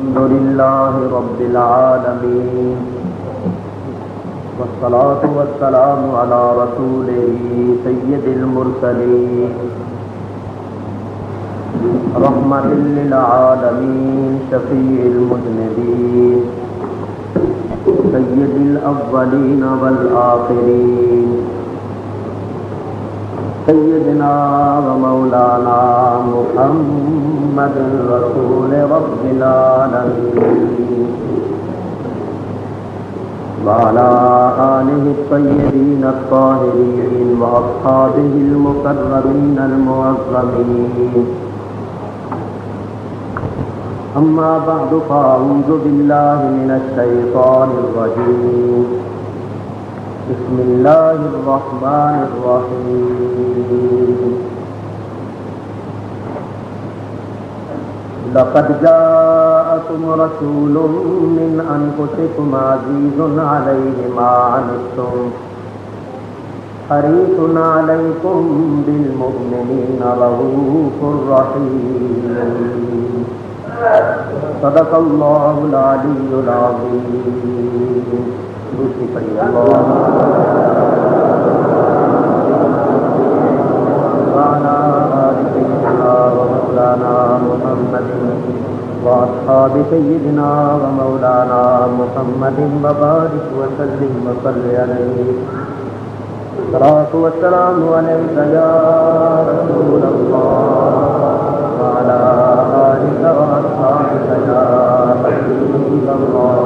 الحمد لله رب العالمين والصلاة والسلام على رسوله سيد المرسلين رحمة للعالمين شفيع المذنبين سيد الأولين والآخرين سيدنا ومولانا محمد رسول رب العالمين وعلى آله الطيبين الطاهرين وأصحابه المقربين المعظمين أما بعد فأعوذ بالله من الشيطان الرجيم بسم الله الرحمن الرحيم لقد جاءكم رسول من أنفسكم عزيز عليه ما عنتم حريص عليكم بالمؤمنين رؤوف رحيم صدق الله العلي العظيم وعلى آل سيدنا ومولانا محمد وأصحاب سيدنا ومولانا محمد وبارك وسلم وصل عليه الصلاة والسلام عليك يا رسول الله وعلى آلك وأصحابك يا حبيب الله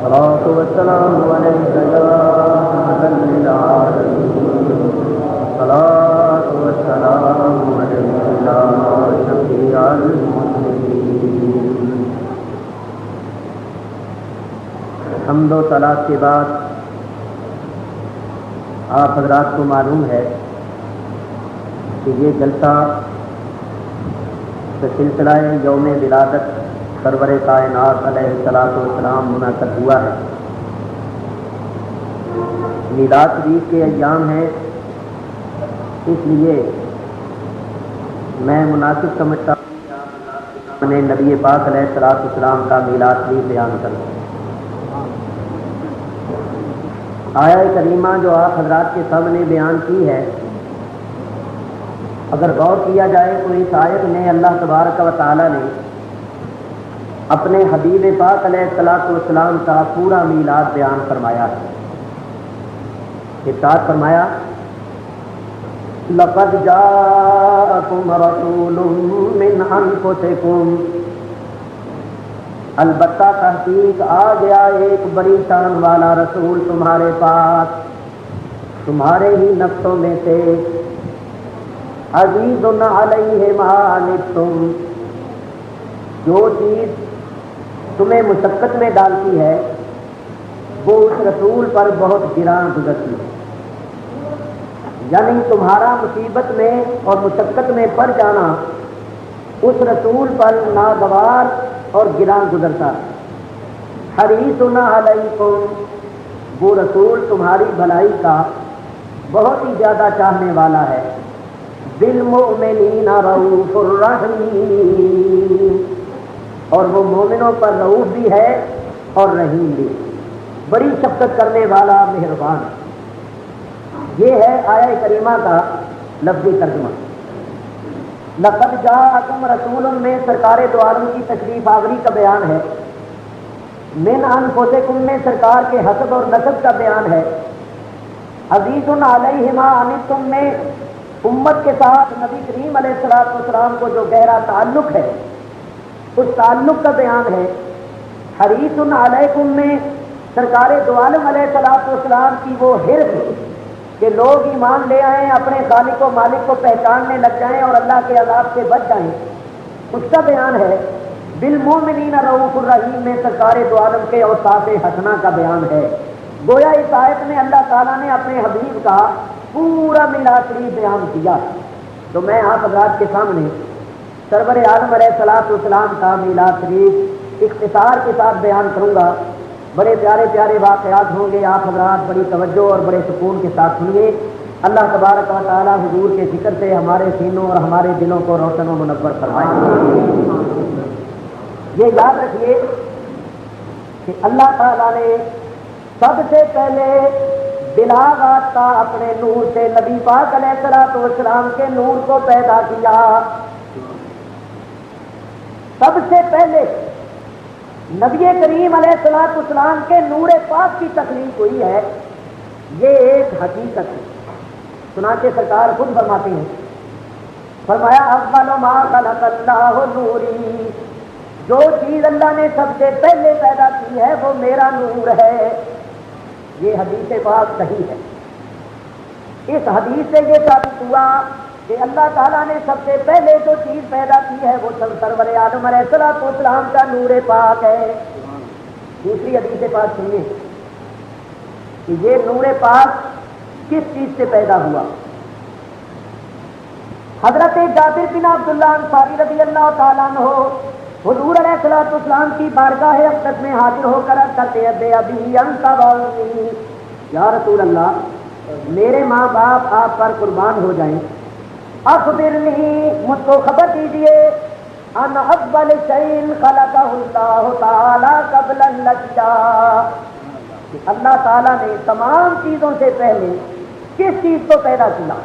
الصلاة والسلام عليك يا رحمة للعالمين الصلاة والسلام عليك يا شفيع المذنبين. حمد و ثنا کے بعد آپ حضرات کو معلوم ہے کہ یہ جلسہ سلسلہ یوم ولادت سرور کائنات علیہ الصلوۃ والسلام منعقد ہوا ہے. میلاد شریف کے ایام ہیں، اس لیے میں مناسب سمجھتا ہوں کہ میں نبی پاک علیہ الصلوۃ والسلام کا میلاد شریف بیان کروں. آیہ کریمہ جو آپ حضرات کے سامنے بیان کی ہے، اگر غور کیا جائے تو اس آیت میں اللہ تبارک و تعالی نے اپنے حبیب پاک علیہ الصلوۃ والسلام کا پورا میلاد بیان فرمایا ہے. ارشاد فرمایا لقد جاءکم رسول من انفسکم، البتہ تحقیق آ گیا ایک بڑی شان والا رسول تمہارے پاس، تمہارے ہی نفسوں میں سے، عزیز علیہ ما عنتم، جو چیز تمہیں مشقت میں ڈالتی ہے وہ اس رسول پر بہت گراں گزرتی ہے. یعنی تمہارا مصیبت میں اور مشقت میں پڑ جانا اس رسول پر ناگوار اور گراں گزرتا ہے. حریص علیکم، وہ رسول تمہاری بھلائی کا بہت ہی زیادہ چاہنے والا ہے. بالمؤمنین رؤوف الرحیم، اور وہ مومنوں پر رؤوف بھی ہے اور رحیم بھی، بڑی شفقت کرنے والا مہربان. یہ ہے آیہ کریمہ کا لفظی ترجمہ. لقد جاءکم رسول میں سرکار دو عالم کی تشریف آوری کا بیان ہے، من انفسکم میں سرکار کے حسب اور نسب کا بیان ہے، عزیز علیہ ما عنتم میں امت کے ساتھ نبی کریم علیہ الصلوۃ والسلام کو جو گہرا تعلق ہے اس تعلق کا بیان ہے. حریص علیکم میں سرکار دو عالم علیہ الصلوۃ والسلام کی وہ حرص کہ لوگ ایمان لے آئیں، اپنے خالق و مالک کو پہچاننے لگ جائیں اور اللہ کے عذاب سے بچ جائیں، اس کا بیان ہے. بالمؤمنین رؤوف الرحیم میں سرکار دو عالم کے اوصاف حسنہ کا بیان ہے. گویا اس آیت میں اللہ تعالیٰ نے اپنے حبیب کا پورا میلاد شریف بیان کیا. تو میں آپ حضرات کے سامنے سرور عالم علیہ الصلوۃ والسلام کا میلاد شریف اختصار کے ساتھ بیان کروں گا. بڑے پیارے پیارے واقعات ہوں گے، آپ حضرات بڑی توجہ اور بڑے سکون کے ساتھ سنیے. اللہ تبارک و تعالی حضور کے ذکر سے ہمارے سینوں اور ہمارے دلوں کو روشن و منور فرمائے. یہ یاد رکھیے کہ اللہ تعالیٰ نے سب سے پہلے بلا واسطہ اپنے نور سے نبی پاک علیہ الصلوۃ والسلام کے نور کو پیدا کیا. سب سے پہلے نبی کریم علیہ الصلوۃ والسلام کے نور پاک کی تخلیق ہوئی ہے. یہ ایک حقیقت ہے. چنانچہ سرکار خود فرماتے ہیں، فرمایا اول ما خلق اللہ نوری، جو چیز اللہ نے سب سے پہلے پیدا کی ہے وہ میرا نور ہے. یہ حدیث پاک صحیح ہے. اس حدیث سے یہ ثابت ہوا کہ اللہ تعالیٰ نے سب سے پہلے جو چیز پیدا کی ہے وہ سرور آدم علیہ الصلوۃ والسلام کا نور پاک ہے. دوسری حدیث پاک سنیے کہ یہ نور پاک کس چیز سے پیدا ہوا. حضرت جابر بن عبداللہ انصاری رضی اللہ تعالیٰ عنہ حضور علیہ الصلوۃ والسلام کی بارگاہ اقدس میں حاضر ہو کر عرض کرتے ہیں، بے ابی انت و امی، یا رسول اللہ میرے ماں باپ آپ پر قربان ہو جائیں، اخبرنی مجھ کو خبر دیجئے، ان اول شیء خلقہ اللہ تعالی قبل الاشیاء، کہ اللہ تعالیٰ نے تمام چیزوں سے پہلے کس چیز کو پیدا کیا.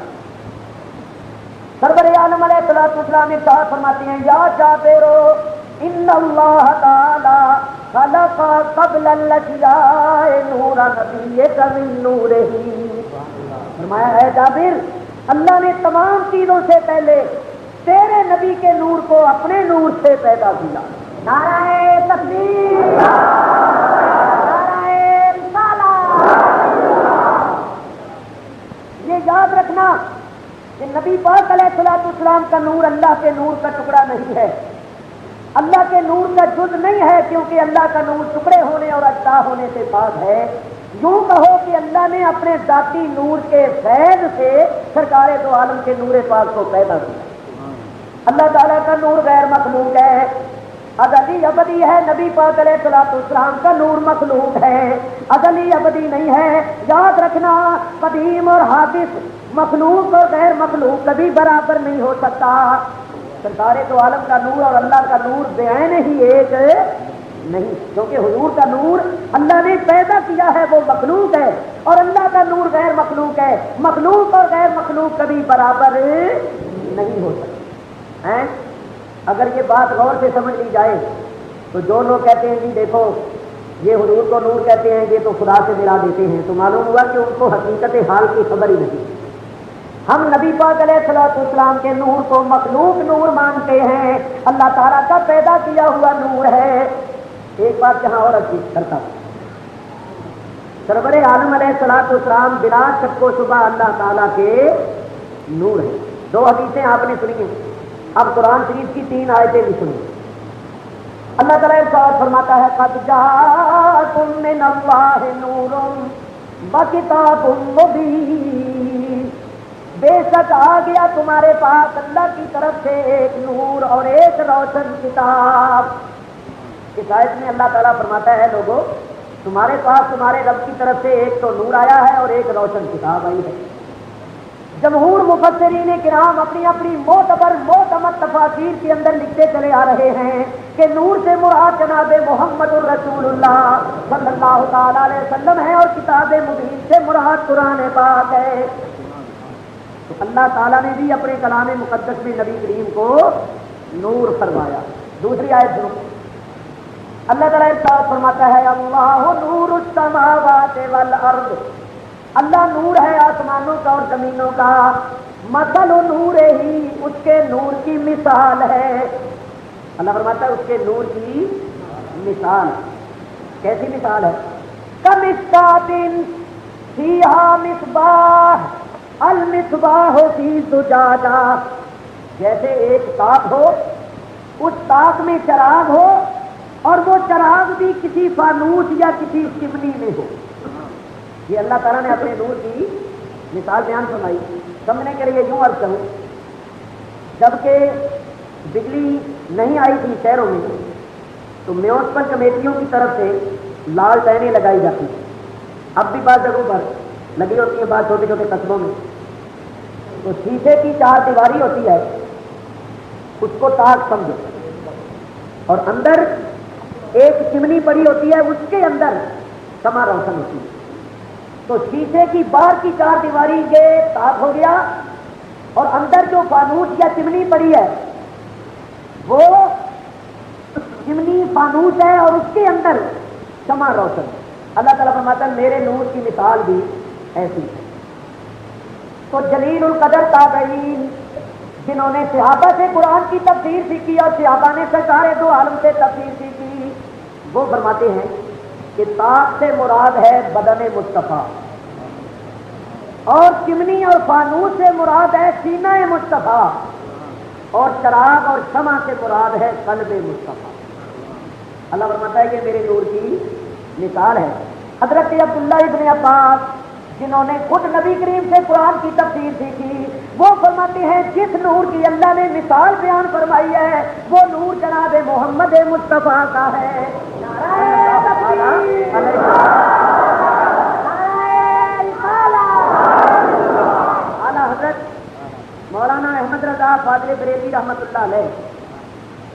سرور عالم علیہ الصلوۃ والسلام ارشاد فرماتے ہیں، یا جابر ان اللہ تعالی خلق قبل الاشیاء نور نبیک من نورہ. فرمایا ہے جابر، اللہ نے تمام چیزوں سے پہلے تیرے نبی کے نور کو اپنے نور سے پیدا کیا. نعرہ تکبیر، یہ یاد رکھنا کہ نبی پاک علیہ الصلوۃ والسلام کا نور اللہ کے نور کا ٹکڑا نہیں ہے، اللہ کے نور کا جز نہیں ہے، کیونکہ اللہ کا نور ٹکڑے ہونے اور اجزاء ہونے سے پاک ہے. یوں کہو کہ اللہ نے اپنے ذاتی نور کے فیض سے سرکار دو عالم کے نور پاک کو پیدا کیا. اللہ تعالیٰ کا نور غیر مخلوق ہے، ازلی ابدی ہے. نبی پاک علیہ الصلوۃ والسلام کا نور مخلوق ہے، ازلی ابدی نہیں ہے. یاد رکھنا، قدیم اور حادث، مخلوق اور غیر مخلوق کبھی برابر نہیں ہو سکتا. سرکار دو عالم کا نور اور اللہ کا نور بعین ہی ایک نہیں، کیونکہ حضور کا نور اللہ نے پیدا کیا ہے وہ مخلوق ہے، اور اللہ کا نور غیر مخلوق ہے. مخلوق اور غیر مخلوق کبھی برابر نہیں ہو سکتا. اگر یہ بات غور سے سمجھ لی جائے تو جو لوگ کہتے ہیں جی دیکھو یہ حضور کو نور کہتے ہیں، یہ تو خدا سے ملا دیتے ہیں، تو معلوم ہوا کہ ان کو حقیقت حال کی خبر ہی نہیں. ہم نبی پاک علیہ الصلوۃ والسلام کے نور کو مخلوق نور مانتے ہیں، اللہ تعالیٰ کا پیدا کیا ہوا نور ہے. ایک بات یہاں اور عرض کرتا ہوں، سرور عالم علیہ الصلوۃ والسلام بلا شک و شبہ اللہ تعالیٰ کے نور ہے. دو حدیثیں آپ نے سنی ہیں، اب قرآن شریف کی 3 آیتیں بھی سنی. اللہ تعالیٰ ارشاد فرماتا ہے، قد جاءکم من اللہ نور وکتاب مبین، بے شک آ گیا تمہارے پاس اللہ کی طرف سے ایک نور اور ایک روشن کتاب. اس آیت میں اللہ تعالیٰ فرماتا ہے، لوگوں تمہارے پاس تمہارے رب کی طرف سے ایک تو نور آیا ہے اور ایک روشن کتاب آئی ہے. جمہور مفسرین کرام اپنی اپنی معتمد تفاسیر کے اندر لکھتے چلے آ رہے ہیں کہ نور سے مراد جناب محمد الرسول اللہ صلی اللہ تعالی علیہ وسلم ہے، اور کتاب مبین سے مراد قرآن پاک ہے. تو اللہ تعالیٰ نے بھی اپنے کلام مقدس میں نبی کریم کو نور فرمایا. دوسری آیت سنو، اللہ تعالیٰ ارشاد فرماتا ہے، اللہ نور السماوات والارض، اللہ نور ہے آسمانوں کا اور زمینوں کا. مثل نور ہی، اس کے نور کی مثال ہے. اللہ فرماتا ہے اس کے نور کی مثال. کیسی مثال ہے؟ کمشکات فیہا مصباح المصباح فی زجاجہ، جیسے ایک تاک ہو، اس تاک میں چراغ ہو، اور وہ چراغ بھی کسی فانوس یا کسی چمنی میں ہو. یہ اللہ تعالیٰ نے اپنے نور کی مثال بیان فرمائی. سمجھنے کے لیے یوں عرض کروں، جبکہ بجلی نہیں آئی تھی شہروں میں تو میونسپل کمیٹیوں کی طرف سے لال ٹینیں لگائی جاتی تھیں. اب بھی بعض جگہوں پر لگی ہوتی ہیں، بعض چھوٹے چھوٹے قصبوں میں. تو شیشے کی 4 دیواری ہوتی ہے، اس کو تاک سمجھو. اور اندر ایک چمنی پڑی ہوتی ہے، اس کے اندر شمع روشن ہوتی ہے. تو شیشے کی باہر کی چار دیواری یہ صاف ہو گیا، اور اندر جو فانوس یا چمنی پڑی ہے وہ چمنی فانوس ہے، اور اس کے اندر شمع روشن. اللہ تعالیٰ فرماتا ہے میرے نور کی مثال بھی ایسی ہے. تو جلیل القدر تابعین جنہوں نے صحابہ سے قرآن کی تفسیر سیکھی اور صحابہ نے سرکار دو عالم سے تفسیر سیکھی، وہ فرماتے ہیں کہ طاق سے مراد ہے بدن مصطفیٰ، اور چمنی اور فانوس سے مراد ہے سینہ مصطفیٰ، اور چراغ اور شمع سے مراد ہے قلب مصطفیٰ. اللہ فرماتا ہے کہ میرے نور کی مثال ہے. حضرت عبداللہ ابن عباس جنہوں نے خود نبی کریم سے قرآن کی تفسیر سیکھی، وہ فرماتے ہیں جس نور کی اللہ نے مثال بیان فرمائی ہے وہ نور جناب محمد مصطفیٰ کا ہے. اعلیٰ حضرت مولانا احمد رضا فاضل بریلوی رحمۃ اللہ علیہ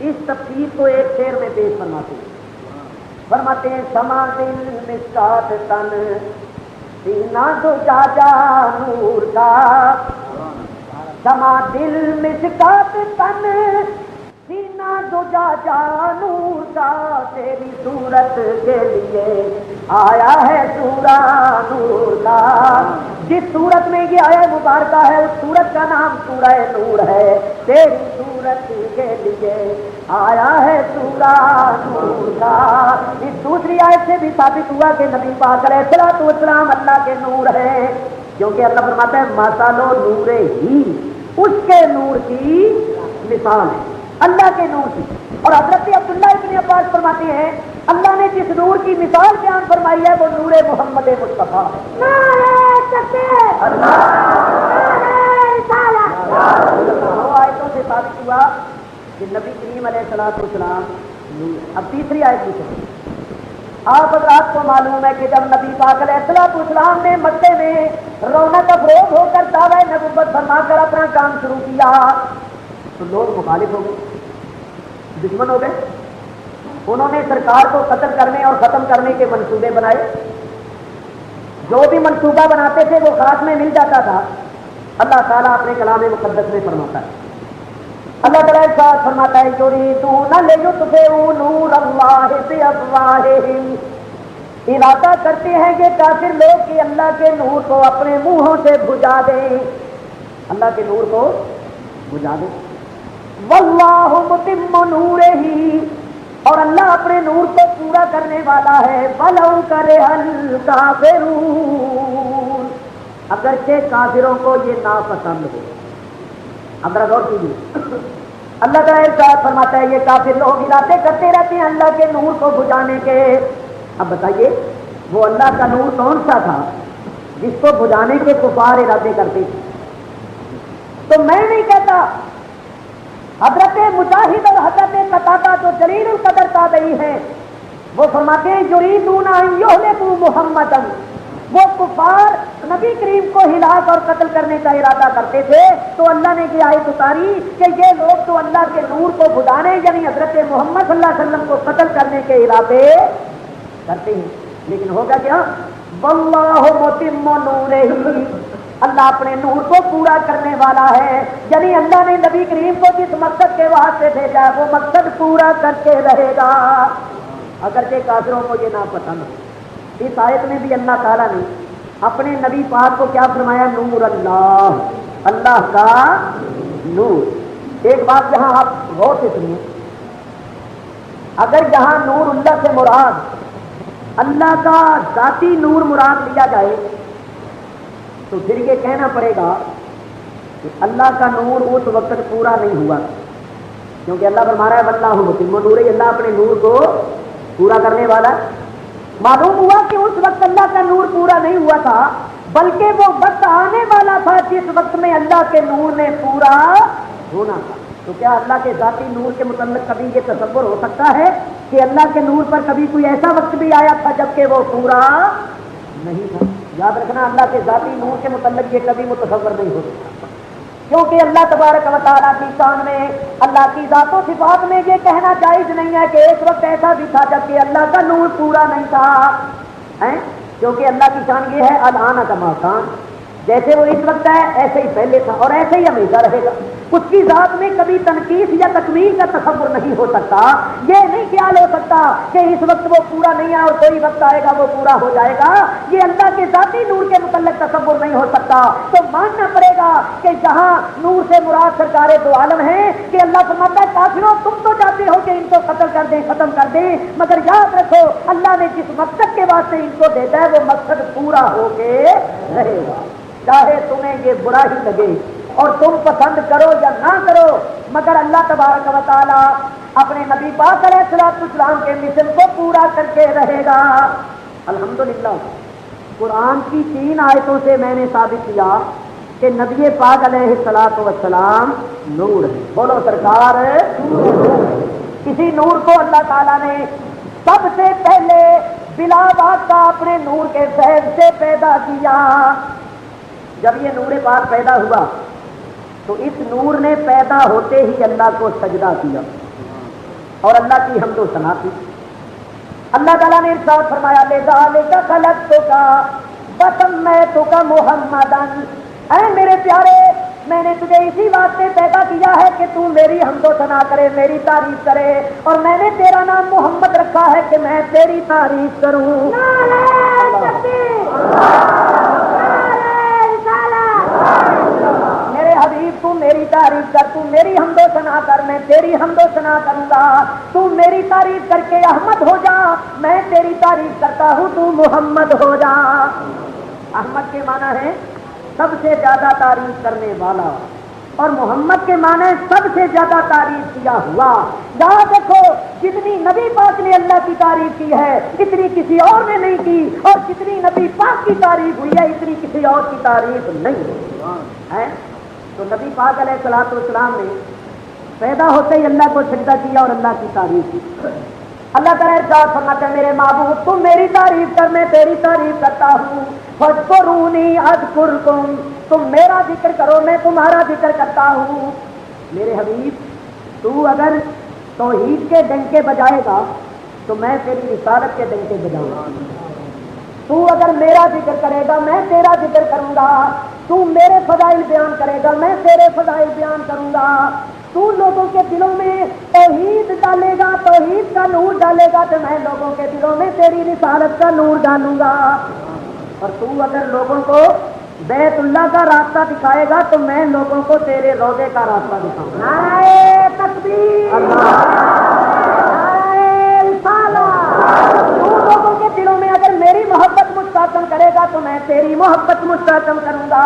اس تفسیر کو ایک شعر میں پیش فرماتے ہیں سما دل مسکات تن سینہ دو جاجا نور کا، سما دل مسکات تن سینہ دو جاجا نور کا، تیری صورت کے لیے آیا ہے سورہ نور کا. جس صورت میں یہ آیا مبارکہ ہے اس صورت کا نام سورہ نور ہے. تیری صورت کے لیے آیا ہے سورہ نور کا. اس دوسری آیت سے بھی ثابت ہوا کہ نبی پاک علیہ الصلوۃ والسلام اللہ کے نور ہے، کیونکہ اللہ فرماتا ہے مثال نور ہی، اس کے نور کی مثال ہے اللہ کے نور کی. اور حضرت عبداللہ ابن عباس فرماتے ہیں اللہ نے جس نور کی مثال بیان فرمائی ہے وہ نور محمد مصطفیٰ ہے. دو آیتوں سے ثابت ہوا کہ نبی کریم علیہ الصلوۃ والسلام. اب تیسری آیت کی آپ حضرات کو معلوم ہے کہ جب نبی پاک علیہ الصلوۃ والسلام نے مکے میں رونق افروز ہو کر دعویٰ نبوت فرما کر اپنا کام شروع کیا تو لوگ مخالف ہو گئے، دشمن ہو گئے. انہوں نے سرکار کو قتل کرنے اور ختم کرنے کے منصوبے بنائے. جو بھی منصوبہ بناتے تھے وہ خاص میں مل جاتا تھا. اللہ تعالیٰ اپنے کلام مقدس میں فرماتا ہے، اللہ تعالیٰ ارشاد فرماتا ہے یریدون لیطفئوا نور اللہ بافواہہم، ارادہ کرتے ہیں کہ کافر لوگ کہ اللہ کے نور کو اپنے منہوں سے بجھا دیں، اللہ کے نور کو بجھا دیں. واللہ متم نورہ، اور اللہ اپنے نور کو پورا کرنے والا ہے. ولو کرہ الکافرون، اگرچہ کافروں کو یہ ناپسند ہو. اب غور کیجیے، اللہ تعالیٰ ارشاد فرماتا ہے یہ کافر لوگ ارادے کرتے رہتے ہیں اللہ کے نور کو بجھانے کے. اب بتائیے وہ اللہ کا نور کون سا تھا جس کو بجھانے کے کفار ارادے کرتے تھے؟ تو میں نہیں کہتا، حضرت مجاہد اور حضرت قتادہ جو جلیل القدر تابعی ہیں وہ فرماتے ہیں یریدون ان یہلکوا محمدا، وہ کفار نبی کریم کو ہلاک اور قتل کرنے کا ارادہ کرتے تھے تو اللہ نے یہ آیت اتاری کہ یہ لوگ تو اللہ کے نور کو بجھانے یعنی حضرت محمد صلی اللہ علیہ وسلم کو قتل کرنے کے ارادے کرتے ہیں. لیکن ہوگا کیا؟ واللہ متم نورہ، اللہ اپنے نور کو پورا کرنے والا ہے. یعنی اللہ نے نبی کریم کو جس مقصد کے واسطے بھیجا وہ مقصد پورا کرتے رہے گا اگرچہ کافروں کو یہ ناپسند ہو. اس آیت میں بھی اللہ تعالیٰ نے اپنے نبی پاک کو کیا فرمایا؟ نور اللہ، اللہ کا نور. ایک بات یہاں آپ غور سے سنیے، اگر یہاں نور اللہ سے مراد اللہ کا ذاتی نور مراد لیا جائے تو پھر یہ کہنا پڑے گا کہ اللہ کا نور اس وقت پورا نہیں ہوا، کیونکہ اللہ فرما رہا ہے واللہ متم نورہ، اللہ اپنے نور کو پورا کرنے والا. معلوم ہوا کہ اس وقت اللہ کا نور پورا نہیں ہوا تھا، بلکہ وہ وقت آنے والا تھا جس وقت میں اللہ کے نور نے پورا ہونا تھا. تو کیا اللہ کے ذاتی نور کے متعلق کبھی یہ تصور ہو سکتا ہے کہ اللہ کے نور پر کبھی کوئی ایسا وقت بھی آیا تھا جبکہ وہ پورا نہیں تھا؟ یاد رکھنا اللہ کے ذاتی نور کے متعلق یہ کبھی متصور نہیں ہو سکتا. کیونکہ اللہ تبارک و تعالیٰ کی شان میں، اللہ کی ذات و صفات میں یہ کہنا جائز نہیں ہے کہ ایک وقت ایسا بھی تھا جبکہ اللہ کا نور پورا نہیں تھا، کیونکہ اللہ کی شان یہ ہے الآن کما کان، جیسے وہ اس وقت ہے ایسے ہی پہلے تھا اور ایسے ہی ہمیشہ رہے گا۔ اس کی ذات میں کبھی تنقیص یا تکمیل کا تصور نہیں ہو سکتا، یہ نہیں خیال ہو سکتا کہ اس وقت وہ پورا نہیں ہے اور کوئی وقت آئے گا وہ پورا ہو جائے گا، یہ اللہ کے ذاتی نور کے متعلق تصور نہیں ہو سکتا۔ تو ماننا پڑے گا کہ جہاں نور سے مراد سرکار دو عالم ہے کہ اللہ فرماتا ہے کافروں تم تو چاہتے ہو کہ ان کو قتل کر دیں، ختم کر دیں، مگر یاد رکھو اللہ نے جس مقصد کے واسطے ان کو دیتا ہے وہ مقصد پورا ہو کے رہے گا، چاہے تمہیں یہ برا ہی لگے اور تم پسند کرو یا نہ کرو، مگر اللہ تبارک و تعالی اپنے نبی پاک علیہ السلام کے مشن کو پورا کر کے رہے گا۔ الحمدللہ قرآن کی 3 آیتوں سے میں نے ثابت کیا کہ نبی پاک علیہ السلام نور ہے، بولو سرکار نور ہے۔ اسی نور کو اللہ تعالیٰ نے سب سے پہلے بلا واسطہ اپنے نور کے فیض سے پیدا کیا۔ جب یہ نور پاک پیدا ہوا تو اس نور نے پیدا ہوتے ہی اللہ کو سجدہ کیا اور اللہ کی حمد و ثنا کی۔ اللہ تعالیٰ نے ارشاد فرمایا لذالک خلقتک وسمیتک محمدا، اے میرے پیارے میں نے تجھے اسی واسطے پیدا کیا ہے کہ تو میری حمد و ثنا کرے، میری تعریف کرے، اور میں نے تیرا نام محمد رکھا ہے کہ میں تیری تعریف کروں۔ میرے حبیب تو میری تعریف کر، تو میری حمد و ثنا کر، میں تیری حمد و ثنا کروں گا۔ تو میری تعریف کر کے احمد ہو جا، میں تیری تعریف کرتا ہوں تو محمد ہو جا۔ احمد کے معنی ہے سب سے زیادہ تعریف کرنے والا، اور محمد کے معنی سب سے زیادہ تعریف کیا ہوا۔ یاد رکھو جتنی نبی پاک نے اللہ کی تعریف کی ہے اتنی کسی اور نے نہیں کی، اور جتنی نبی پاک کی تعریف ہوئی ہے اتنی کسی اور کی تعریف نہیں ہے۔ تو نبی پاک علیہ السلام نے پیدا ہوتے ہی اللہ کو سجدہ کیا اور اللہ کی تعریف کی۔ اللہ تعالیٰ ارشاد فرماتا ہے میرے محبوب تم میری تعریف کر، میں تیری تعریف کرتا ہوں۔ فاذکرونی اذکرکم، تم میرا ذکر کرو میں تمہارا ذکر کرتا ہوں۔ میرے حبیب تو اگر توحید کے ڈنکے بجائے گا تو میں تیری رسالت کے ڈنکے بجاؤں گا، تو اگر میرا ذکر کرے گا میں تیرا ذکر کروں گا، تو میرے فضائل بیان کرے گا میں تیرے فضائل بیان کروں گا، تو لوگوں کے دلوں میں توحید ڈالے گا، توحید کا نور ڈالے گا تو میں لوگوں کے دلوں میں تیری رسالت کا نور ڈالوں گا، اور تو اگر لوگوں کو بیت اللہ کا راستہ دکھائے گا تو میں لوگوں کو تیرے روضے کا راستہ دکھاؤں گا۔ نعرہ تکبیر، نعرہ رسالت۔ تو لوگوں کے دلوں میں اگر میری محبت مستحکم کرے گا تو میں تیری محبت مستحکم کروں گا،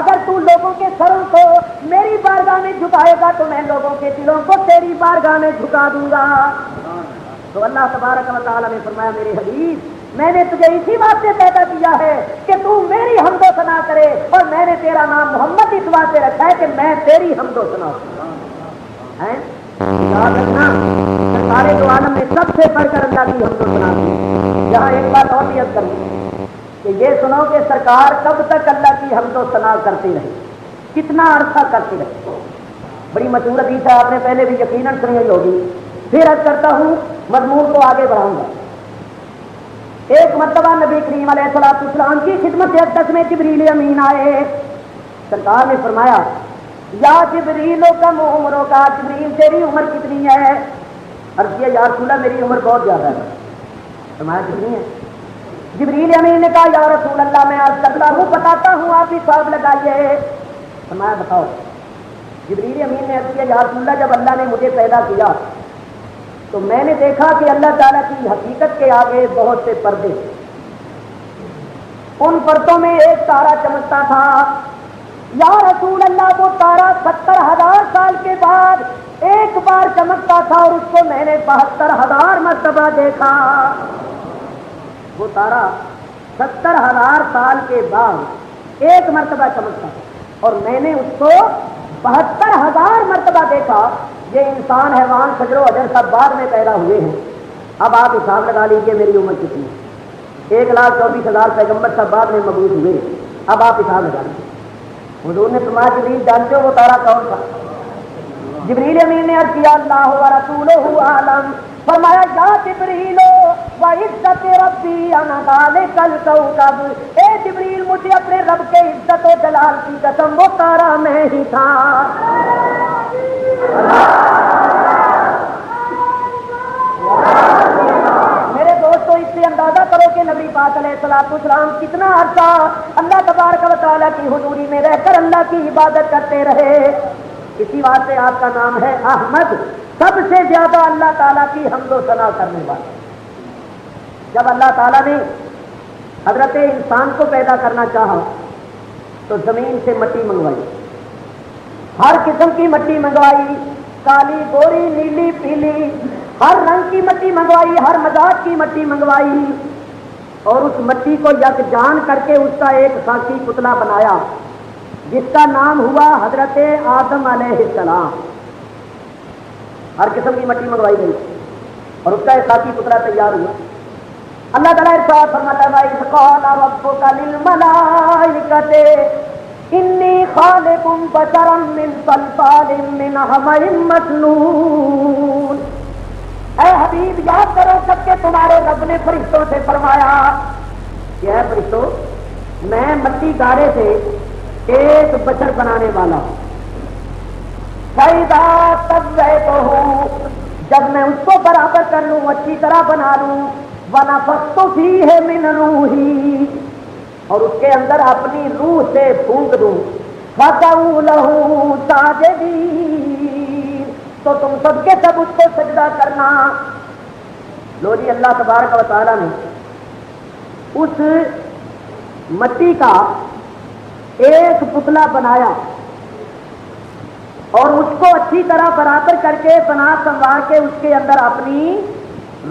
اگر تو لوگوں کے سروں کو میری بارگاہ میں جھکائے گا تو میں لوگوں کے دلوں کو تیری بارگاہ میں جھکا دوں گا۔ تو اللہ تبارک و تعالیٰ نے فرمایا میرے حبیب میں نے تجھے اسی واسطے پیدا کیا ہے کہ تو میری حمد و ثنا کرے، اور میں نے تیرا نام محمد اس واسطے رکھا ہے کہ میں تیری حمد و ثنا کروں۔ یاد رکھنا سارے دو عالم نے سب سے بڑھ کر اللہ کی حمد و ثنا کی۔ یہاں ایک بات اور یاد کروں کہ یہ سنو کہ سرکار کب تک اللہ کی حمد و ثنا کرتے رہے، کتنا عرصہ کرتے رہے۔ بڑی مشہور حدیث ہے، آپ نے پہلے بھی یقیناً سنی ہوئی ہوگی، پھر عرض کرتا ہوں مضمون کو آگے بڑھاؤں گا۔ ایک مرتبہ نبی کریم علیہ السلام کی خدمت اقدس میں جبریل امین آئے، سرکار نے فرمایا یا جبریل کم عمروں کا، جبریل تیری عمر کتنی ہے؟ عرض کیا یا رسول اللہ میری عمر بہت زیادہ ہے۔ فرمایا کتنی ہے؟ جبریل امین نے کہا یا رسول اللہ میں عرض کرتا ہوں بتاتا ہوں آپ حساب لگائیے۔ فرمایا بتاؤ۔ جبریل امین نے عرض کیا یا رسول اللہ جب اللہ نے مجھے پیدا کیا تو میں نے دیکھا کہ اللہ تعالیٰ کی حقیقت کے آگے بہت سے پردے، ان پردوں میں ایک تارا چمکتا تھا۔ یا رسول اللہ وہ تارا 70,000 سال کے بعد ایک بار چمکتا تھا اور اس کو میں نے 72,000 مرتبہ دیکھا۔ وہ تارا 70,000 سال کے بعد ایک مرتبہ چمکتا تھا اور میں نے اس کو 72,000 مرتبہ دیکھا۔ یہ انسان حیوان شجر و حجر سب بعد میں پیدا ہوئے ہیں، اب آپ حساب لگا لیجئے میری عمر کتنی ہے۔ 1,24,000 پیغمبر سب بعد میں مبعوث ہوئے، اب آپ حساب لگا لیجیے۔ حضور نے فرمایا جبریل جانتے ہو وہ تارا کون تھا؟ جبریل امین نے عرض کیا اللہ و رسولہ عالم. فرمایا یا جبریل وعزت ربی انا ذالک الکوکب، اے جبریل مجھے اپنے رب کے عزت و جلال کی قسم وہ تارا میں ہی تھا. میرے دوستو اس سے اندازہ کرو کہ نبی پاک علیہ الصلوۃ والسلام کتنا عرصہ اللہ تبارک و تعالیٰ کی حضوری میں رہ کر اللہ کی عبادت کرتے رہے. اسی واسطے آپ کا نام ہے احمد، سب سے زیادہ اللہ تعالیٰ کی حمد و ثنا کرنے والا. جب اللہ تعالیٰ نے حضرت انسان کو پیدا کرنا چاہا تو زمین سے مٹی منگوائی، ہر قسم کی مٹی منگوائی، کالی گوری نیلی پیلی ہر رنگ کی مٹی منگوائی، ہر مزاج کی مٹی منگوائی، اور اس مٹی کو یکجان کر کے اس کا ایک سانچی پتلا بنایا جس کا نام ہوا حضرت آدم علیہ السلام. ہر قسم کی مٹی منگوائی گئی اور اس کا ایک ساتھی پتلا تیار ہوا. اللہ تعالیٰ ارشاد فرماتا ہے اذ قال ربک للملائکۃ انی خالق بشرا من صلصال من حمأ مسنون. اے حبیب یاد کرو جب کہ تمہارے رب نے فرشتوں سے فرمایا کہ اے فرشتوں میں مٹی گارے سے ایک بشر بنانے والا ہوں. فَإِذَا سَوَّيْتُهُ، جب میں اس کو برابر کر لوں، اچھی طرح بنا لوں، وَنَفَخْتُ فِيهِ مِنْ رُوحِي، اور اس کے اندر اپنی روح سے پھونک دوں، فَقَعُوا لَهُ سَاجِدِينَ، تو تم سب کے سب اس کو سجدہ کرنا. لو جی اللہ تبارک و تعالیٰ نے اس مٹی کا ایک پتلا بنایا اور اس کو اچھی طرح برابر کر کے بنا سنوار کے اس کے اندر اپنی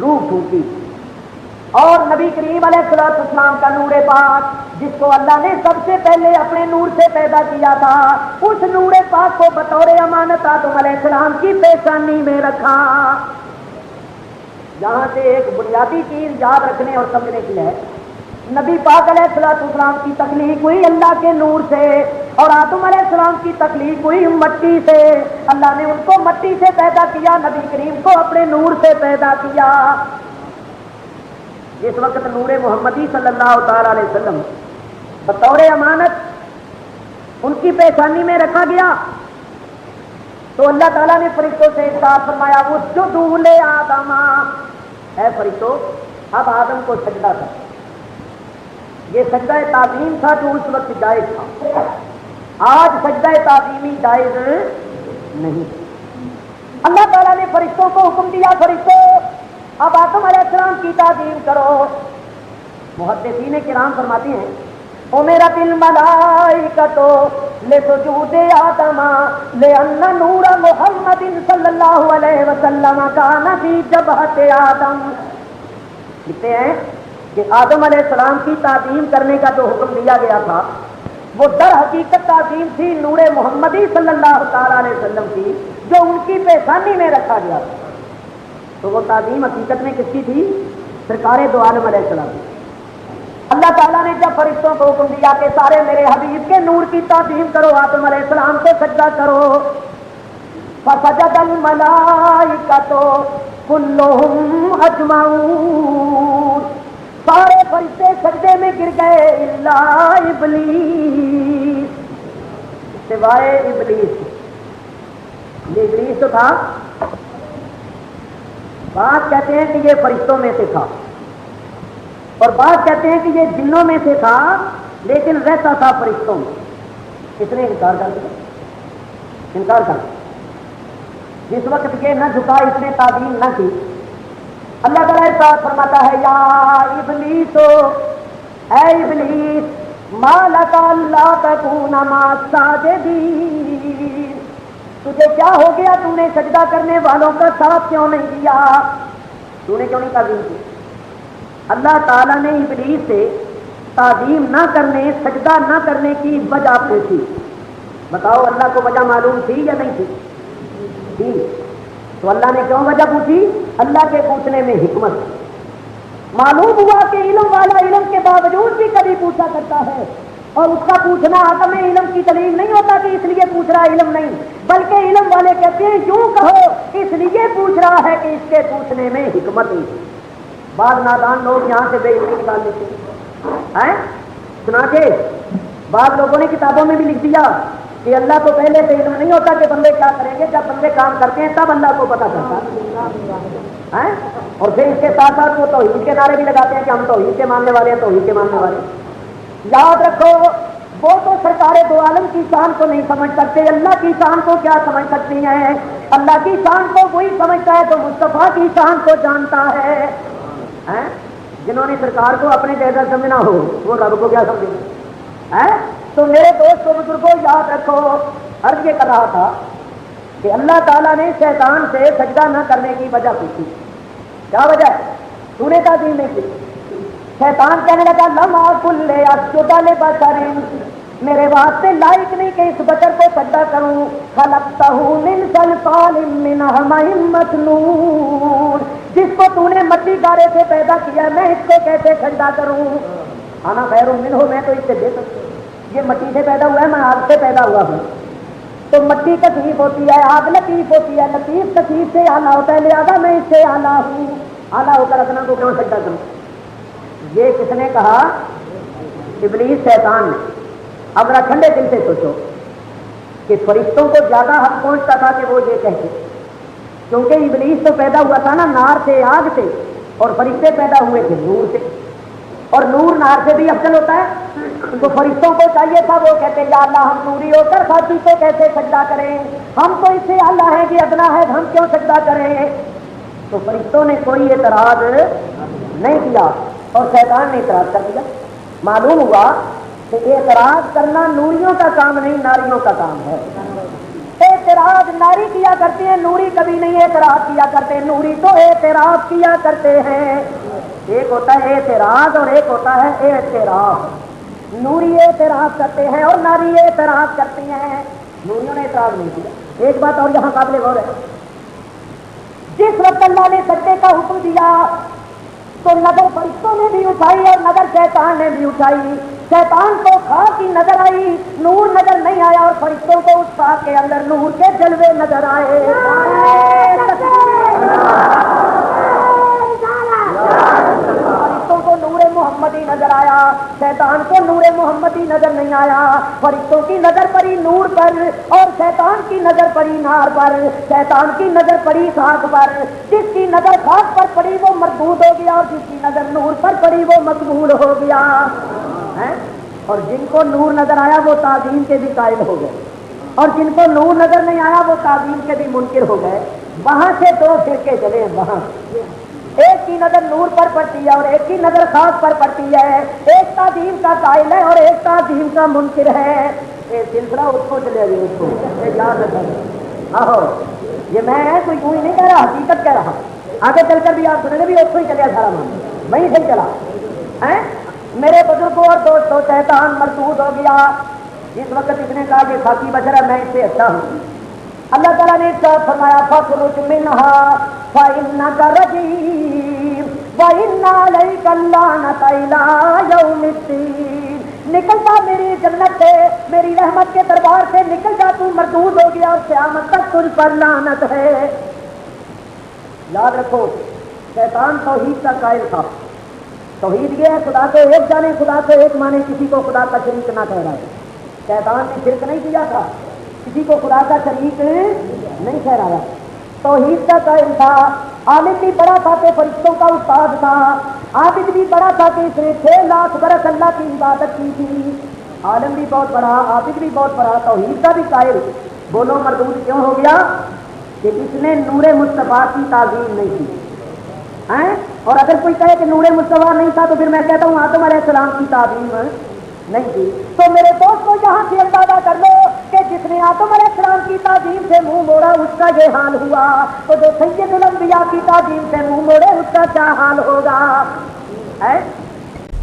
روح پھونکی، اور نبی کریم علیہ الصلوۃ والسلام کا نور پاک جس کو اللہ نے سب سے پہلے اپنے نور سے پیدا کیا تھا، اس نور پاک کو بطور امانت آدم علیہ السلام کی پیشانی میں رکھا. یہاں سے ایک بنیادی چیز یاد رکھنے اور سمجھنے کی ہے، نبی پاک علیہ الصلوۃ والسلام کی تخلیق ہوئی اللہ کے نور سے، اور آدم علیہ السلام کی تخلیق ہوئی مٹی سے. اللہ نے ان کو مٹی سے پیدا کیا، نبی کریم کو اپنے نور سے پیدا کیا. جس وقت نور محمدی صلی اللہ تعالی علیہ وسلم بطور امانت ان کی پیشانی میں رکھا گیا تو اللہ تعالیٰ نے فرشتوں سے ارشاد فرمایا اسجدوا لآدم، اے فرشتوں اب آدم کو سجدہ کر. یہ سجدہ تعظیم تھا جو اس وقت جائز تھا، آج سجدہ تعظیمی جائز نہیں. اللہ تعالیٰ نے فرشتوں کو حکم دیا فرشتوں اب آدم علیہ السلام کی تعظیم کرو. محدثین کرام فرماتے ہیں امرت الملائکۃ لسجود آدم لأن نور محمد صلی اللہ علیہ وسلم کان فی جبہۃ آدم. کہتے ہیں کہ آدم علیہ السلام کی تعظیم کرنے کا جو حکم دیا گیا تھا وہ در حقیقت تعظیم تھی نور محمدی صلی اللہ تعالی علیہ وسلم کی جو ان کی پیشانی میں رکھا گیا تھا. تو وہ تعظیم حقیقت میں کس کی تھی؟ سرکار دو عالم علیہ السلام کی. اللہ تعالیٰ نے جب فرشتوں کو حکم دیا کہ سارے میرے حبیب کے نور کی تعظیم کرو، آدم علیہ السلام کو سجدہ کرو، فسجد الملائکۃ کلھم اجمعون، سارے فرشتے سجدے میں گر گئے الا ابلیس، سوائے ابلیس. یہ ابلیس تو تھا، بعض کہتے ہیں کہ یہ فرشتوں میں سے تھا اور بعض کہتے ہیں کہ یہ جنوں میں سے تھا لیکن رہتا تھا فرشتوں میں. اس نے انکار کر دیا. جس وقت یہ نہ جھکا، اس نے تعظیم نہ کی. اللہ تعالیٰ ارشاد فرماتا ہے یا ابلیس، اے ابلیس ما لک الا تکون مع الساجدین، تجھے کیا ہو گیا؟ تو نے سجدہ کرنے والوں کا ساتھ کیوں نہیں دیا؟ تو نے کیوں نہیں تعظیم کی؟ اللہ تعالیٰ نے ابلیس سے تعظیم نہ کرنے، سجدہ نہ کرنے کی وجہ پوچھی. بتاؤ اللہ کو وجہ معلوم تھی یا نہیں تھی؟ تھی. تو اللہ نے کیوں وجہ پوچھی؟ اللہ کے پوچھنے میں حکمت. معلوم ہوا کہ علم والا علم کے باوجود بھی کبھی پوچھا کرتا ہے اور اس کا پوچھنا عدم علم کی دلیل نہیں ہوتا کہ اس لیے پوچھ رہا علم نہیں، بلکہ علم والے کہتے ہیں یوں کہو اس لیے پوچھ رہا ہے کہ اس کے پوچھنے میں حکمت ہی۔ بعض نادان لوگ یہاں سے بے علمی نکال لیتے ہیں، سناتے بعض لوگوں نے کتابوں میں بھی لکھ دیا کہ اللہ کو پہلے سے علم نہیں ہوتا کہ بندے کیا کریں گے، جب بندے کام کرتے ہیں تب اللہ کو پتہ چلتا ہے۔ اور پھر اس کے ساتھ ساتھ وہ توحید کے نعرے بھی لگاتے ہیں کہ ہم توحید کے ماننے والے ہیں، توحید کے ماننے والے۔ یاد رکھو وہ تو سرکار دو عالم کی شان کو نہیں سمجھ سکتے، اللہ کی شان کو کیا سمجھ سکتی ہیں؟ اللہ کی شان کو وہی سمجھتا ہے جو مصطفیٰ کی شان کو جانتا ہے۔ جنہوں نے سرکار کو اپنے جیسا سمجھنا ہو وہ رب کو کیا سمجھے؟ تو میرے دوستوں بزرگوں یاد رکھو، عرض یہ کر رہا تھا کہ اللہ تعالیٰ نے شیطان سے سجدہ نہ کرنے کی وجہ پوچھی، کیا وجہ ہے؟ تو نے تعظیم نہیں کی۔ شیطان کہنے لگا لما کل اسجد لبشر، میرے واسطے لائق نہیں کہ اس بشر کو سجدہ کروں، خلقتہ من صلصال من حمأ مسنون، جس کو تو نے مٹی گارے سے پیدا کیا میں اس کو کیسے سجدہ کروں؟ انا خیر منہ، میں تو اس سے دے سکتی ہوں، یہ مٹی سے پیدا ہوا ہے، میں آگ سے پیدا ہوا ہوں۔ تو مٹی کثیف ہوتی ہے، آگ لطیف ہوتی ہے، لطیف کثیف سے اعلیٰ ہوتا ہے، لہٰذا میں اس سے اعلیٰ ہوں، اعلیٰ ہو کر اپنا کو کیوں سجدہ کروں؟ یہ کس نے کہا؟ ابلیس، شیطان نے۔ اب ذرا ٹھنڈے دل سے سوچو کہ فرشتوں کو زیادہ حق پہنچتا تھا کہ وہ یہ کہتے، کیونکہ ابلیس تو پیدا ہوا تھا نا نار سے، آگ سے، اور فرشتے پیدا ہوئے تھے نور سے، اور نور نار سے بھی افضل ہوتا ہے۔ تو فرشتوں کو چاہیے تھا وہ کہتے یا اللہ ہم نوری ہو کر خاطی کو کیسے سجدہ کریں، ہم تو اس سے اللہ ہے کہ ادنا ہے، ہم کیوں سجدہ کریں؟ تو فرشتوں نے کوئی اعتراض نہیں کیا اور شیطان نے اعتراض کر دیا۔ معلوم ہوا کہ اعتراض کرنا نوریوں کا کام نہیں، ناریوں کا کام ہے۔ اعتراض ناری کیا کرتے ہیں، نوری کبھی نہیں اعتراض کیا کرتے، نوری تو اعتراف کیا کرتے ہیں۔ ایک ہوتا ہے اعتراض اور ایک ہوتا ہے اعتراف۔ نوری اعتراض کرتے ہیں اور ناری اعتراض کرتی ہیں، نوریوں نے اعتراض نہیں کیا۔ ایک بات اور یہاں قابل غور ہے، جس وقت اللہ نے سجدے کا حکم دیا تو نظر فرشتوں نے بھی اٹھائی اور نظر شیطان نے بھی اٹھائی۔ شیطان کو خاک کی نظر آئی، نور نظر نہیں آیا، اور فرشتوں کو اس خاک کے اندر نور کے جلوے نظر آئے۔ فرشتوں کو نور محمدی نظر آیا، شیطان کو نور محمدی نظر نہیں آیا۔ فرشتوں کی نظر پڑی نور پر اور شیطان کی نظر پڑی نار پر، شیطان کی نظر پڑی خاک پر۔ جس کی نظر خاک پر پڑی وہ مردود ہو گیا اور جس کی نظر نور پر پڑی وہ مقبول ہو گیا۔ اور جن کو نور نظر آیا وہ تعظیم کے بھی قائل ہو گئے، اور جن کو نور نظر نہیں آیا وہ تعظیم کے بھی منکر ہو گئے۔ وہاں سے دو فرقے چلے ہیں، وہاں ایک کی نظر نور پر پڑتی ہے اور ایک کی نظر خاک پر پڑتی ہے، ایک تعظیم کا قائل ہے اور ایک تعظیم کا منکر ہے۔ یہ سلسلہ اس کو چلے گئے، اس کو یاد رکھنا۔ آہو یہ میں کوئی یوں ہی نہیں کہہ رہا، حقیقت کہہ رہا، آگے چل کر بھی آپ سنیں گے بھی اس کو ہی چلے سارا معاملہ، وہیں سے چلا۔ میرے بزرگوں اور دوستوں، شیطان مردود ہو گیا۔ جس وقت اس نے کہا کہ خاکی بشر ہے، میں اس سے اچھا ہوں، اللہ تعالیٰ نے ارشاد فرمایا فَاخْرُجْ مِنْهَا فَإِنَّكَ رَجِيمٌ وَإِنَّ عَلَيْكَ اللَّعْنَةَ إِلَىٰ يَوْمِ الدِّينِ، نکل جا میری جنت سے، میری رحمت کے دربار سے نکل جا، تو مردود ہو گیا اور قیامت تک تجھ پر لعنت ہے۔ یاد رکھو شیطان توحید کا قائل تھا۔ توحید یہ ہے خدا کو ایک جانے، خدا کو ایک مانے، کسی کو خدا کا شریک نہ ٹھہرائے۔ شیطان نے شرک نہیں کیا تھا، کسی کو خدا کا شریک نہیں ٹھہرایا، توحید کا قائل تھا۔ عالم بھی بڑا تھا کہ فرشتوں کا استاد تھا، عابد بھی بڑا تھا کہ اس نے 6 لاکھ برس اللہ کی عبادت کی تھی۔ عالم بھی بہت بڑا، عابد بھی بہت بڑا، توحید کا بھی قائل۔ بولو مردود کیوں ہو گیا؟ کہ اس نے نور مصطفیٰ کی تعظیم نہیں کی۔ اور اگر کوئی کہے کہ نور مصطفیٰ نہیں تھا تو پھر میں کہتا ہوں آدم علیہ السلام کی تعظیم نہیں کی۔ تو میرے دوستوں یہاں سے اندازہ کر لو کہ جس نے آدم علیہ السلام کی تعظیم سے منہ موڑا اس کا یہ حال ہوا، تو جو سید الانبیاء کی تعظیم سے منہ موڑے اس کا کیا حال ہوگا؟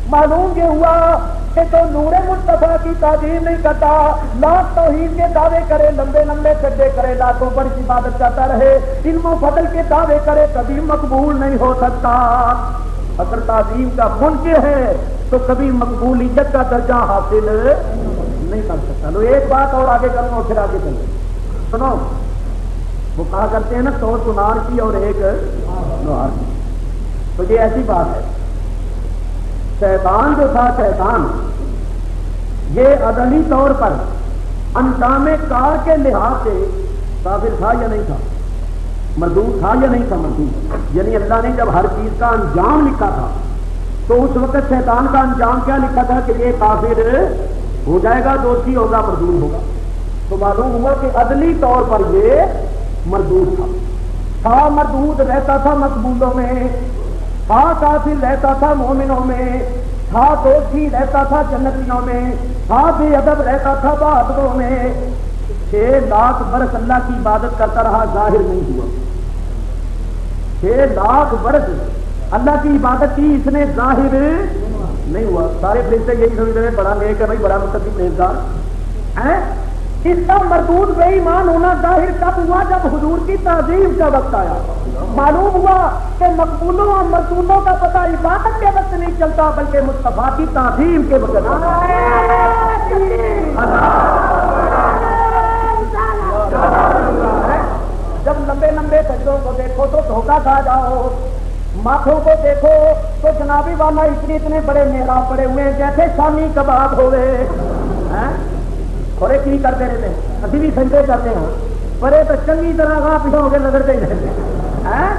معلوم یہ ہوا کہ جو نور مصطفیٰ کی تعظیم نہیں کرتا، لاکھ توحید کے دعوے کرے، لمبے لمبے سجدے کرے، لاکھوں پر عبادت کرتا رہے، علم و فضل کے دعوے کرے، کبھی مقبول نہیں ہو سکتا۔ اگر تعظیم کا منکر ہے تو کبھی مقبولیت کا درجہ حاصل نہیں کر سکتا. لو ایک بات اور آگے کروں اور پھر آگے چلیں. سنو, وہ کہا کرتے ہیں نا 100 سنار کی اور ایک لوہار کی. تو یہ ایسی بات ہے. شیطان جو تھا, شیطان یہ عدلی طور پر انجام کار کے لحاظ سے کافر تھا یا نہیں تھا, مردود تھا یا نہیں تھا مردود. یعنی اللہ نے جب ہر چیز کا انجام لکھا تھا تو اس وقت شیطان کا انجام کیا لکھا تھا کہ یہ کافر ہو جائے گا, دوستی ہوگا, مردود ہوگا. تو معلوم ہوا کہ عدلی طور پر یہ مردود تھا مردود رہتا تھا مقبولوں میں, تھا کافر رہتا تھا مومنوں میں, تھا دوستی رہتا تھا جنتیوں میں, تھا بے ادب رہتا تھا بہادروں میں. 6 لاکھ برس اللہ کی عبادت کرتا رہا, ظاہر نہیں ہوا. 6 لاکھ برس اللہ کی عبادت کی, اس نے ظاہر نہیں ہوا. سارے فرشتے یہی سمجھ رہے بڑا نیک ہے بھائی, بڑا متقی پرہیزگار ہے. اس کا مردود بے ایمان ہونا ظاہر کب ہوا؟ جب حضور کی تعظیم کا وقت آیا. معلوم ہوا کہ مقبولوں اور مردودوں کا پتہ عبادت کے وقت نہیں چلتا بلکہ مصطفیٰ کی تعظیم کے وقت. جب لمبے لمبے سجدوں کو دیکھو تو دھوکہ کھا جاؤ, ماتھوں کو دیکھو تو جنابی والا اتنے بڑے محراب پڑے ہوئے جیسے شامی کباب ہوئے. اور کی کرتے رہتے ہیں, ابھی بھی سجدے کرتے ہیں, بڑے تو چنگی طرح گاہ پیچھے ہو کے نظرتے ہی رہتے ہیں.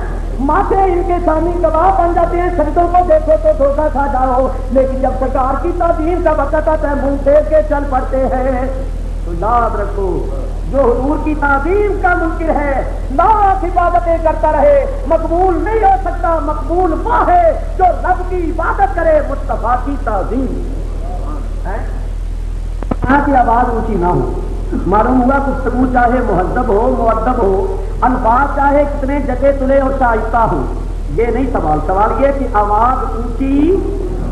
ماتھے ان کے شامی کباب بن جاتے ہیں. سجدوں کو دیکھو تو دھوکہ کھا جاؤ, لیکن جب سرکار کی تعظیم کا وقت آتا ہے منہ پھیر کے چل پڑتے ہیں. تو یاد رکھو, جو حضور کی تعظیم کا منکر ہے لاکھ عبادتیں کرتا رہے, مقبول نہیں ہو سکتا. مقبول وہ ہے جو رب کی عبادت کرے, مصطفیٰ کی تعظیم. کی آواز اونچی نہ ہو. معلوم ہوا گفتگو چاہے مہذب ہو, مؤدب ہو, الفاظ چاہے کتنے جگے تلے اور شائستہ ہو, یہ نہیں سوال. سوال یہ کہ آواز اونچی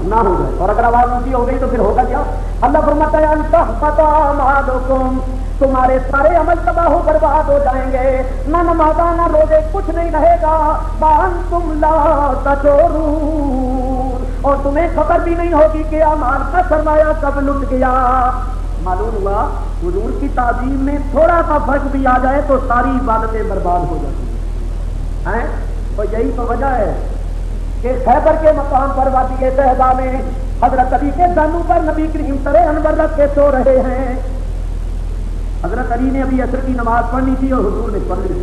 نہ ہو جائے. اور اگر آواز اونچی ہو گئی تو پھر ہوگا کیا؟ اللہ فرماتا ہے انتحبط اعمالکم, تمہارے سارے عمل تباہ و برباد ہو جائیں گے. نہ نماز نہ روزے کچھ نہیں رہے گا. وانتم لا تشعرون, اور تمہیں خبر بھی نہیں ہوگی کہ اعمال کا سرمایہ کب لٹ گیا. معلوم ہوا حضور کی تعظیم میں تھوڑا سا فرق بھی آ جائے تو ساری عبادتیں برباد ہو جاتی ہیں. تو یہی تو وجہ ہے کہ خیبر کے مقام پر وادی صحبا میں حضرت علی کے زانو پر نبی کریم سرے انور رکھ کے سو رہے ہیں. حضرت علی نے ابھی عصر کی نماز پڑھنی تھی اور حضور نے پڑھ لی,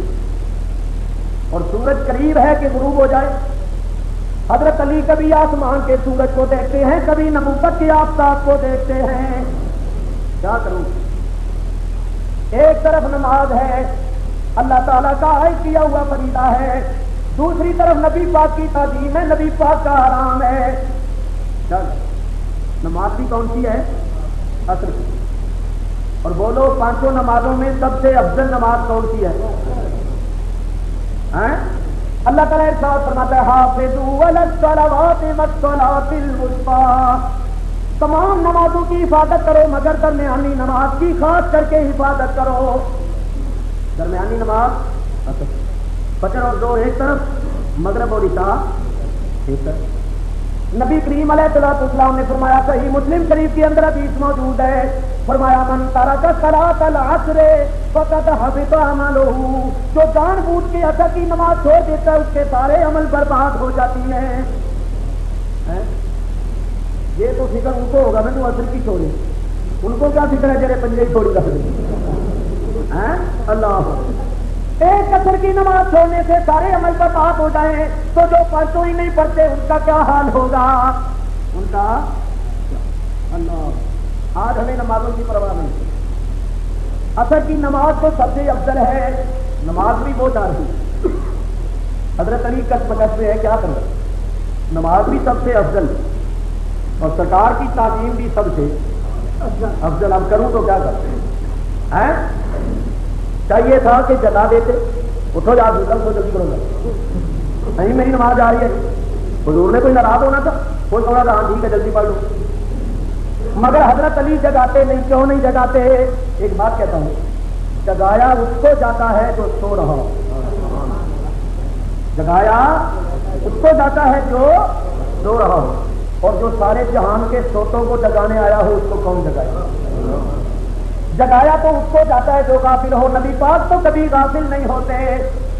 اور سورج قریب ہے کہ غروب ہو جائے. حضرت علی کبھی آسمان کے سورج کو دیکھتے ہیں, کبھی نبوت کے آفتاب کو دیکھتے ہیں. کیا کروں؟ ایک طرف نماز ہے, اللہ تعالیٰ کا عائد کیا ہوا فریضہ ہے, دوسری طرف نبی پاک کی تعظیم ہے, نبی پاک کا حرام ہے. نماز بھی کون سی ہے؟ عصر کی. اور بولو پانچوں نمازوں میں سب سے افضل نماز کون سی ہے؟ اللہ تعالیٰ ارشاد فرماتا ہے حافظوا علی الصلوات والصلاۃ الوسطی, تمام نمازوں کی حفاظت کرو مگر درمیانی نماز کی خاص کر کے حفاظت کرو. درمیانی نماز فجر اور ظہر ایک طرف, مغرب اور عشاء ایک طرف. نبی کریم علیہ السلام نے فرمایا, صحیح مسلم شریف کے اندر حدیث موجود ہے, فرمایا من ترک صلاۃ العصر فقد حبط عملہ, جو جان بوجھ کے عصر کی نماز چھوڑ دیتا ہے اس کے سارے عمل برباد ہو جاتی ہیں. یہ تو فکر ان کو ہوگا نا جو عصر کی چھوڑے, ان کو کیا فکر ہے جڑے پنجے چھوڑی رکھ دیں. اللہ, ایک عصر کی نماز چھوڑنے سے سارے عمل برباد ہو جائیں تو جو پانچوں ہی نہیں پڑھتے ان کا کیا حال ہوگا؟ ان کا اللہ. آج ہمیں نمازوں کی پرواہ نہیں. عصر کی نماز تو سب سے افضل ہے, نماز بھی وہ جا رہی. حضرت علی کس مقصد میں ہے, کیا کرو, نماز بھی سب سے افضل اور سرکار کی تعظیم بھی سب سے افضل. اب کروں تو کیا کرتے ہیں؟ چاہیے تھا کہ جلا دیتے, اٹھو جا دوسرا کو جلدی کرو گا, نہیں میری نماز آ رہی ہے. حضور نے کوئی ناراض ہونا تھا, کوئی تھوڑا سا ہاں ٹھیک ہے جلدی پڑھ لو. مگر حضرت علی جگاتے نہیں. کیوں نہیں جگاتے؟ ایک بات کہتا ہوں, جگایا اس کو جاتا ہے جو سو رہا ہو. جگایا اس کو جاتا ہے جو سو رہا ہو، اور جو سارے جہان کے سوتوں کو جگانے آیا ہو اس کو کون جگائے؟ جگایا تو اس کو جاتا ہے جو غافل ہو۔ نبی پاک تو کبھی غافل نہیں ہوتے،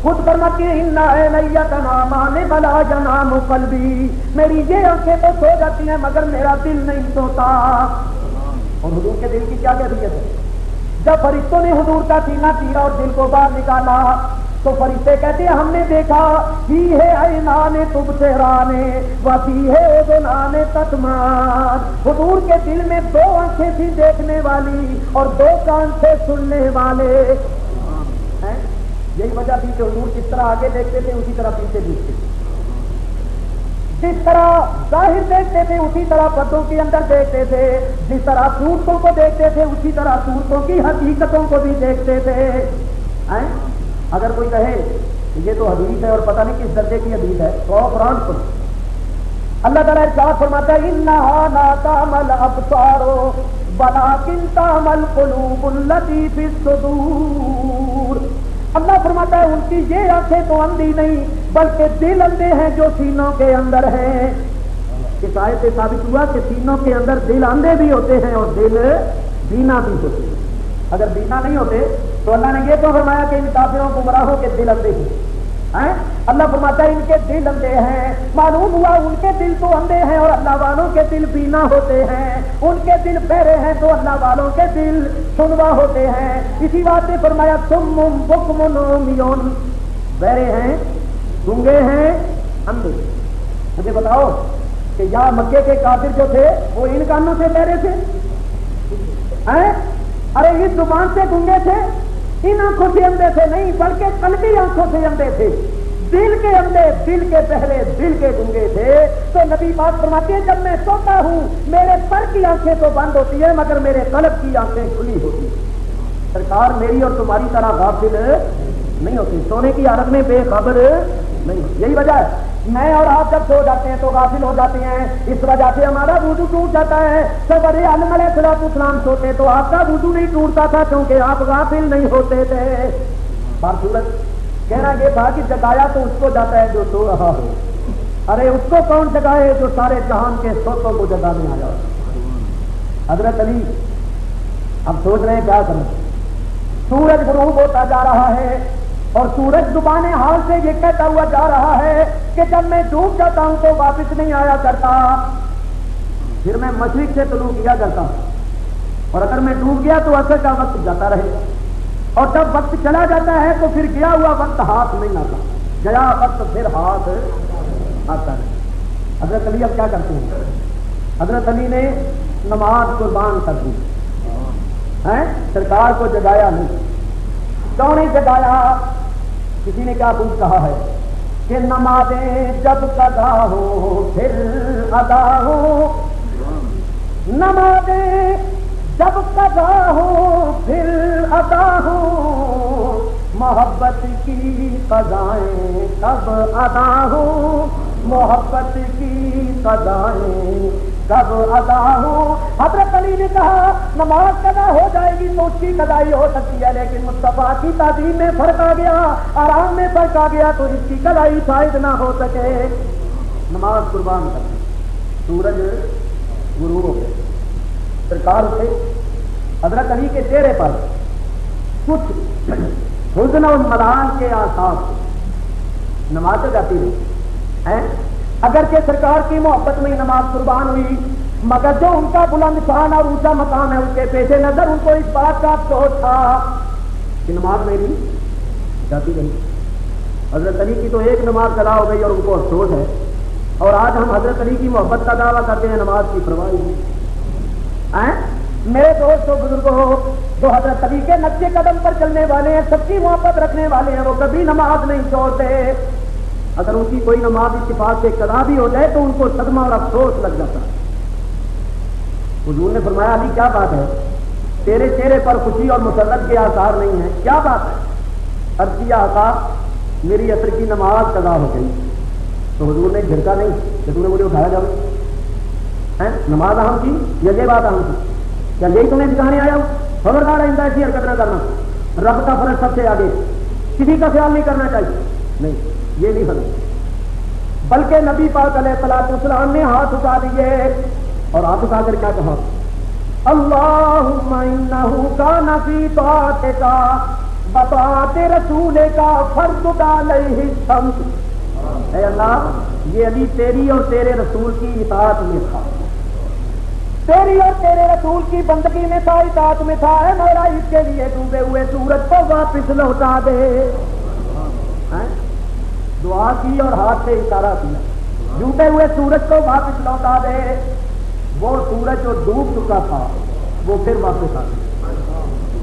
خود فرماتے ہیں اِنَّ عَيْنَيَّ تَنَامَانِ وَلَا يَنَامُ قَلْبِي، میری یہ آنکھیں تو سو جاتی ہیں مگر میرا دل نہیں سوتا۔ اور حضور کے دل کی کیا کیفیت ہے؟ جب فرشتوں نے حضور کا سینہ چیرا اور دل کو باہر نکالا تو فرشتے کہتے ہیں ہم نے دیکھا فیہ عینان تبصران وفیہ اذنان تسمعان، حضور کے دل میں دو آنکھیں تھی دیکھنے والی اور دو کان تھے سننے والے۔ یہی وجہ تھی کہ حضور جس طرح آگے دیکھتے تھے اسی طرح پیچھے دیکھتے تھے، جس طرح ظاہر دیکھتے تھے اسی طرح پردوں کے اندر دیکھتے تھے، جس طرح صورتوں کو دیکھتے تھے اسی طرح صورتوں کی حقیقتوں کو بھی دیکھتے تھے۔ اگر کوئی کہے کہ یہ تو حدیث ہے اور پتہ نہیں کس درجے کی حدیث ہے تو قرآن سن، اللہ تعالیٰ ارشاد فرماتا ہے انہا لا تعمل ابصار ولکن تعمل قلوب التی فی الصدور، اللہ فرماتا ہے ان کی یہ آنکھیں تو اندھی نہیں بلکہ دل اندھے ہیں جو سینوں کے اندر ہیں۔ اس آیت سے ثابت ہوا کہ سینوں کے اندر دل اندھے بھی ہوتے ہیں اور دل بینا بھی ہوتے ہیں۔ اگر بینا نہیں ہوتے تو اللہ نے یہ تو فرمایا کہ ان کافروں گمراہوں کے دل اندھے ہیں، اللہ فرماتا ہے ان کے دل اندھے ہیں، معلوم ہوا ان کے دل تو اندھے ہیں اور اللہ والوں کے دل بینا ہوتے ہیں، ان کے دل بہرے ہیں تو اللہ والوں کے دل سنوا ہوتے ہیں۔ اسی بات نے فرمایا صم بکم عمی، بہرے ہیں، گونگے ہیں، اندھے۔ مجھے بتاؤ کہ یہاں مکے کے کافر جو تھے وہ ان کانوں سے بہرے تھے؟ ارے اس زبان سے گونگے تھے، ان آنکھوں سے اندھے تھے نہیں بلکہ قلبی آنکھوں سے اندھے تھے، دل کے اندھے، دل کے پہلے، دل کے گونگے تھے۔ تو نبی پاک فرماتے ہیں جب میں سوتا ہوں میرے سر کی آنکھیں تو بند ہوتی ہے مگر میرے قلب کی آنکھیں کھلی ہوتی ہیں۔ سرکار میری اور تمہاری طرح غافل نہیں ہوتی، سونے کی حالت میں بے خبر نہیں ہوتی۔ یہی وجہ ہے میں اور آپ جب سو جاتے ہیں تو غافل ہو جاتے ہیں، اس وجہ سے ہمارا وضو ٹوٹ جاتا ہے۔ جب عالم علیہ السلام سوتے تو آپ کا وضو نہیں ٹوٹتا تھا کیونکہ آپ غافل نہیں ہوتے تھے۔ بار صورت کہنا یہ تھا کہ جگایا تو اس کو جاتا ہے جو سو رہا ہو، ارے اس کو کون جگائے جو سارے جہان کے سوتوں کو جگانے آیا۔ حضرت علی اب سوچ رہے ہیں کیا کریں، سورج غروب ہوتا جا رہا ہے اور سورج زبان حال سے یہ کہتا ہوا جا رہا ہے کہ جب میں ڈوب جاتا ہوں تو واپس نہیں آیا کرتا، پھر میں مشرق سے طلوع کیا کرتا ہوں، اور اگر میں ڈوب گیا تو عصر کا وقت جاتا رہے گا، اور جب وقت چلا جاتا ہے تو پھر گیا ہوا وقت ہاتھ نہیں آتا، گیا وقت پھر ہاتھ آتا ہے۔ حضرت علی اب کیا کرتے ہیں؟ حضرت علی نے نماز قربان کر دی، سرکار کو جگایا نہیں۔ کیوں نہیں جگایا؟ کسی نے کیا خوب کہا ہے کہ نمازیں جب قضا ہو پھر ادا ہو، نمازیں جب قضا ہو پھر ادا ہو، محبت کی قضائیں کب ادا ہو، محبت کی قضائیں کب ادا ہو۔ حضرت علی نے کہا نماز قضا ہو جائے گی تو اس کی قضائی ہو سکتی ہے، لیکن مصطفیٰ کی تعظیم میں فرق آ گیا، آرام میں فرق آ گیا تو اس کی قضائی شاید نہ ہو سکے۔ نماز قربان کر دی، سورج غروب ہو گئے، سرکار اٹھے، حضرت علی کے چہرے پر کچھ حزن و ملال کے آثار، نماز تو جاتی رہی، اگرچہ سرکار کی محبت میں نماز قربان ہوئی مگر جو ان کا بلند شان اور اونچا مقام ہے اس کے پیش نظر ان کو اس بات کا افسوس تھا کہ نماز میری جاتی رہی۔ حضرت علی کی تو ایک نماز قضا ہو گئی اور ان کو افسوس ہے، اور آج ہم حضرت علی کی محبت کا دعویٰ کرتے ہیں، نماز کی پرواہ نہیں۔ میرے دوستوں بزرگوں، جو حضرت علی کے نقشے قدم پر چلنے والے ہیں، سب کی محبت رکھنے والے ہیں، وہ کبھی نماز نہیں چھوڑتے۔ اگر ان کی کوئی نماز اتفاق سے قضا بھی ہو جائے تو ان کو صدمہ اور افسوس لگ جاتا ہے۔ حضور نے فرمایا علی کیا بات ہے، تیرے چہرے پر خوشی اور مسرت کے آثار نہیں ہیں، کیا بات ہے؟ عرض کیا آقا میری عصر کی نماز قضا ہو گئی۔ تو حضور نے جھڑکا نہیں کہ تم نے مجھے اٹھایا جاؤ، نماز اہم کی یا یہ بات اہم کی؟ کیا یہی تمہیں دکھانے آیا ہوں؟ خبردار آئندہ ایسی حرکت نہ کرنا، رب کا فرض سب سے آگے، کسی کا خیال نہیں کرنا چاہیے، نہیں یہ نہیں فرض۔ بلکہ نبی پاک علیہ السلام نے ہاتھ اٹھا دیے اور ہاتھ اٹھا کر کیا کہا؟ اللہم انہو کان فی طاعتک بطاعت رسولک فرض علیہ الشمس، اے اللہ یہ علی تیری اور تیرے رسول کی اطاعت میں تھا، تیری اور تیرے رسول کی بندگی میں تھا، اطاعت میں تھا، اے مولا اس کے لیے ڈوبے ہوئے سورج کو واپس لوٹا دے۔ دعا کی اور ہاتھ سے اشارہ کیا، ڈوبے ہوئے سورج کو واپس لوٹا دے۔ وہ سورج جو ڈوب چکا تھا وہ پھر واپس آ گیا،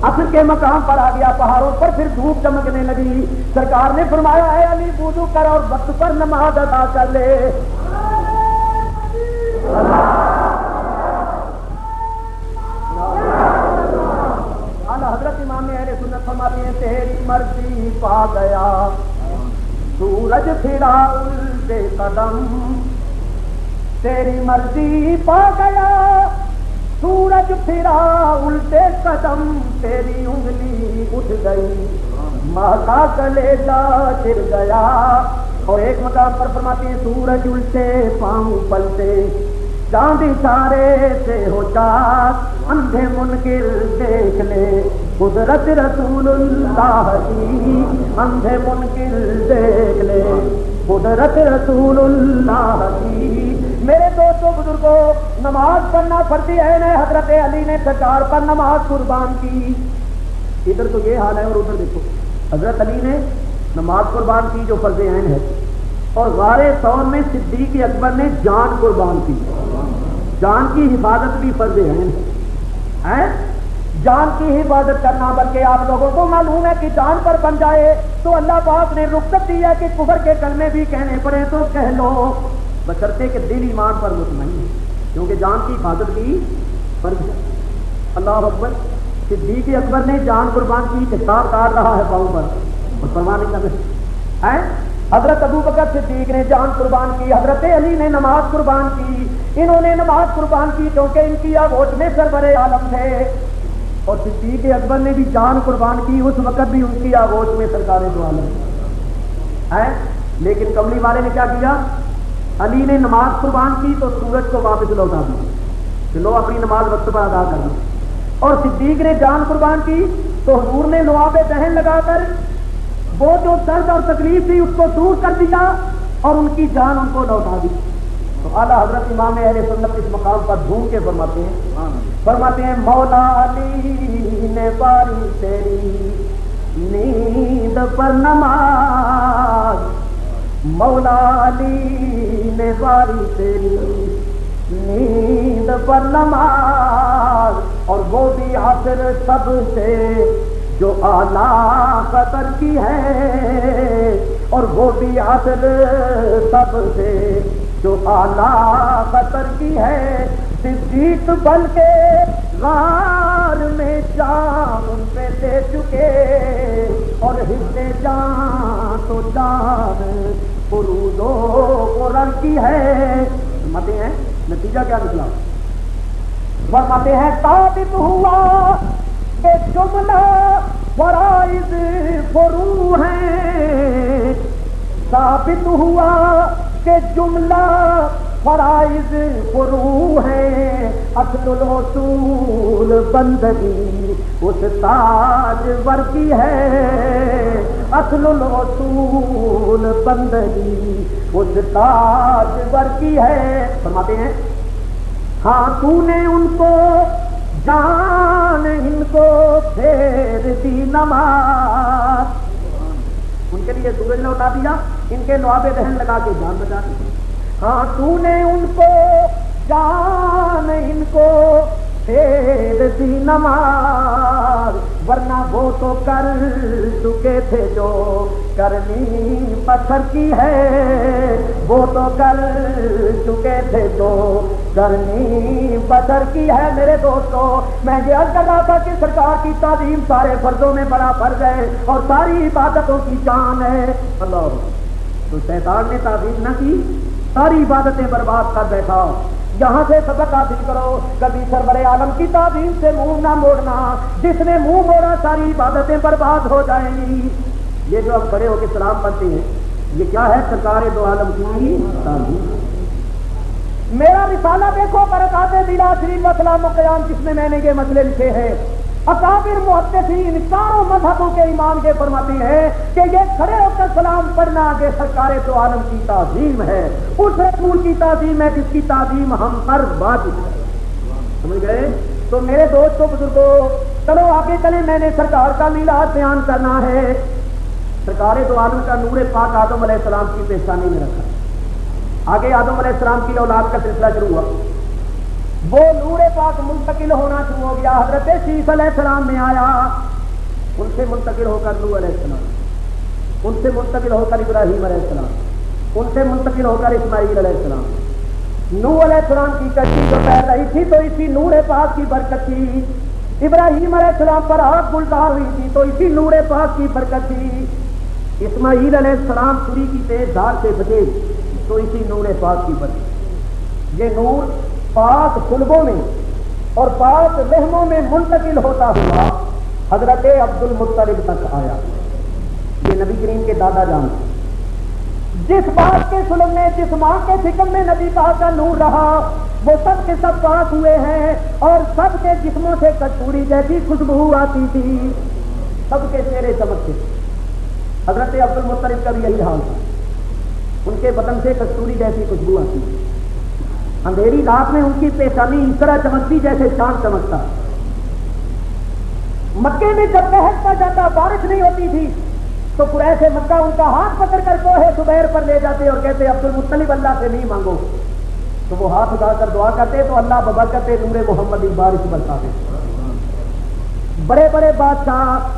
عصر کے مقام پر آ گیا، پہاڑوں پر پھر دھوپ چمکنے لگی۔ سرکار نے فرمایا اے علی وضو کر اور وقت پر نماز ادا کر لے۔ حضرت امام اہل سنت فرماتے ہیں تیری مرضی پا گیا سورج پھرا الٹے قدم، تیری مرضی پا گیا سورج پھرا الٹے قدم، تیری انگلی اٹھ گئی ماں کا کلیجہ گر گیا۔ اور ایک مقام پر فرماتے ہیں سورج الٹے پاؤں پلٹے، چاند اشارے سے ہو چاک، اندھے منکر دیکھ لے قدرت رسول اللہ کی، اندھے منکر دیکھ لے قدرت رسول اللہ کی۔ میرے دوستو بزرگوں، نماز پڑھنا فرض عین ہے۔ حضرت علی نے سرکار پر نماز قربان کی۔ ادھر تو یہ حال ہے اور ادھر دیکھو، حضرت علی نے نماز قربان کی جو فرض عین ہے، اور غار ثور میں صدیق اکبر نے جان قربان کی۔ جان کی حفاظت بھی فرض عین ہے، جان کی حفاظت کرنا، بلکہ آپ لوگوں کو معلوم ہے کہ جان پر بن جائے تو اللہ پاک نے رخصت دی ہے کہ کفر کے کلمے بھی کہنے پڑے تو کہہ لو، بشرطے کہ دل ایمان پر مطمئن ہے، کیونکہ جان کی حفاظت بھی فرض ہے۔ اللہ اکبر۔ صدیق اکبر نے جان قربان کی، کتاب کاٹ رہا ہے پاؤں پر اور پرواہ نہیں کر رہے۔ حضرت ابو بکر صدیق نے جان قربان کی، حضرت علی نے نماز قربان کی۔ انہوں نے نماز قربان کی کیونکہ ان کی آغوش میں سرور عالم تھے، اور صدیق اکبر نے بھی جان قربان کی، اس وقت بھی ان کی آغوش میں سرکار دو عالم ہے۔ لیکن کملی والے نے کیا کیا؟ علی نے نماز قربان کی تو سورج کو واپس لوٹا دیا، چلو اپنی نماز وقت پر ادا کر لی۔ اور صدیق نے جان قربان کی تو حضور نے لعاب دہن لگا کر وہ جو درد اور تکلیف تھی اس کو دور کر دیا اور ان کی جان ان کو لوٹا دی۔ تو اعلیٰ حضرت امام اہل سنت اس مقام پر ڈھونڈ کے فرماتے ہیں مولا علی نے باری تیری نیند پر نماز، مولا علی نے باری تیری نیند پر نماز، اور وہ بھی عصر سب سے جو اعلیٰ قدر کی ہے، اور وہ بھی عصر سب سے جو اعلیٰ قدر کی ہے۔ صدیق بلکہ غار میں جان ان پہ دے چکے، اور حصہ جان تو جان فروز و قرآن کی ہے۔ فرماتے ہیں نتیجہ کیا نکلا؟ فرماتے ہیں ثابت ہوا کہ جملہ فرائض فرو ہیں، ثابت ہوا کہ جملہ فرائض فرو ہیں، اصل الاصول بندگی اس تاج ور کی ہے، اصل الاصول بندگی اس تاج ور کی ہے۔ فرماتے ہیں ہاں تو نے ان کو جان ان کو پھیر دی نماز، ان کے لیے سورج لوٹا دیا، ان کے لعاب دہن لگا کے جان بچا دی۔ ہاں تو نے ان کو جان ان کو پھیر دی نماز، ورنہ وہ تو کر چکے تھے جو کرنی پتھر کی ہے، وہ تو کر چکے تھے جو کرنی پتھر کی ہے۔ میرے دوستو، میں یہ عرض کر رہا تھا کہ سرکار کی تعظیم سارے فرضوں میں بڑا فرض ہے اور ساری عبادتوں کی جان ہے۔ اللہ تو شیطان نے تعظیم نہ کی، ساری عبادتیں برباد کر بیٹھا۔ یہاں سے سبق حاصل کرو، کبھی سرور عالم کی تعظیم سے منہ نہ موڑنا، جس نے منہ موڑا ساری عبادتیں برباد ہو جائیں گی۔ یہ جو ہم کھڑے ہو کے سلام پڑھتے ہیں، یہ کیا ہے؟ سرکار دو عالم کی تعظیم۔ میرا رسالہ دیکھو برکات بلا شریف و سلام و قیام، جس میں نے یہ مسئلے لکھے ہیں۔ اکابر محدثین چاروں مذہبوں کے امام یہ فرماتے ہیں کہ یہ کھڑے ہو کر سلام پڑھنا کہ سرکار دو عالم کی تعظیم ہے، اس رسول کی تعظیم ہے جس کی تعظیم ہم پر واجب ہے۔ سمجھ گئے؟ تو میرے دوستوں بزرگوں، چلو آگے چلیں، میں نے سرکار کا میلاد بیان کرنا ہے۔ سرکار دو عالم کا نور پاک آدم علیہ السلام کی پیشانی میں رکھا، آگے آدم علیہ السلام کی اولاد کا سلسلہ شروع ہوا، وہ نور پاک منتقل ہونا شروع ہو گیا، حضرت شیس علیہ السلام میں آیا، ان سے منتقل ہو کر نوح علیہ السلام، ان سے منتقل ہو کر ابراہیم علیہ السلام، ان سے منتقل ہو کر اسماعیل علیہ السلام۔ نوح علیہ السلام کی کشتی جو تیر رہی تھی تو اسی نور پاک کی برکت تھی، ابراہیم علیہ السلام پر آگ گلزار ہوئی تھی تو اسی نور پاک کی برکت تھی، اسماعیل علیہ السلام چھری کی تیز دھار سے بچے تو اسی نور پاک کی برکت۔ یہ نور پاک قلبوں میں اور پاک رحموں میں منتقل ہوتا ہوا حضرت عبد المطلب تک آیا۔ یہ نبی کریم کے دادا جان، جس بات کے سلم میں، جس ماں کے فکر میں نبی پاک کا نور رہا، وہ سب کے سب پاک ہوئے ہیں اور سب کے جسموں سے کستوری جیسی خوشبو آتی تھی، سب کے چہرے چمکتے۔ حضرت عبد المطلب کا بھی یہی حال تھا، ان کے بدن سے کستوری جیسی خوشبو آتی تھی، اندھیری رات میں ان کی پیشانی اس طرح چمکتی جیسے چاند چمکتا۔ مکے میں جب قحط پڑ جاتا، بارش نہیں ہوتی تھی، تو قریش مکہ ان کا ہاتھ پکڑ کر کوہ زبیر پر لے جاتے اور کہتے عبد المطلب اللہ سے نہیں مانگو، تو وہ ہاتھ اٹھا کر دعا کرتے تو اللہ ببرکت نور محمد بارش برساتے۔ بڑے بڑے بادشاہ،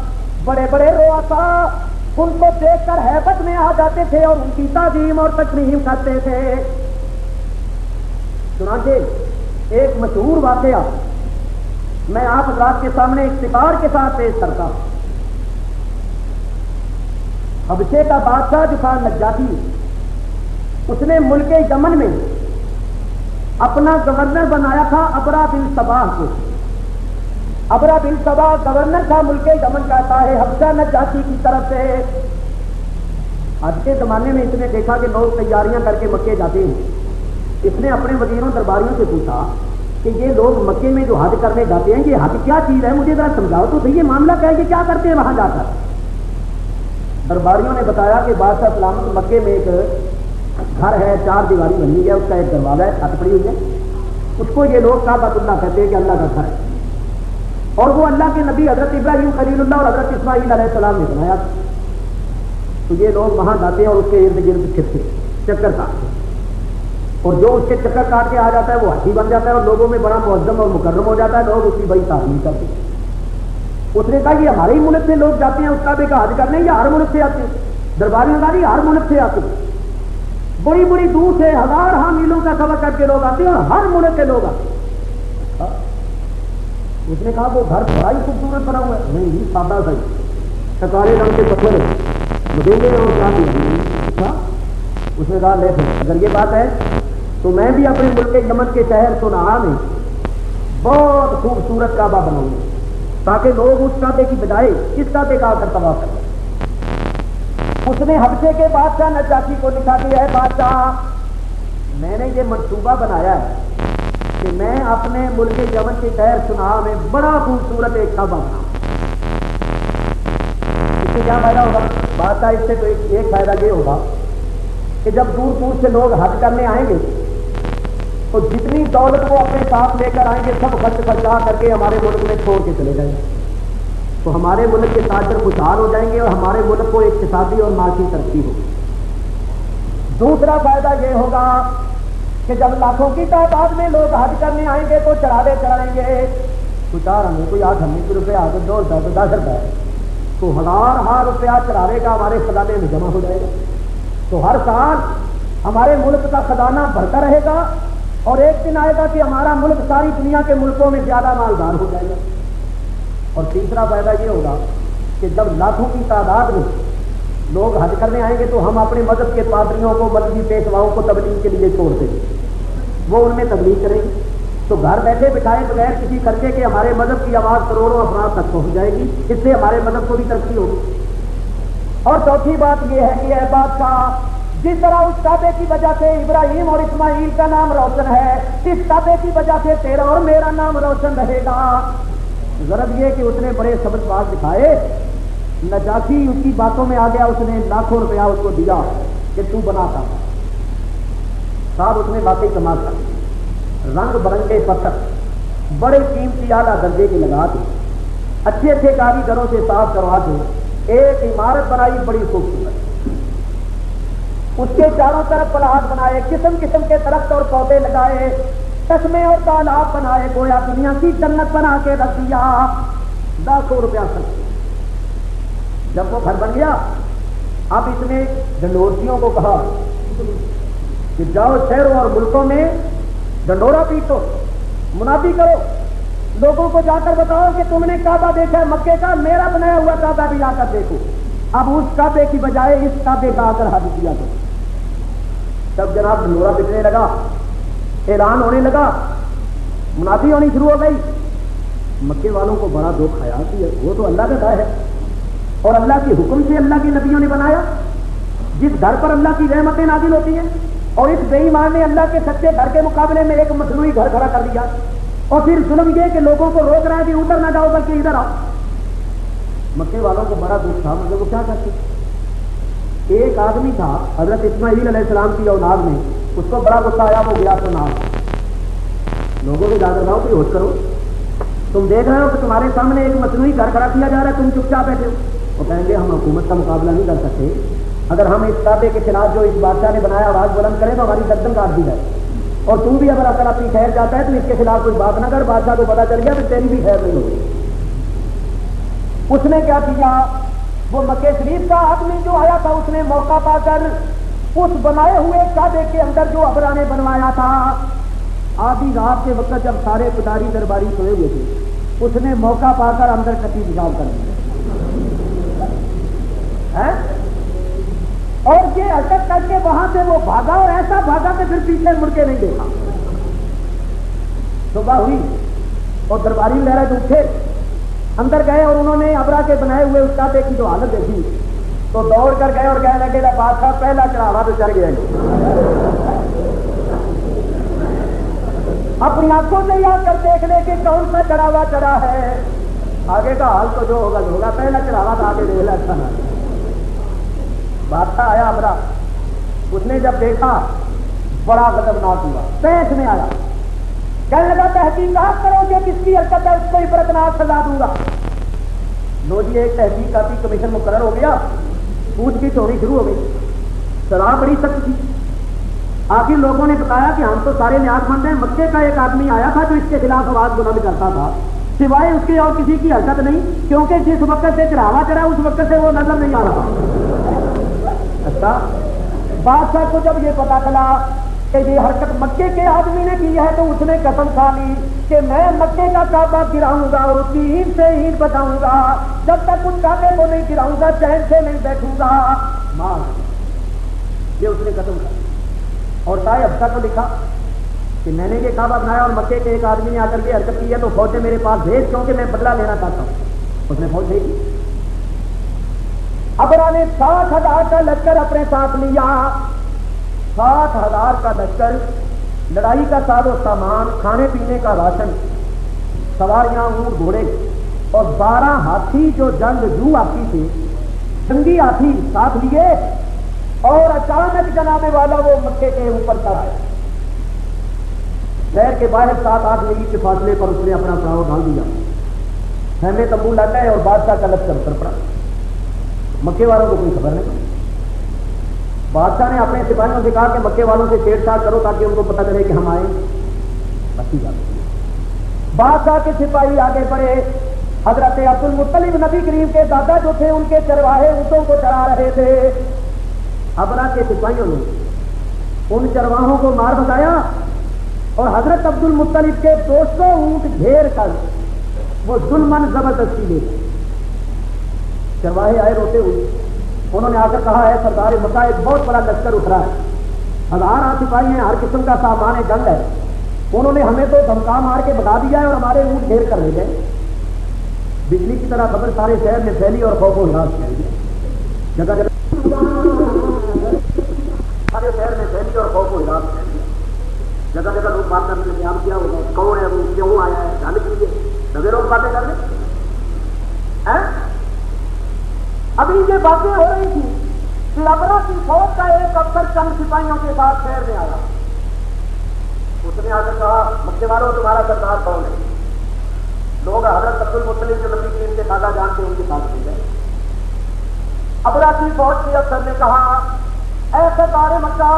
بڑے بڑے رؤسا ان کو دیکھ کر ہیبت میں آ جاتے تھے اور ان کی تعظیم اور تکریم کرتے تھے۔ چنانچہ ایک مشہور واقعہ میں آپ حضرات کے سامنے افتخار کے ساتھ پیش کرتا ہوں۔ حبشے کا بادشاہ جو تھا نجاشی، اس نے ملک یمن میں اپنا گورنر بنایا تھا ابرا بن صباح کو۔ ابرا بن صباح گورنر تھا ملک یمن کا، ہے حبشہ نجاشی کی طرف سے۔ آج کے زمانے میں اس نے دیکھا کہ لوگ تیاریاں کر کے مکے جاتے ہیں، اس نے اپنے وزیروں درباریوں سے پوچھا کہ یہ لوگ مکے میں جو حج کرنے جاتے ہیں یہ حج کیا چیز ہے، مجھے ذرا سمجھاؤ تو صحیح، یہ معاملہ کیا ہے، یہ کیا کرتے ہیں وہاں جا کر؟ درباریوں نے بتایا کہ بادشاہ سلامت مکے میں ایک گھر ہے، 4 دیواری بنی ہے، اس کا ایک دروازہ ہے، چھت پڑی ہوئی ہے، اس کو یہ لوگ کعبۃ اللہ کہتے ہیں کہ اللہ کا گھر ہے، اور وہ اللہ کے نبی حضرت ابراہیم خلیل اللہ اور حضرت اسماعیل علیہ السلام نے بنایا تھا۔ تو یہ لوگ وہاں جاتے ہیں اور اس کے ارد گرد پھرتے چکر کاٹتے، اور جو اس کے چکر کاٹ کے آ جاتا ہے وہ حاجی بن جاتا ہے اور لوگوں میں بڑا معظم اور مکرم ہو جاتا ہے، لوگ اس کی بڑی تعظیم کرتے ہیں۔ اس نے کہا یہ ہمارے ہی ملک سے لوگ جاتے ہیں اس کعبے کا حج کرنے، یا ہر ملک سے آتے ہیں؟ درباریوں نے کہا ہر ملک سے آتے ہیں، بڑی بڑی دور سے 1000 میلوں کا سفر کر کے لوگ آتے ہیں اور ہر ملک کے لوگ آتے ہیں۔ اس نے کہا وہ گھر بڑا ہی خوبصورت بنا ہوا ہے، نہیں سادہ صحیح، سکارے رنگ کے پتھر مدینے اور کیا دیا۔ اس نے کہا لے اگر یہ بات ہے تو میں بھی اپنے ملک یمن کے شہر صنعاء میں بہت خوبصورت کعبہ بناؤں گا تاکہ لوگ اس کعبے کی بجائے اس کعبے کا آ کر طواف کریں۔ اس نے حبشے کے بادشاہ نجاشی کو لکھا کہ اے بادشاہ، میں نے یہ منصوبہ بنایا ہے کہ میں اپنے ملک یمن کے شہر صنعاء میں بڑا خوبصورت ایک کعبہ بناؤں۔ اس سے کیا فائدہ ہوگا بادشاہ؟ اس سے تو ایک فائدہ یہ ہوگا کہ جب دور دور سے لوگ حج کرنے آئیں گے تو جتنی دولت وہ اپنے ساتھ لے کر آئیں گے سب خرچ خرچا کر کے ہمارے ملک میں چھوڑ کے چلے جائیں گے، تو ہمارے ملک کے تاجر خوشحال ہو جائیں گے اور ہمارے ملک کو اقتصادی اور معاشی ترقی ہوگی۔ دوسرا فائدہ یہ ہوگا کہ جب لاکھوں کی تعداد میں لوگ حج کرنے آئیں گے تو چڑھاوے چڑھائیں گے، کوئی 4 آنے کوئی 8 آنے کوئی روپیہ آگے 2 روپئے 10 روپئے، تو 1000 روپیہ چڑھاوے کا ہمارے خزانے میں جمع ہو جائے گا، تو ہر سال ہمارے ملک کا خزانہ بڑھتا رہے گا اور ایک دن آئے گا کہ ہمارا ملک ساری دنیا کے ملکوں میں زیادہ مالدار ہو جائے گا۔ اور تیسرا فائدہ یہ ہوگا کہ جب لاکھوں کی تعداد میں لوگ حج کرنے آئیں گے تو ہم اپنے مذہب کے پادریوں کو، مذہبی پیشواؤں کو تبلیغ کے لیے چھوڑ دیں گے، وہ ان میں تبلیغ کریں گے، تو گھر بیٹھے بٹھائے بغیر کسی خرچے کے ہمارے مذہب کی آواز کروڑوں افراد تک پہنچ جائے گی، اس سے ہمارے مذہب کو بھی ترقی ہوگی۔ اور چوتھی بات یہ ہے کہ اے بادشاہ، جس طرح اس کعبے کی وجہ سے ابراہیم اور اسماعیل کا نام روشن ہے، اس کعبے کی وجہ سے تیرا اور میرا نام روشن رہے گا۔ غرض یہ کہ اس نے بڑے سبز باز دکھائے، نجاشی اس کی باتوں میں آ گیا، اس نے لاکھوں روپیہ اس کو دیا کہ تو بنا تھا صاحب۔ اس نے واقعی کمال کر، رنگ برنگے پتھر بڑے قیمتی اعلیٰ درجے کے لگا کے، اچھے اچھے کاریگروں سے صاف کروا کے ایک عمارت بنائی بڑی خوبصورت۔ اس کے چاروں طرف پلاٹ بنائے، قسم قسم کے درخت اور پودے لگائے، چشمے اور تالاب بنائے، گویا دنیا کی جنت بنا کے رکھ دیا۔ لاکھوں روپیہ خرچ۔ جب وہ گھر بن گیا، اب اس نے ڈنڈورتیوں کو کہا کہ جاؤ شہروں اور ملکوں میں ڈنڈورا پیٹو، منادی کرو، لوگوں کو جا کر بتاؤ کہ تم نے کعبہ دیکھا ہے مکے کا، میرا بنایا ہوا کعبہ بھی آ کر دیکھو۔ اب اس کعبے کی بجائے اس کعبے کا آ کر حاضر کیا کرو۔ تب جناب ڈنڈورا پٹنے لگا، اعلان ہونے لگا، منادی ہونی شروع ہو گئی۔ مکے والوں کو بڑا دکھ آیا کہ وہ تو اللہ کا گھر ہے اور اللہ کے حکم سے اللہ کے نبیوں نے بنایا، جس گھر پر اللہ کی رحمتیں نازل ہوتی ہیں، اور اس بے ایمان نے اللہ کے سچے گھر کے مقابلے میں ایک مصنوعی گھر کھڑا کر دیا، اور پھر ظلم یہ کہ لوگوں کو روک رہا ہے کہ ادھر نہ جاؤ بلکہ ادھر آؤ۔ مکے والوں کو بڑا دکھ تھا، مگر وہ کیا کرتے؟ ایک آدمی تھا حضرت اسماعیل علیہ السلام کی اولاد میں، اس کو بڑا غصہ آیا، وہ گیا تو نام لوگوں کو جا کر رہا ہوں کہ ہوش کرو، تم دیکھ رہے ہو کہ تمہارے سامنے ایک مصنوعی گھر کھڑا کیا جا رہا ہے، تم چپ چاپ بیٹھے ہو۔ وہ کہیں گے ہم حکومت کا مقابلہ نہیں کر سکتے، اگر ہم اس کعبے کے خلاف جو اس بادشاہ نے بنایا آواز بلند کریں تو ہماری گردن کاٹ دی جائے، اور تو بھی اگر اکل اپنی خیر چاہتا ہے تو اس کے خلاف کوئی بات نہ کر، بادشاہ کو پتا چل گیا تو تیری بھی خیر نہیں ہوگی۔ اس نے کیا کیا؟ وہ مکے شریف کا آدمی جو آیا تھا، اس نے موقع پا کر اس بنائے ہوئے کعبے کے اندر جو ابرا نے بنوایا تھا، آدھی رات کے وقت جب سارے پٹاری درباری سوئے ہوئے تھے، اس نے موقع پا کر اندر کٹی پیشاب کر دیا، اور یہ حرکت کر کے وہاں سے وہ بھاگا، اور ایسا بھاگا کہ پھر پیچھے مڑ کے نہیں دیکھا۔ صبح ہوئی اور درباری لہرے تو اٹھے، اندر گئے اور انہوں نے ابرا کے بنائے ہوئے اس کعبے کی جو حالت دیکھی تو دوڑ کر گئے اور کہنے لگے بادشاہ پہلا چڑھاوا تو چڑھ گیا، اپنی آنکھوں سے یاد کر دیکھ لے کہ کون سا چڑھاوا چڑھا ہے، آگے کا حال تو جو ہوگا جو ہوگا، پہلا چڑھاوا تو آگے دیکھ لے اچھا نہ۔ بادشاہ آیا ابرا، اس نے جب دیکھا بڑا غضبناک ہوا، پیش میں آیا، کہنے لگا تحقیقات کرو کہ کس کی حرکت ہے، اس کو عبرتناک سزا دوں گا۔ لو جی ایک تحقیقاتی کمیشن مقرر ہو گیا، پوچھ گچھ ہونی شروع ہو گئی، سزا بڑی سخت تھی۔ آخر لوگوں نے بتایا کہ ہم تو سارے نیاز مند ہیں، مکے کا ایک آدمی آیا تھا جو اس کے خلاف آواز بلند کرتا تھا، سوائے اس کے اور کسی کی حرکت نہیں، کیونکہ جس وقت سے چڑھاوا چڑھا اس وقت سے وہ نظر نہیں آ رہا۔ اچھا، بادشاہ کو جب یہ پتا چلا کہ یہ حرکت مکے کے آدمی نے کی ہے تو اس نے قسم کھا لی کہ میں مکے کا کعبہ گراؤں گا اور اس کی اینٹ سے اینٹ بچاؤں گا، جب تک اس کعبے کو نہیں گراؤں گا چین سے نہیں بیٹھوں گا۔ یہ اس نے قسم کھا، اور تائے ابتا کو لکھا کہ میں نے یہ کعبہ بنایا اور مکے کے ایک آدمی نے آ کر کے حرکت کی ہے تو فوجیں میرے پاس بھیج، کیونکہ میں بدلہ لینا چاہتا ہوں۔ اس نے فوج بھیجی، ابرا نے 60,000 کا لشکر اپنے ساتھ لیا، 60,000 کا لشکر، لڑائی کا ساز و سامان، کھانے پینے کا راشن، سواریاں، اونٹ، گھوڑے، اور 12 ہاتھی جو جنگ جو ہاتھی تھے، جنگی ہاتھی ساتھ لیے، اور اچانک جناب والا وہ مکے کے اوپر چڑھ آیا۔ شہر کے باہر 7-8 میل کے فاصلے پر اس نے اپنا پڑاؤ ڈال دیا، خیمے تمبو لگ گئے اور بادشاہ کا لشکر اتر پڑا۔ مکے والوں کو کوئی خبر نہیں۔ بادشاہ نے اپنے سپاہیوں سے کہا کہ مکے والوں سے چھیڑ چھاڑ کرو تاکہ ان کو پتہ چلے کہ ہم آئے۔ اچھی بات۔ بادشاہ کے سپاہی آگے بڑھے، حضرت عبد المطلب نبی کریم کے دادا جو تھے ان کے چرواہے اونٹوں کو چرا رہے تھے۔ ابرا کے سپاہیوں نے ان چرواہوں کو مار بتایا اور حضرت عبد المطلب کے 200 اونٹ گھیر کر وہ ظلمن زبردستی لے گئے۔ چرواہے آئے روتے ہوئے، انہوں نے آ کر کہا ہے سردار مکہ ایک بہت بڑا لشکر اترا ہے، 1000 سپاہی ہیں، ہر قسم کا سامان جنگ ہے، انہوں نے ہمیں تو دھمکا مار کے بتا دیا ہے اور ہمارے اونٹ گھیر کر لے گئے۔ بجلی کی طرح خبر سارے شہر میں پھیلی اور خوف و ہراس پھیل گیا۔ جگہ جگہ سارے شہر میں پھیلی اور خوف و حراس پھیل گیا. جگہ جگہ لوگ بات کرنے کا قیام کیا ہوگا, کون ہے وہ, کیوں آیا ہے, جان کیجیے. لگے لوگ باتیں کر لیں. ابھی یہ باتیں ہو رہی تھی کہ ابرا کی فوج کا ایک افسر چند سپاہیوں کے ساتھ شہر میں آیا. اس نے آ کر کہا, مکے والوں تمہارا سردار کون ہے؟ لوگ حضرت عبد المطلب جو نبی کریم کے دادا جانتے ہیں ان کے ساتھ مل گئے. ابرا کی فوج کے افسر نے کہا, اے سردار مکہ,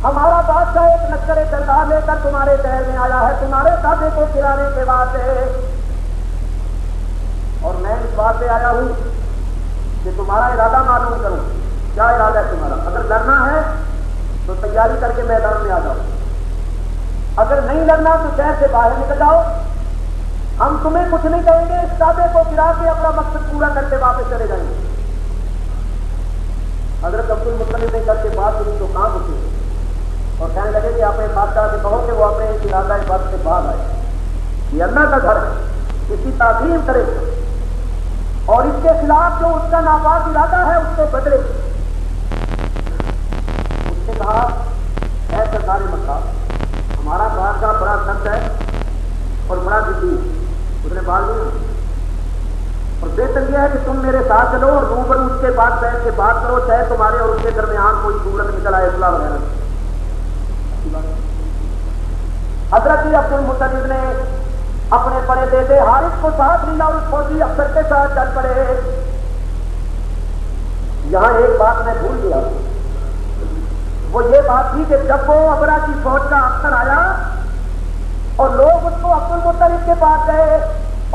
ہمارا بادشاہ ایک لشکر سردار لے کر تمہارے شہر میں آیا ہے تمہارے دادے کو گرانے کے واسطے, اور میں اس بات پہ آیا ہوں کہ تمہارا ارادہ معلوم کروں. کیا ارادہ ہے تمہارا؟ اگر لڑنا ہے تو تیاری کر کے میدان میں آ جاؤ, اگر نہیں لڑنا تو شہر سے باہر نکل جاؤ. ہم تمہیں کچھ نہیں کہیں گے, اس دادے کو گرا کے اپنا مقصد پورا کرتے واپس چلے جائیں گے. حضرت عبد المطلب نے کر کے بات سنی تو کام اٹھی اور کہنے لگے کہ اپنے بادشاہ سے کہو کہ وہ اپنے ارادہ بات سے بعد آئے. یہ اللہ کا گھر ہے, اس کی تعظیم کرے اور اس کے خلاف جو اس کا ناپاک ارادہ ہے اس کو بدلے. اس نے کہا, اے سردار مکہ, ہمارا بادشاہ بڑا سخت ہے اور بڑا جدی. اس نے بات نہیں, اور بہتر یہ ہے کہ تم میرے ساتھ چلو اور روبرو اس کے پاس بیٹھ کے بات کرو, چاہے تمہارے اور اس کے درمیان کوئی صورت نکل آئے اصلاح وغیرہ. حضرت عبد المطلب نے اپنے بڑے بیٹے حارث کو ساتھ لیا اور اس فوجی افسر کے ساتھ چل پڑے. یہاں ایک بات میں بھول گیا, وہ یہ بات تھی کہ جب وہ ابرا کی فوج کا افسر آیا اور لوگ اس کو عبد المطلب کے پاس گئے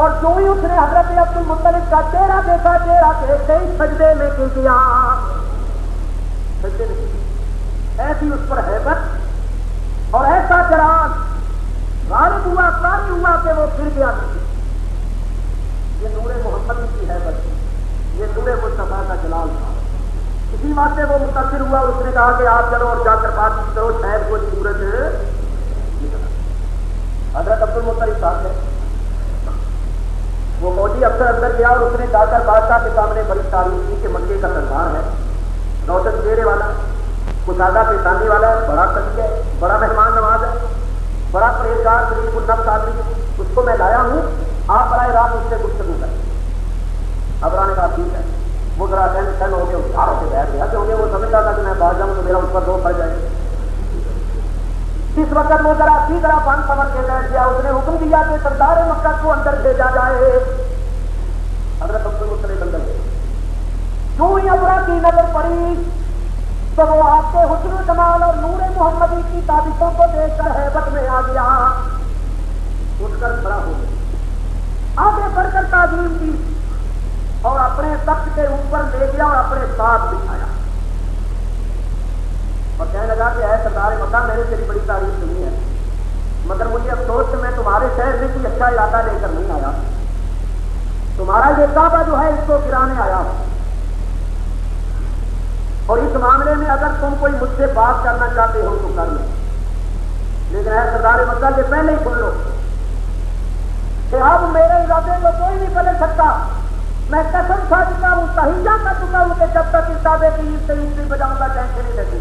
اور جو ہی اس نے حضرت عبد المطلب کا چہرہ دیکھا, چہرہ دیکھتے ہی سجدے میں گر گیا. سجدے میں ایسی اس پر ہیبت اور ایسا جلال غالب ہوا, قاری ہوا کہ وہ گر گیا. یہ نور محمد کی حیبت, یہ نور مصطفیٰ کا جلال تھا. اسی واسطے وہ متاثر ہوا, اس نے کہا کہ آپ چلو اور جا کر بات کرو, شاید کوئی صورت نکل. حضرت عبد المطلب صاحب ہے, وہ فوجی افسر اندر گیا اور اس نے جا کر بادشاہ کے سامنے بڑی تعریف کی کہ مکے کا سردار ہے, روشن چہرے والا, کشادہ پیشانی والا ہے, بڑا قوی ہے, بڑا مہمان نواز ہے, بڑا پرہیزگار شریف النفس آدمی, اس کو میں لایا ہوں, آپ برائے راست اس سے گفتگو کریں. ابرا نے کہا ٹھیک ہے. وہ ذرا ٹین ہو گیا, اشاروں سے بیٹھ گیا کیونکہ وہ سمجھتا تھا کہ میں باہر جاؤں تو میرا اس پر دو پڑ جائے. اس وقت وہ ذرا اچھی طرح بند سمجھ کے بیٹھ گیا. اس نے حکم دیا کہ سردار مکہ کو اندر بھیجا جائے. حضرت عبد المطلب اندر گئے. جو ہی ابرا کی نظر پڑی تو وہ آپ کے حسن و جمال اور نور محمدی کی تعریفوں کو دیکھ کر ہیبت میں آ گیا. اٹھ کر کھڑا ہو گیا, آگے بڑھ کر تعظیم کی اور اپنے تخت کے اوپر لے گیا اور اپنے ساتھ بٹھایا اور کہنے لگا کہ اے سردار مکہ, میں نے تیری بڑی تعریف سنی ہے, مگر مجھے افسوس کہ میں تمہارے شہر میں کوئی اچھا ارادہ لے کر نہیں آیا. تمہارا یہ کعبہ جو ہے اس کو گرانے آیا ہوں, اور اس معاملے میں اگر تم کوئی مجھ سے بات کرنا چاہتے ہو تو کر لو, لیکن اے سردار مکہ کے پہلے ہی سن لو کہ اب میرے ارادے کو کوئی نہیں بدل سکتا. میں قسم کھا چکا ہوں, تہیہ کر چکا ہوں کہ جب تک اس دعوے کی صحیح نہیں بجاؤں گا ٹینشن نہیں لیتی.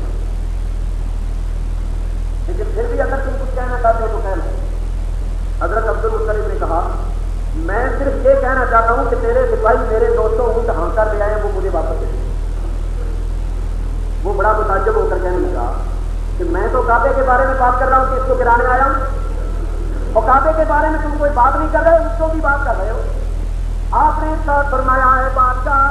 لیکن پھر بھی اگر تم کچھ کہنا چاہتے ہو تو کہہ لو. حضرت عبد المطلب نے کہا, میں صرف یہ کہنا چاہتا ہوں کہ تیرے سپاہی میرے دوستوں اونٹ ہانک کر لے آئے, وہ مجھے واپس دے. وہ بڑا متعجب ہو کر کہنے لگا کہ میں تو کعبے کے بارے میں بات کر رہا ہوں کہ اس کو گرانے آیا ہوں, اور کعبے کے بارے میں تم کوئی بات نہیں کر رہے, اس کو بھی بات کر رہے ہو. آپ نے فرمایا ہے بادشاہ,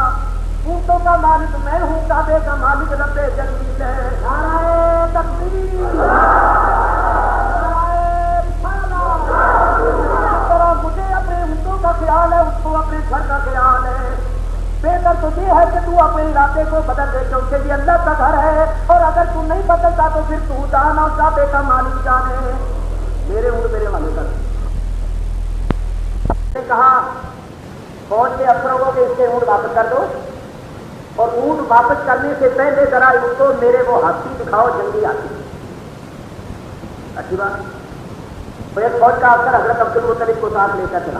اونٹوں کا مالک میں ہوں, کعبے کا مالک رب جلیل ہے. نعرہ تکبیر, مجھے اپنے اونٹوں کا خیال ہے, اس کو اپنے گھر کا خیال ہے. بہتر تو یہ ہے کہ تو اپنے علاقے کو بدل دے کیونکہ یہ اللہ کا گھر ہے, اور اگر تو نہیں بدلتا تو پھر تو جانا کعبے کا مالک جانے. میرے اونٹ میرے والے کا کہا فوج کے افسروں کو کہ اس کے اونٹ واپس کر دو, اور اونٹ واپس کرنے سے پہلے ذرا اس کو میرے وہ ہاتھی دکھاؤ, جنگی ہاتھی. اچھی بات. تو ایک فوج کا افسر حضرت عبد المطلب کو ساتھ لے کر چلا.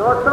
200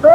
2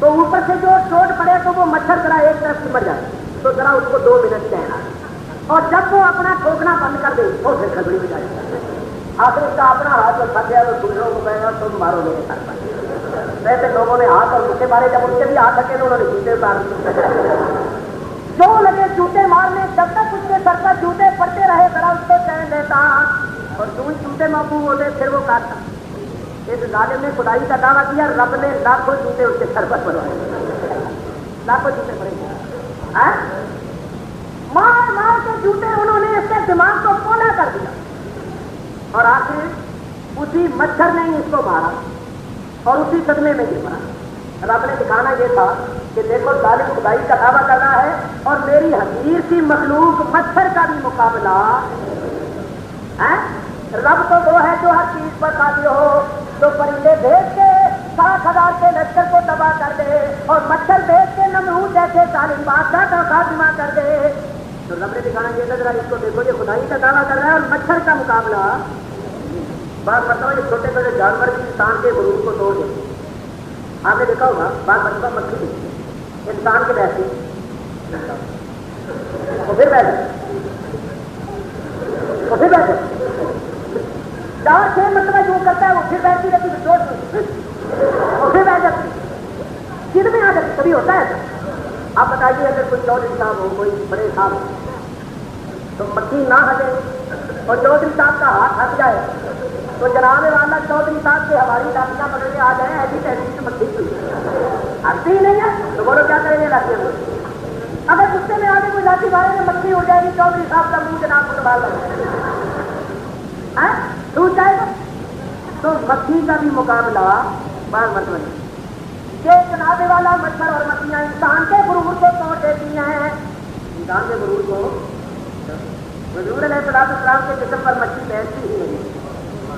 تو اوپر سے جو چوٹ پڑے تو وہ مچھر ذرا ایک طرف سمٹ جائے تو ذرا اس کو 2 منٹ کہنا، اور جب وہ اپنا ٹھوکنا بند کر دے تو پھر کھگڑی میں جائے آخر اس کا اپنا ہاتھ اور پھٹ گیا تو دوسروں کو کہے گا تم مارو میرے سر پر۔ ویسے لوگوں نے ہاتھ اور مکے مارے، جب ان کے بھی ہاتھ لگے تو انہوں نے جوتے اتار دیے، جو لگے جوتے مارنے، جب تک اس کے سر پر جوتے پڑتے رہے ذرا اس کو چین لیتا، اور جو جوتے محبوب ہوتے پھر وہ کاٹتا۔ اس ظالم نے خدائی کا دعویٰ کیا، رب نے لاکھوں جوتے اس کے سر پر پڑوائے، لاکھوں جوتے پڑے، مار مار کے جوتے انہوں نے اس کے دماغ کو پونا کر دیا، اور آخر اسی مچھر نے ہی اس کو مارا اور اسی صدمے میں گر پڑا۔ رب نے دکھانا یہ تھا کہ دیکھو ظالم خدائی کا دعویٰ کر رہا ہے اور میری حقیر سی مخلوق مچھر کا بھی مقابلہ ہے۔ رب تو وہ ہے جو ہر چیز پر قادر ہو، جو پرندے بھیج کے 60,000 کے لشکر کو تباہ کر دے اور مچھر بھیج کے نمرود جیسے ظالم بادشاہ کا خاتمہ کر دے۔ تو رب نے دکھانا یہ نظر اس کو دیکھو یہ خدائی کا دعویٰ کر رہا ہے اور مچھر کا مقابلہ۔ بات بتاؤ یہ چھوٹے چھوٹے جانور بھی انسان کے غرور کو توڑ دیتے، آپ نے دیکھا ہوگا بات بتاؤ مکھی انسان کے بیٹھتے وہ پھر بیٹھے چار چھ مرتبہ جو کرتا ہے وہ پھر بیٹھتی رہتی وہ پھر بیٹھ جاتی، کد میں آ جاتی، کبھی ہوتا ہے ایسا؟ آپ بتائیے اگر کوئی چودھری صاحب ہو، کوئی بڑے صاحب ہو تو مکھی نہ ہٹے اور چودھری صاحب کا ہاتھ ہٹ جائے تو جناب والا چودھری صاحب کے ہماری لاٹیاں پکڑنے آ جائیں، ایسی تحریر مکھی ہٹتی ہی نہیں ہے تو بولو کیا کریں گے لاٹیاں کو؟ اگر غصے میں آگے کوئی لاٹھی مارے تو مکھی اڑ جائے گی، چودھری صاحب کا منہ جناب کو ڈال ٹوٹ جائے گا۔ تو مکھی کا بھی مقابلہ بار مرتبہ کہ جناب والا مچھر اور مکھیاں انسان کے غرور کو توڑ دیتی ہیں، انسان کے غرور کو حضور علیہ السلام کے جسم پر مکھی بیٹھتی ہی نہیں،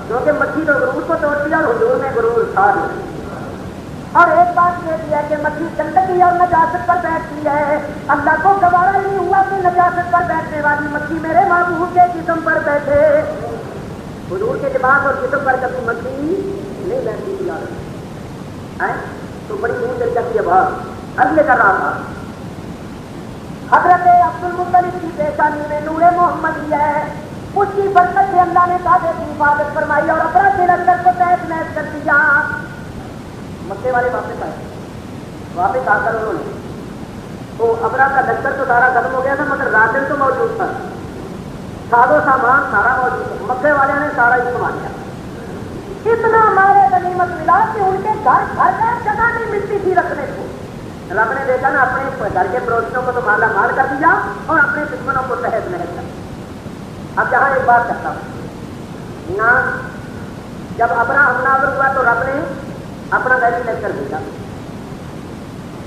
کیونکہ مکھی تو غرور کو توڑتی ہے اور حضور نے غرور اٹھا دیا۔ اور ایک بات یہ بھی ہے کہ مکھی گندگی اور نجاست پر بیٹھتی ہے، اللہ کو گوارا نہیں ہوا کہ نجاست پر بیٹھنے والی مکھی میرے محبوب کے جسم پر بیٹھے۔ حضور کے دماغ اور جسم پر کبھی مکھی نہیں بیٹھتی تھی تو بڑی دور دلچسپی ہے بات اگلے کر رہا تھا۔ حضرت عبد المطلب کی پیشانی میں نور محمد ہی ہے، اس کی برکت سے اللہ نے کعبے کی حفاظت فرمائی اور ابرا کے لشکر کو تحت محض کر دیا۔ مکے والے واپس آ کر انہوں نے تو ابرا کا لشکر تو سارا ختم ہو گیا تھا مگر راشن تو موجود تھا، ساز و سامان سارا موجود تھا، مکے والے نے سارا استعمال کیا، اتنا مارے غنیمت ملا کہ ان کے گھر گھر میں جگہ نہیں ملتی تھی رکھنے کو۔ رب نے دیکھا نا اپنے گھر کے پڑوسیوں کو تو مالا مال کر دیا اور اپنے دشمنوں کو تحت محل کر دیا۔ اب جہاں ایک بات کرتا ہوں یہاں جب اپنا حملہ ہوا تو رب نے اپنا ویلی لشکر بھیجا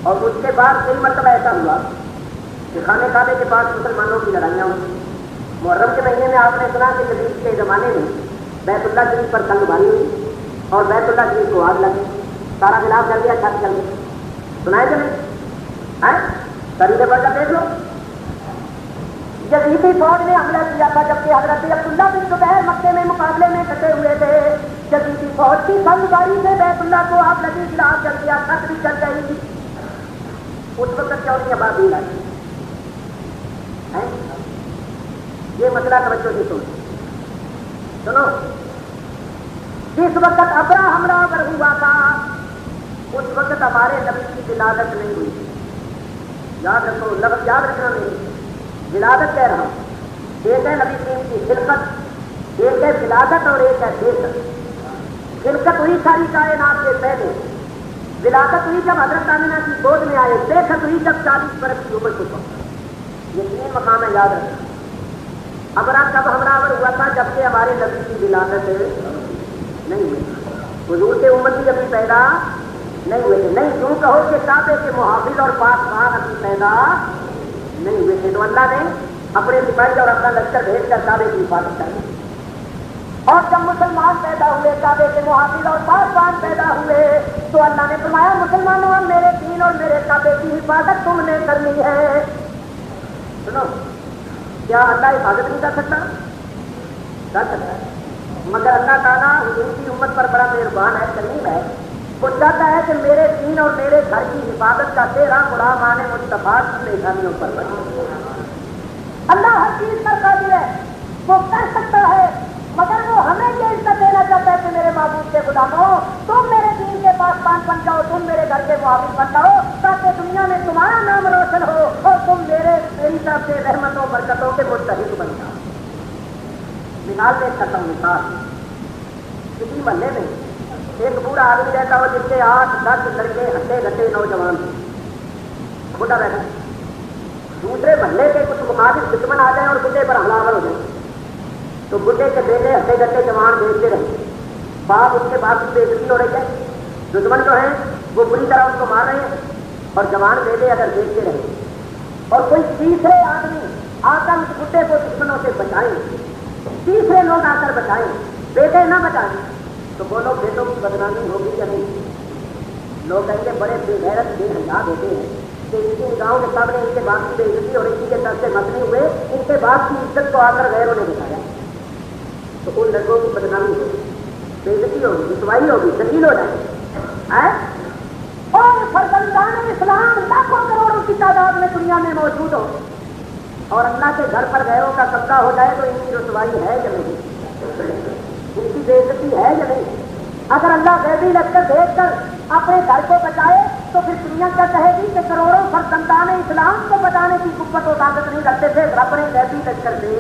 اور اس کے بعد کئی مرتبہ ایسا ہوا کہ خانے کعبے کے پاس مسلمانوں کی لڑائیاں ہوئی۔ محرم کے مہینے میں آپ نے سنا کہ جدید کے زمانے میں بیت اللہ شریف پر تنگ باری ہوئی اور بیت اللہ شریف کو آگ لگی، سارا خلاف کر دیا، چھت چل گئی، سنائے کہ نہیں؟ سری سے بڑھ کر دیکھ لو، یزیدی فوج نے حملہ کیا تھا جبکہ حضرت عبداللہ بن زبیر مکے میں مقابلے میں کٹے ہوئے تھے۔ یزیدی فوج کی تنگ باری سے بیت اللہ کو آگ لگی، خلاف کر دیا، چھت بھی چل گئی۔ اس وقت چوری آبادی لائی یہ مسئلہ توجہ سے سنو، جس وقت ابرا حملہ آور ہوا تھا اس وقت ہمارے نبی کی ولادت نہیں ہوئی تھی، یاد رکھو، لفظ یاد رکھنا نہیں، ولادت کہہ رہا ہوں، ایک ہے نبی کریم کی خلقت، ایک ہے ولادت اور ایک ہے خلقت۔ خلقت ہوئی ساری کائنات سے پہلے، ولادت ہوئی جب حضرت آمینہ کی گود میں آئے، خلقت ہوئی جب 40 برس کی عمر کو پہنچا۔ یہ تین مقام ہے، یاد رکھنا۔ ابرا کب حملہ آور ہوا تھا جبکہ ہمارے نبی کی ولادت نہیں ہوئی، حضور کے امتی ابھی پیدا نہیں ہوئے تھے، نہیں یوں کہو کہ کعبے کے محافظ اور پاسبان ابھی پیدا نہیں ہوئے تھے، تو اللہ نے اپنے سپاہی اور اپنا لشکر بھیج کر کعبے کی حفاظت کر دی۔ اور جب مسلمان پیدا ہوئے، کعبے کے محافظ اور پاسبان پیدا ہوئے، تو اللہ نے فرمایا مسلمانوں میرے دین اور میرے کعبے کی حفاظت تم نے کرنی ہے۔ سنو، کیا اللہ حفاظت نہیں کر سکتا؟ کر سکتا ہے، مگر اللہ تعالیٰ حضور کی امت پر بڑا مہربان ہے، کریم ہے، وہ چاہتا ہے کہ میرے دین اور میرے گھر کی حفاظت کا تیرا غلام آنے مصطفیٰ کی نشانیوں پر بنے. اللہ ہر چیز پر قادر ہے، وہ کر سکتا ہے، مگر وہ ہمیں یہ عزت دینا چاہتا ہے کہ میرے معبود کے غلاموں تم میرے دین کے پاسبان بن جاؤ، تم میرے گھر کے محافظ بن جاؤ، تاکہ دنیا میں تمہارا نام روشن ہو اور تم میری طرف سے رحمتوں برکتوں کے مستحق بن جاؤ. مثال پیش کرتا ہوں. مثال کسی محلے میں ایک بوڑھا آدمی رہتا ہو جس کے 8-10 لڑکے ہٹے گھٹے نوجوان تھے. بوڑھا رہتا دوسرے محلے کے کچھ مخالف دشمن آ جائیں اور بڈھے پر حملہ آور ہو جائے تو بڈھے کے بیٹے ہٹے گھٹے جوان دیکھتے رہے. باپ اس کے باپ کی بے عزتی ہو رہی ہے، دشمن جو ہیں وہ بری طرح اس کو مار رہے ہیں اور جوان بیٹے اگر دیکھتے رہے اور کوئی تیسرے آدمی آ کر اس بڈھے کو دشمنوں سے بچائیں، تیسرے لوگ آ کر بچائیں، بیٹے نہ بچائیں تو بولو بیٹوں کی بدنامی ہوگی یا نہیں؟ لوگ کہیں گے بڑے بے غیرت بے حیا ہوتے ہیں کہ ان کی گاؤں کے سامنے ان کے باپ کی بے عزتی اور اسی کے سر سے مت نہیں ہوئے، ان کے باپ کی عزت کو آ کر غیروں نے بتایا تو ان لڑکوں کی بدنامی ہوگی، بے عزتی ہوگی، رسوائی ہوگی، ذلیل ہو جائے. اور فرزندان اسلام لاکھوں کروڑوں کی تعداد میں دنیا میں موجود ہو اور اللہ کے گھر پر غیروں کا قبضہ ہو جائے تو ان کی رسوائی ہے یا نہیں؟ ان کی بے عزتی ہے یا نہیں؟ اگر اللہ غیبی لشکر بھیج کر اپنے گھر کو بچائے تو پھر دنیا کیا کہے گی کہ کروڑوں فرزندان اسلام کو بچانے کی قوت و طاقت نہیں رکھتے تھے، رب نے غیبی لشکر سے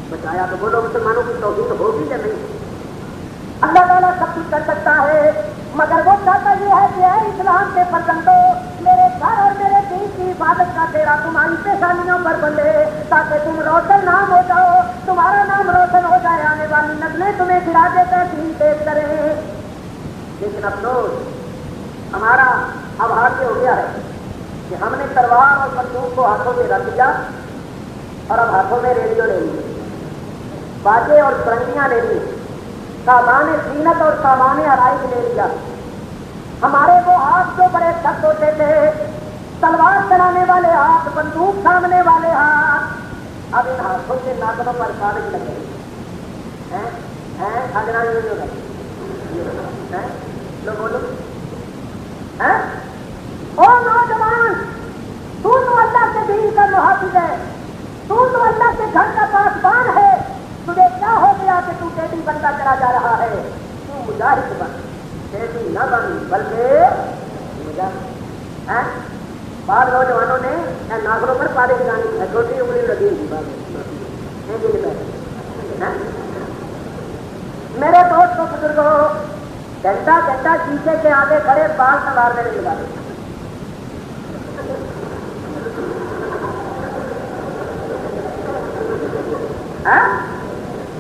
بچایا. تو بولو مسلمانوں کی توفیق ہوگی یا نہیں؟ اللہ تعالیٰ سب کچھ کر سکتا ہے، مگر وہ چاہتا یہ ہے کہ اے اسلام کے فرزندوں میرے گھر اور میرے دین کی حفاظت کا تیرا تمہاری پیشانیوں پر بندے تاکہ تم روشن نام ہو جاؤ، تمہارا نام روشن ہو جائے، آنے والی نسلیں تمہیں گرا دے کر دین پیش کریں. لیکن افسوس ہمارا اب حال یہ ہو گیا ہے کہ ہم نے تلوار اور بندوق کو ہاتھوں میں رکھ دیا اور اب ہاتھوں میں ریڈیو لے لی، باجے اور فرنگیاں لے لی، سامان زینت اور سامان آرائش لے لیا. ہمارے وہ ہاتھ جو بڑے سخت ہوتے تھے، تلوار چلانے والے ہاتھ، بندوق سامنے والے ہاتھ، اب ان ہاتھوں کے ناکنوں پر کاغذ لگ گئے ہیں. لوگ بولو او نوجوان تو اللہ کے دین کا محافظ ہے، تو اللہ کے گھر کا پاسبان ہے، تجھے کیا ہو گیا کہ تو ٹیڈی بنتا چلا جا رہا ہے؟ تو مجاہد بن، ٹیڈی نہ بن بلکہ مجاہد. بعض نوجوانوں نے ناخنوں پر پالے گرانی ہے، چھوٹی انگلی لگی میرے دوست کو بزرگوں گھنٹہ گھنٹہ شیشے کے آگے کھڑے بال سنوارنے میں لگا دیں.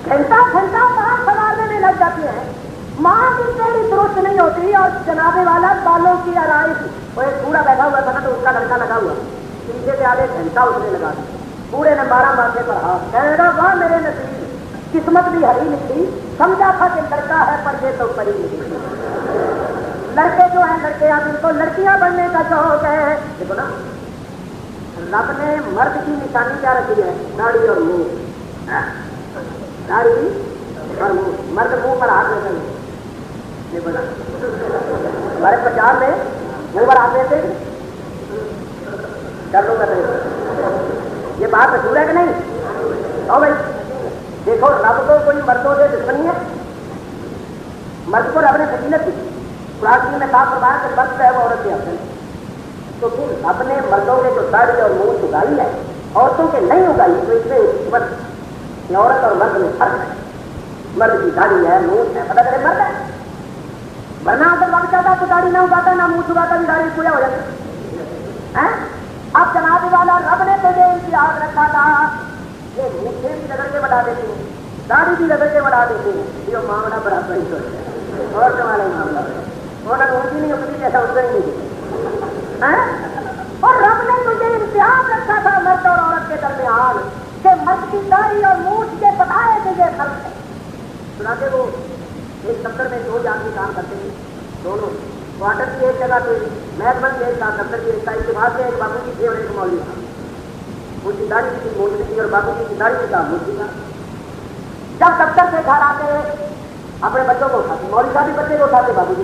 گھنٹہ گھنٹہ بال سنوارنے میں لگ جاتی ہے، ماں کی پیڑی درست نہیں ہوتی اور جنابے والا بالوں کی آرائش. وہ ایک بوڑھا بیٹھا ہوا تھا نا تو اس کا لڑکا لگا ہوا شیشے کے آگے گھنٹہ اس نے لگا دیا. بوڑھے نے 12 ماتھے پر ہاتھ، کہنے لگا واہ میرے نصیب، قسمت بھی ہری نکلی، سمجھا تھا کہ لڑکا ہے پر یہ تو پری نکلی. لڑکے جو ہیں لڑکے اب ان کو لڑکیاں بننے کا شوق ہے. دیکھو نا رب نے مرد کی نشانی کیا رکھی ہے؟ داڑھی اور منہ. داڑھی اور منہ، مرد منہ پر ہاتھ رکھیں گے. ہمارے پنجاب میں منہ پر ہاتھ دیتے کر لو کر رہے. یہ بات مشہور ہے کہ نہیں؟ او بھائی دیکھو رب کو کوئی مردوں سے دشمنی ہے؟ مرد کو رب نے فضیلت دی، قرآن میں کہا فرمایا کہ مرد ہے وہ عورت کے حق. تو پھر رب نے مردوں کے جو داڑھی اور منہ اگائی ہے عورتوں کے نہیں اگائی تو اس میں کہ عورت اور مرد میں فرق ہے. مرد کی داڑھی ہے، منہ ہے، پتہ کرے مرد ہے. ورنہ اگر رب چاہتا تو داڑھی نہ اگاتا نہ منہ اگاتا بھی داڑھی پورا ہو جاتا. اب جناب والا رب نے تجھے امتیاز رکھا تھا، یہ منہ بھی رگڑ کے بڑھا دیتے ہیں، داڑھی بھی رگڑ کے بڑھا دیتے ہیں. یہ معاملہ برابر ہی سوچ ہے اور سوال معاملہ انہوں نے اونچی نہیں اپنی جیسا اتر ہی نہیں. اور رب نے تجھے امتیاز رکھا تھا مرد اور عورت کے درمیان کہ مرد کی داڑھی اور مونچھ کے بتائے کہ یہ فرق ہے. سناتے وہ ایک دفتر میں 2 آدمی کام کرتے ہیں، دونوں کوارٹر کی ایک جگہ پہ محکمہ کی ایک دفتر کی ایک کے بعد میں ایک بابو کی تھی اور ایک مولوی تھا. ان کی داڑھی کی مونچھ تھی اور بابو کی داڑھی کی کام مونچھ تھا. جب دفتر سے گھر آتے اپنے بچوں کو اٹھاتے، مولوی صاحب بھی بچے کو اٹھاتے، بابو جی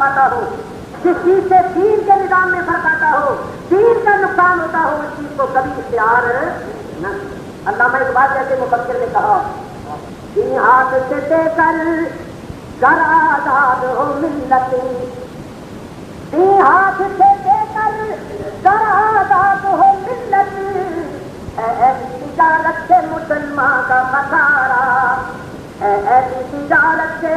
پاتا ہو، جس چیز سے دین کے نظام میں فرق آتا ہو، دین کا نقصان ہوتا ہو، اس چیز کو کبھی اختیار نہ۔ علامہ اقبال جیسے مفکر نے کہا کہ ہاتھ سے دے کر گر آزاد ہو ملت، ہاتھ سے دے کر گر آزاد ہو ملت، ایسی تجارت سے مسلمان کا خسارہ، ایسی تجارت سے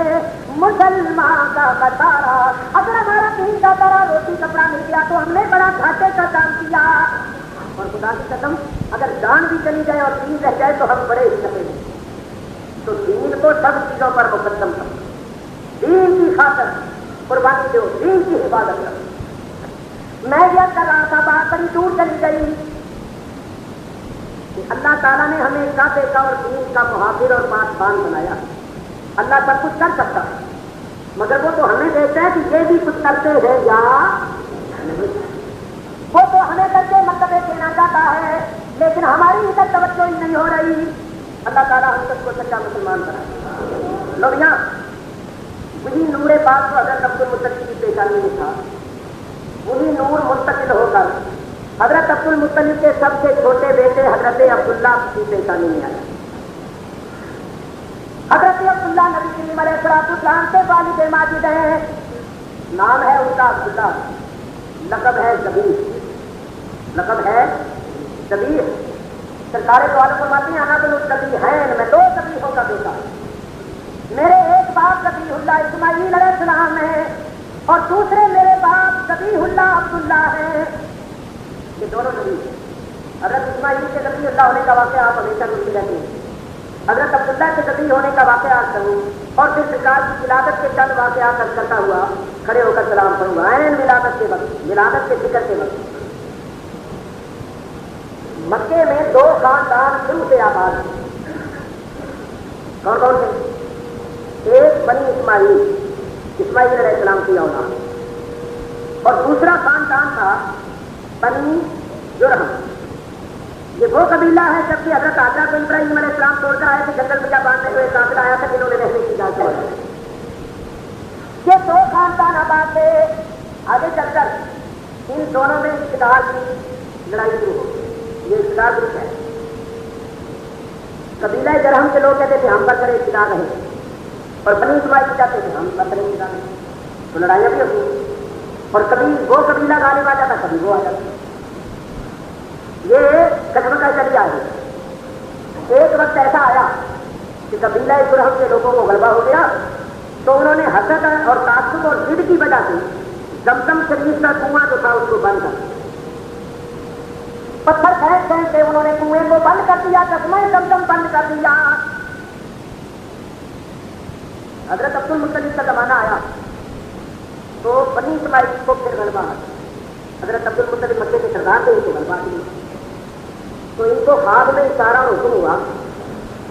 مسلمان کا خسارہ۔ اگر ہمارا دین کا طرح روٹی کپڑا مل گیا تو ہم نے بڑا گھاٹے کا کام کیا، اور خدا کی قسم اگر جان بھی چلی جائے اور دین رہ جائے تو ہم بڑے ہی سکے ہیں۔ تو دین کو سب چیزوں پر مقدم کرو، دین کی خاطر قربانی دو، دین کی حفاظت کرو۔ میں یہ کر رہا تھا، بات بڑی دور چلی گئی کہ اللہ تعالیٰ نے ہمیں کعبے کا اور دین کا محافظ اور پاسبان بنایا۔ اللہ سب کچھ کر سکتا ہے، مگر وہ تو ہمیں دیکھتا ہے کہ یہ بھی کچھ کرتے ہیں یا نہیں۔ وہ تو ہمیں کر کے مرتبے دینا چاہتا ہے، لیکن ہماری ادھر توجہ ہی نہیں ہو رہی۔ اللہ تعالیٰ ہم سب کو سچا مسلمان بنائے۔ لوگ یہاں وہی نور پاک کو حضرت عبد المطلب کی پیشانی میں تھا، وہی نور منتقل ہو کر حضرت عبد المطلب کے سب سے چھوٹے بیٹے حضرت عبداللہ کی پیشانی میں آیا۔ حضرت عبداللہ نبی کریم علیہ السلام کے والد ماجد ہیں، نام ہے ان کا عبداللہ، لقب ہے شبیر، لقب ہے شبیر۔ سرکار تو عالم فرماتی ہیں انا بن الشبیح ہیں، میں دو شبیحوں کا بیٹا، میرے ایک باپ شبیح اللہ اسماعیل علیہ السلام ہیں اور دوسرے میرے باپ شبیح اللہ عبداللہ ہیں۔ یہ دونوں نبی ہیں۔ حضرت اسماعیل کے نبی اللہ ہونے کا واقعہ آپ ہمیشہ سنتے رہتے ہیں، حضرت عبداللہ کے نبی ہونے کا واقعہ آج کروں، اور پھر سرکار کی ولادت کے چند واقعات کرتا ہوا کھڑے ہو کر سلام کروں گا۔ عین ولادت کے وقت، ولادت کے ذکر کے وقت مکے میں دو خاندان شروع سے آباد ہیں۔ کون کون سے؟ ایک بنی اسماعیل، اسماعیل علیہ السلام کی اولاد، اور دوسرا خاندان تھا بنی جرہم۔ یہ وہ قبیلہ ہے جب کہ حضرت آدھا کو ابراہیم علیہ السلام توڑ کر آئے تھے، جنگل میں کیا باندھنے ہوئے کافر آیا تھا جنہوں نے رہنے کی اجازت دی۔ یہ دو خاندان آباد تھے۔ آگے چل کر ان دونوں میں اقتدار کی لڑائی شروع ہو گئی۔ یہ اقتدار گروپ ہے، قبیلہ جرہم کے لوگ کہتے تھے ہم پر کرے اقتدار رہے، اور بنی اسماعیل چاہتے تھے ہم پر کرے اقتدار رہے، تو لڑائیاں بھی ہوتی، اور کبھی وہ قبیلہ غالب آ جاتا، کبھی وہ آ جاتا۔ یہ کشمکش چلی آ گئی۔ ایک وقت ایسا آیا کہ قبیلہ جرہم کے لوگوں کو غلبہ ہو گیا، تو انہوں نے حسد اور تعصب اور ضد کی وجہ سے زمزم شریف کا کنواں جو تھا اس کو بند کر دیا۔ پتھر پھینک پھینک کے انہوں نے کنویں کو بند کر دیا، چشمہ زمزم بند کر دیا۔ حضرت عبد المطلب کا زمانہ آیا تو بنی اسماعیل کو پھر غلبہ آ گیا۔ حضرت عبد المطلب مکے کے سردار تھے، ان کو غلبہ دیا، تو ان کو خواب میں اشارہ اور حکم ہوا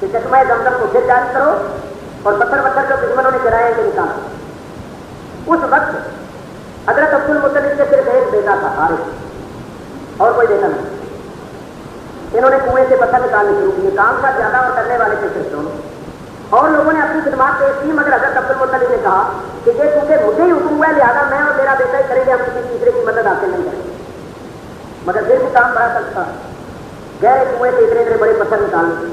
کہ چشمہ زمزم کو پھر جاری کرو اور پتھر پتھر جو دشمنوں نے گرائے ہیں نکالو۔ اس وقت حضرت عبد المطلب کے صرف ایک بیٹا تھا حارث، اور کوئی بیٹا نہیں۔ انہوں نے کنویں سے پتھر نکالنے شروع کیے، کام کا زیادہ اور کرنے والے تھے صرف دونوں، اور لوگوں نے اپنی خدمات پیش کی، مگر حضرت عبد المطلب نے کہا کہ یہ چونکہ مجھے ہی حکم ہوا ہے لہٰذا میں اور میرا بیٹا ہی کریں گے، ہم کسی تیسرے کی مدد حاصل نہیں کریں گے۔ مگر پھر بھی کام بڑا سکتا ہے، گہرے کنویں سے اتنے اتنے بڑے پتھر نکالنے۔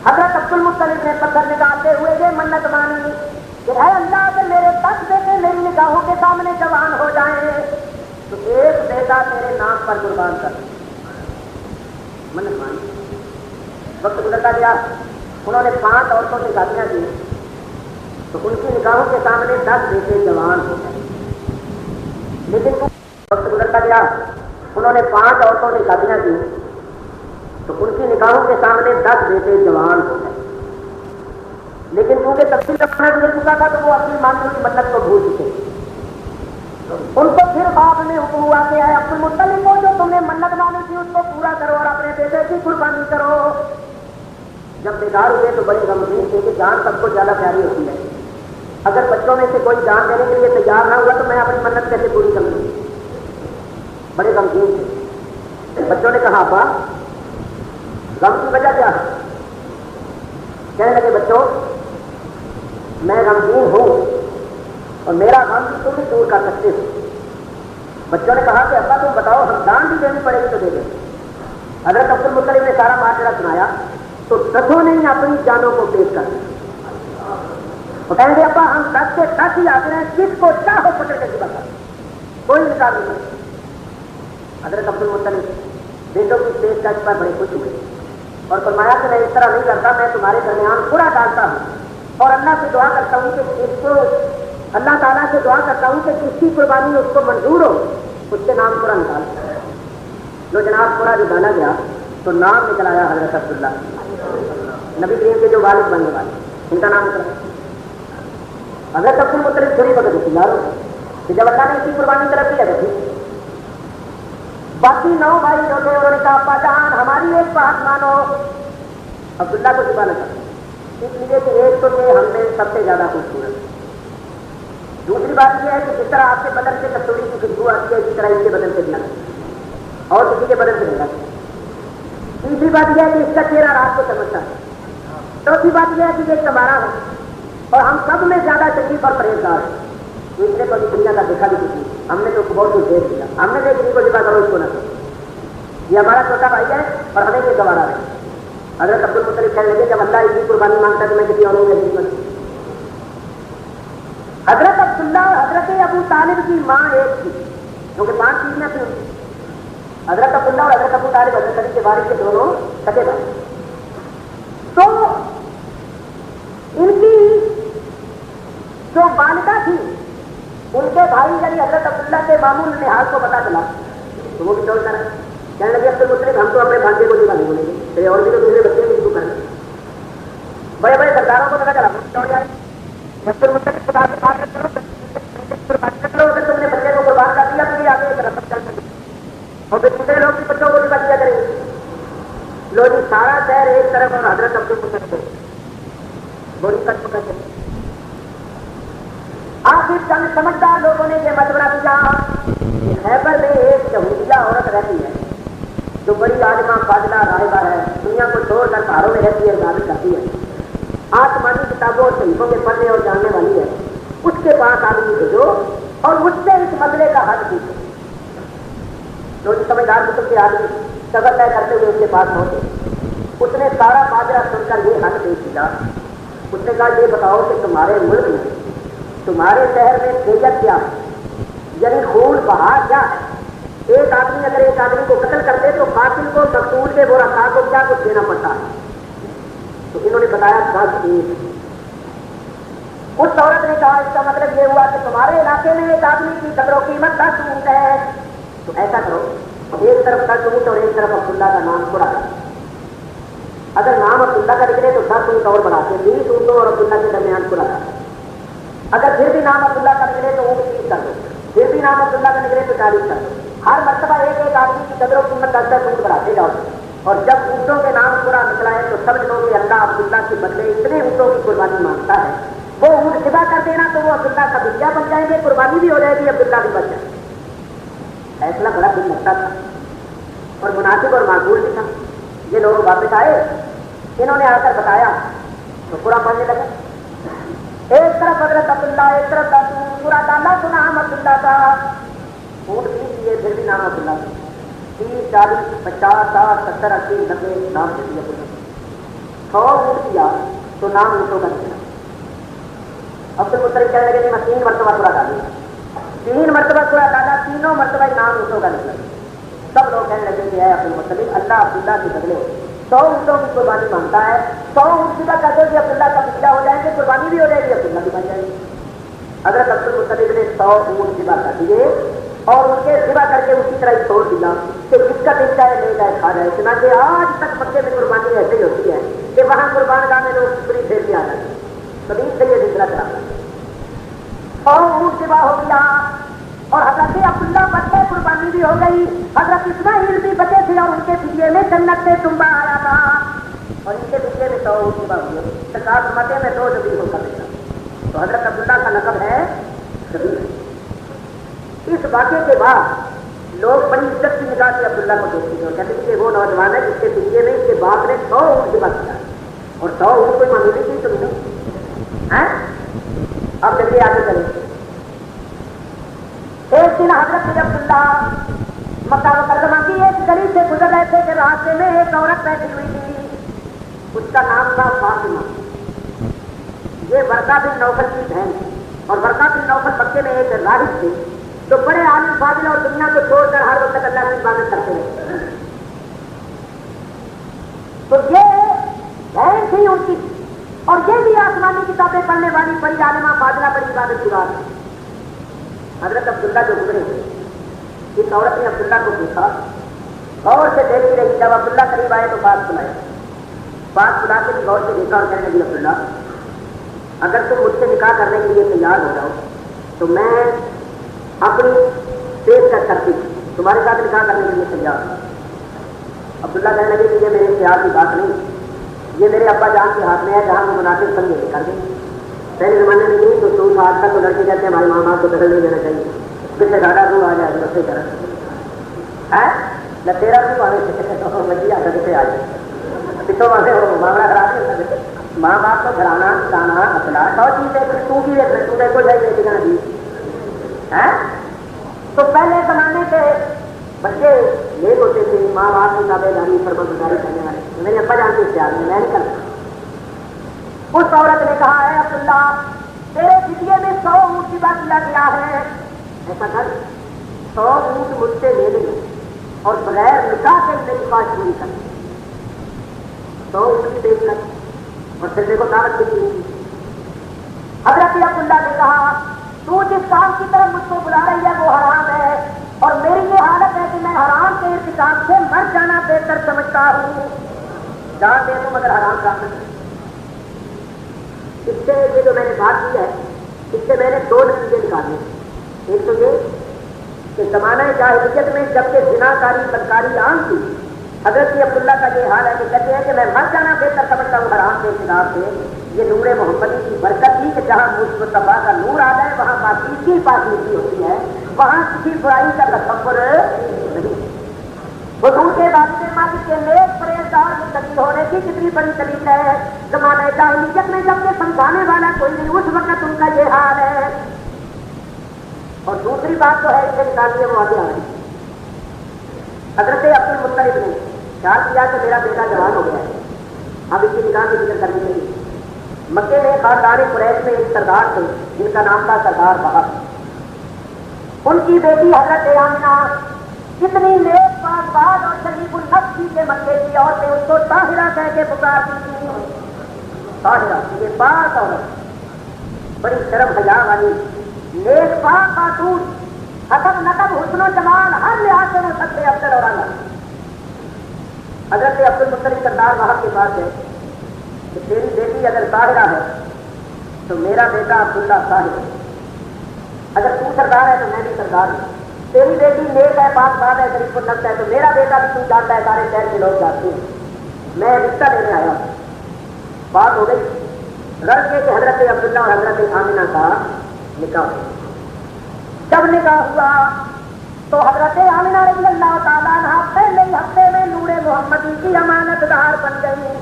حضرت عبد المطلب نے پتھر نکالتے ہوئے یہ منت مانی کہ اے اللہ اگر میرے 10 بیٹے میری نگاہوں کے سامنے جوان ہو جائیں تو ایک بیٹا تیرے نام پر قربان کر۔ منت مانی، وقت گزرتا گیا، انہوں نے 5 عورتوں سے شادیاں کی، تو ان کی نگاہوں کے سامنے 10 بیٹے جوان ہو گئے۔ لیکن وقت گزرتا گیا، انہوں نے 5 عورتوں سے شادیاں کی، تو ان کی نگاہوں کے سامنے 10 بیٹے جوان ہو گئے۔ لیکن کیونکہ تفصیل زمانہ گزر چکا تھا تو وہ اپنی مانگنے کی منت کو بھول چکے۔ ان کو پھر بعد میں حکم ہوا کہ اے عبد المطلب کو جو تم نے منت مانی تھی اس کو پورا کرو اور اپنے بیٹے کی قربانی کرو۔ جب بیدار ہوئے تو بڑی غمگین تھے کہ جان سب کو زیادہ پیاری ہوتی ہے، اگر بچوں میں سے کوئی جان دینے کے لیے تیار نہ ہوا تو میں اپنی منت کیسے پوری کروں؟ بڑے غمگین تھے۔ بچوں نے کہا ابا غم کی وجہ کیا ہے؟ کہنے لگے بچوں میں غمگین ہوں اور میرا غم چکا سکتے ہو؟ بچوں نے کہا کہ ابا تم بتاؤ ہم جان بھی دینی پڑے گی تو دے دیں۔ حضرت عبد المطلب نے سارا ماجرا سنایا تو 10 نے اپنی جانوں کو پیش کر دیا۔ وہ کہیں گے ابا ہم 10 سے 10 ہی آتے ہیں، کس کو چاہو پکڑ کے ذبح کر، کوئی انکار نہیں کرتا۔ حضرت عبد المطلب بیٹوں کی پیشکش پر بڑے خوش ہوئے اور فرمایا کہ میں اس طرح نہیں کرتا، میں تمہارے درمیان پورا ڈالتا ہوں اور اللہ سے دعا کرتا ہوں کہ اس کو اللہ تعالیٰ سے دعا کرتا ہوں کہ جس کی قربانی اس کو منظور ہو اس کے نام پورا نکال۔ جو جناب پورا جو ڈالا گیا تو نام نکل آیا حضرت عبداللہ، نبی کریم کے جو والد بننے والے، ان کا نام نکلا۔ حضرت عبد المطلب تھوڑی وقت ہوتی یار کہ جب اللہ نے اس کی قربانی طرف کی ہے، باقی 9 بھائی جو تھے انہوں نے کہا ابا جان ہماری ایک بات مانو، عبداللہ کو چھپانا چاہتے اس لیے کہ ایک تو یہ ہم میں سب سے زیادہ خوبصورت، دوسری بات یہ ہے کہ جس طرح آپ کے بدن سے کستوری کی خوشبو آتی ہے اسی طرح اس کے بدن سے بھی آتی ہے اور کسی کے بدن سے نہیں آتی۔ تیسری بات یہ ہے کہ اس کا چہرہ رات کو سمجھتا ہے۔ چوتھی بات یہ ہے کہ یہ کمارا ہے اور ہم سب میں زیادہ شریف اور پرہیزگار ہیں۔ دوسرے کو دنیا کا دیکھا بھی کسی ہم نے تو بہت کچھ دیکھ لیا، ہم نے کسی کو ذبح کرو اس کو نہ یہ ہمارا چھوٹا بھائی ہے اور ہمیں یہ گوارا ہے۔ حضرت عبد المطلب کہنے لگے جب اللہ اس کی قربانی مانگتا ہے تو میں کسی اور میں نہیں مانگتا۔ حضرت عبداللہ اور حضرت ابو طالب کی ماں ایک تھی کیونکہ 5 چیزیں تھیں۔ حضرت عبداللہ اور حضرت ابو طالب حضرت علی کے وارث کے دونوں سگے بھائی، تو ان کی جو والدہ تھی ان کے بھائی یعنی حضرت عبداللہ کے ماموں نہال کو پتا چلا تو وہ بھی چول کر کہنے لگے عبد المطلب ہم تو اپنے بھانجے کو نہیں بولیں گے، تیرے اور بھی تو دوسرے بچے بھی شروع کریں۔ بڑے بڑے سرداروں کو پتا چلا عبد المطلب خدا سے بات کرو، اگر تم نے بچے کو قربان کر دیا تو یہ آگے ایک رسم چل سکے اور پھر دوسرے لوگ بھی بچوں کو بھی بچیا کریں گے۔ لو جی سارا شہر ایک طرف اور حضرت عبد المطلب بولی کٹ پکڑ کے آخر چند سمجھدار لوگوں نے یہ مشورہ دیا کہ خیبر میں ایک یہودیہ عورت رہتی ہے جو بڑی عالمہ فاضلہ راہبہ ہے، دنیا کو چھوڑ کر پہاڑوں میں رہتی ہے، عبادت کرتی ہے، آسمانی کتابوں اور صحیفوں کے پڑھنے اور جاننے والی ہے، اس کے پاس آدمی بھیجو اور اس سے اس مسئلے کا حل پوچھو۔ جو سمجھدار قسم کے آدمی سفر طے کرتے ہوئے اس کے پاس پہنچے، اس نے سارا ماجرا سن کر یہ حل پیش کیا۔ اس نے کہا یہ بتاؤ کہ تمہارے ملک میں تمہارے شہر میں سیت کیا ہے، یعنی خون بہا کیا ہے؟ ایک آدمی اگر ایک آدمی کو قتل کرتے تو قاتل کو مقتول کے ورثاء کو کیا کچھ دینا پڑتا ہے؟ تو انہوں نے بتایا 10 اینٹ۔ اس عورت نے کہا اس کا مطلب یہ ہوا کہ تمہارے علاقے میں ایک آدمی کی قدر و قیمت 10 اونٹ ہے، تو ایسا کرو ایک طرف 10 اونٹ اور ایک طرف عبداللہ کا نام چھوڑا کر، اگر نام عبداللہ کا نکلے تو 10 اونٹ اور بڑھا کے 20 اونٹوں اور عبداللہ کے درمیان چھوڑا کر، اگر پھر بھی نام عبداللہ کا نکلے تو اونٹ 30 کر دو، پھر بھی نام عبداللہ کا نکلے تو 40 کر دو۔ ہر مرتبہ ایک آدمی کی قدر و قیمت 10 اونٹ بڑھاتے جاؤ اور جب اونٹوں کے نام پورا نکلا ہے تو سمجھ لو کہ اللہ عبداللہ کے بدلے اتنے اونٹوں کی قربانی مانگتا ہے، وہ اونٹ ذبح کر دینا تو وہ عبداللہ کا بچہ بن جائیں گے، قربانی بھی ہو جائے گی، عبداللہ بھی بچ جائے گا۔ فیصلہ بڑا دل لگتا تھا اور مناسب اور معقول بھی تھا۔ یہ لوگ واپس آئے، انہوں نے آ کر بتایا تو پورا پڑھنے لگا، ایک طرف حضرت عبداللہ ایک طرف پورا ڈالا تو نام عبداللہ کا، اونٹ 20 دیے پھر بھی نام عبداللہ کا، 30 40 50 60 70 80 90 نام دے دیا، 100 اونٹ دیا تو نام اونٹوں کا نکلا۔ عبد المطلب کہنے لگے کہ میں 3 مرتبہ پورا ڈالوں، 3 مرتبہ پورا ڈالا، تینوں مرتبہ نام اونٹوں کا نکلا۔ سب لوگ کہنے لگے کہ ہے عبد المطلب اللہ عبداللہ کے بدلے 100 اونٹوں کی قربانی مانگتا ہے، 100 اونٹ ذبح کر دو کہ عبداللہ کا بچہ ہو جائے گے، قربانی بھی ہو جائے گی، عبداللہ بھی بن جائے گی۔ حضرت عبد المطلب نے 100 اونٹ ذبح کر دیے اور ان کے ذبح کر کے اسی طرح چھوڑ دیا کہ جس کا دل چاہے لے جائے کھا جائے۔ چنانچہ آج تک مکے میں قربانی ایسے ہی ہوتی ہے کہ وہاں قربان گاہ میں لوگ پوری پھیر کے آ جاتے ہیں، قدیم سے یہ سلسلہ چلا ہے۔ 100 اونٹ ذبح ہو گیا اور حضرت عبداللہ بچے قربانی بھی ہو گئی، حضرت اسماعیل بھی بچے تھے اور ان کے پیچھے میں جنت سے تنبا آیا تھا اور ان کے پیچھے میں 100 اونٹ ذبح ہوئے، سرکار مکے میں 2 ذبح ہو کر دیتا۔ تو حضرت عبداللہ کا لقب ہے ذبیح۔ اس واقعے کے بعد لوگ بڑی عزت کی نگاہ سے عبداللہ کو دیکھتے ہیں اور کہتے ہیں کہ وہ نوجوان ہے جس کے پیچھے میں اس کے باپ نے 100 اونٹ ذبح کیا اور 100 اونٹ کوئی معمولی چیز تو نہیں ہے۔ اب چلیے آگے چلیں۔ ایک عورت بیٹھی ہوئی تھی، اس کا نام تھا فاطمہ. یہ ورقہ بن نوفل کی بہن ہے، اور ورقہ بن نوفل مکے میں ایک راہب تھے جو بڑے عالم فاضل اور دنیا کو چھوڑ کر ہر وقت اللہ کی عبادت کرتے رہے. تو یہ بہن تھی ان کی، اور یہ بھی آسمانی کتابیں پڑھنے والی بڑی عالمہ فاضلہ، بڑی عبادت گزار. حضرت عبداللہ جو گزرے ہیں، اس عورت نے عبداللہ کو پوچھا، غور سے دیکھتی رہی. جب عبداللہ قریب آئے تو بات سنایا. بات سنا کے بھی غور سے دیکھا اور کہنے لگی، عبداللہ اگر تم مجھ سے نکاح کرنے کے لیے تیار ہو جاؤ تو میں اپنی پیشکش کرتی ہوں، تمہارے ساتھ نکاح کرنے کے لیے تیار ہوں. عبداللہ کہنے لگے کہ یہ میرے اختیار کی بات نہیں، یہ میرے ابا جان کے ہاتھ میں ہے، جہاں وہ مناسب سمجھے کر دیں. پہلے زمانے میں نہیں تو سوچ آج تک تو لڑکے کہتے ہیں ہمارے ماں باپ کو دخل نہیں دینا چاہیے، پھر سے زیادہ دور آ جائے تو کرا نہ تیرا بھی مچھلی آتا کتنے آ جائے کتوں وہاں ہو معاملہ خراب نہیں ہوتا. ماں باپ کو گھرانا کھلانا اصلا سو چیز ہے، تو بھی دیکھ رہے تمہیں کو جائے ٹھکانا دی ہے. تو پہلے زمانے کے بچے نیک ہوتے تھے، ماں باپ کی تابے داری فرمانبرداری کرنے والے. میرے ابا جان کے اختیار میں نہیں کرتا. اس عورت نے کہا ہے عبداللہ تیرے فدیے میں 100 اونٹ کی بات کیا گیا ہے، ایسا کر 100 اونٹ مجھ سے لے لیں اور بغیر نکاح کے میری بات پوری کر 100 اونٹ کی دیکھ کر اور پھر دیکھو دعوت کی تھی. حضرت عبداللہ نے کہا تو جس کام کی طرف مجھ کو بلا رہی ہے وہ حرام ہے، اور میری یہ حالت ہے کہ میں حرام کے ارتکاب سے مر جانا بہتر سمجھتا ہوں. جان دے دوں مگر حرام کام نہیں. اس سے یہ جو میں نے بات کی ہے اس سے میں نے 2 نتیجے نکالے. ایک تو یہ کہ زمانہ جاہلیت میں جبکہ زنا کاری بدکاری عام تھی، حضرت عبداللہ کا یہ حال ہے کہ کہتے ہیں کہ میں مر جانا بہتر سمجھتا ہوں حرام کے خلاف سے. یہ نور محمدی کی برکت تھی کہ جہاں مصطفیٰ کا نور آ جائے وہاں پاکیزگی پاکیزگی ہوتی ہے، وہاں کسی برائی کا تصور نہیں. حضور کے والد ماجد کے نیک پرہیزگار متقی ہونے کی کتنی بڑی دلیل ہے. زمانہ جاہلیت میں جب کہ سمجھانے والا کوئی نہیں، اس وقت ان کا یہ حال ہے. اور دوسری بات تو ہے اس سے نکالنے وہ آگے آ رہی. حضرت عبد المطلب نے خیال کیا کہ میرا بیٹا جوان ہو گیا ہے، اب اس کی نکاح کی فکر کرنی چاہیے. مکے میں خاندان قریش میں ایک سردار تھے جن کا نام تھا سردار بہار. ان کی بیٹی حضرت آمنہ کتنی نیک پاک باز اور شریف النفس تھی کہ مکے کی عورتیں اس کو طاہرہ کہہ کے پکارتی تھیں. طاہرہ یہ پاک عورت، بڑی شرم حیا والی نیک پاک خاتون، حسب نقب حسن و جمال ہر لحاظ سے سب سے افضل اور اعلیٰ. حضرت عبد المطلب سردار وہاں کے پاس ہے کہ تیری بیٹی اگر طاہرہ ہے تو میرا بیٹا عبداللہ طاہر ہے، اگر تو سردار ہے تو میں بھی سردار ہوں. تیری بیٹی نیک ہے پاک باز ہے شریف النفس ہے تو میرا بیٹا بھی تو جانتا ہے، سارے شہر کے لوگ جانتے ہیں. میں رشتہ لینے آیا ہوں. بات ہو گئی رل کے کہ حضرت عبداللہ اور حضرت آمنہ کا نکاح ہوا. جب نکاح ہوا تو حضرت آمنہ رضی اللہ تعالیٰ عنہ پہلے ہی ہفتے میں نور محمدی کی امانت دار بن گئی.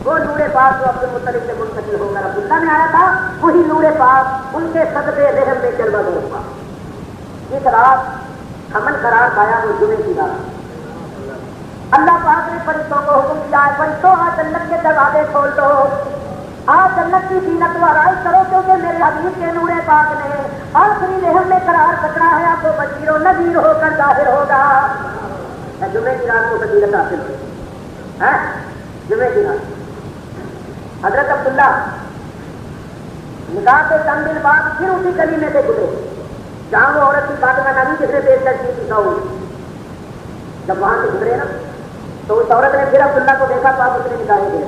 وہ نور پاک جو عبد المطلب سے منتقل ہو کر عبداللہ میں آیا تھا، وہی نور پاک ان کے صدقے رحم میں جلوہ گر ہوا. اس رات حمل قرار پایا وہ جمعے کی رات. اللہ پاک نے فرشتوں کو حکم دیا ہے فرشتوں آج جنت کے دروازے کھول دو، آج جنت کی زینت و آرائش کرو، کیونکہ میرے حبیب کے نور پاک نے آخری رحم میں قرار پکڑا ہے. آپ کو بشیر و نذیر ہو کر ظاہر ہوگا. جمعے کی رات کو بصیرت حاصل ہوئی. جمعے کی رات حضرت عبداللہ نکاح کے چند دن بعد پھر اسی گلی میں سے گزرے جہاں وہ عورت کی فاطمہ نبی جس نے پیش کی تھی سعود. جب وہاں سے گزرے نا تو اس عورت نے پھر عبداللہ کو دیکھا تو آپ اس نے نکالے گئے.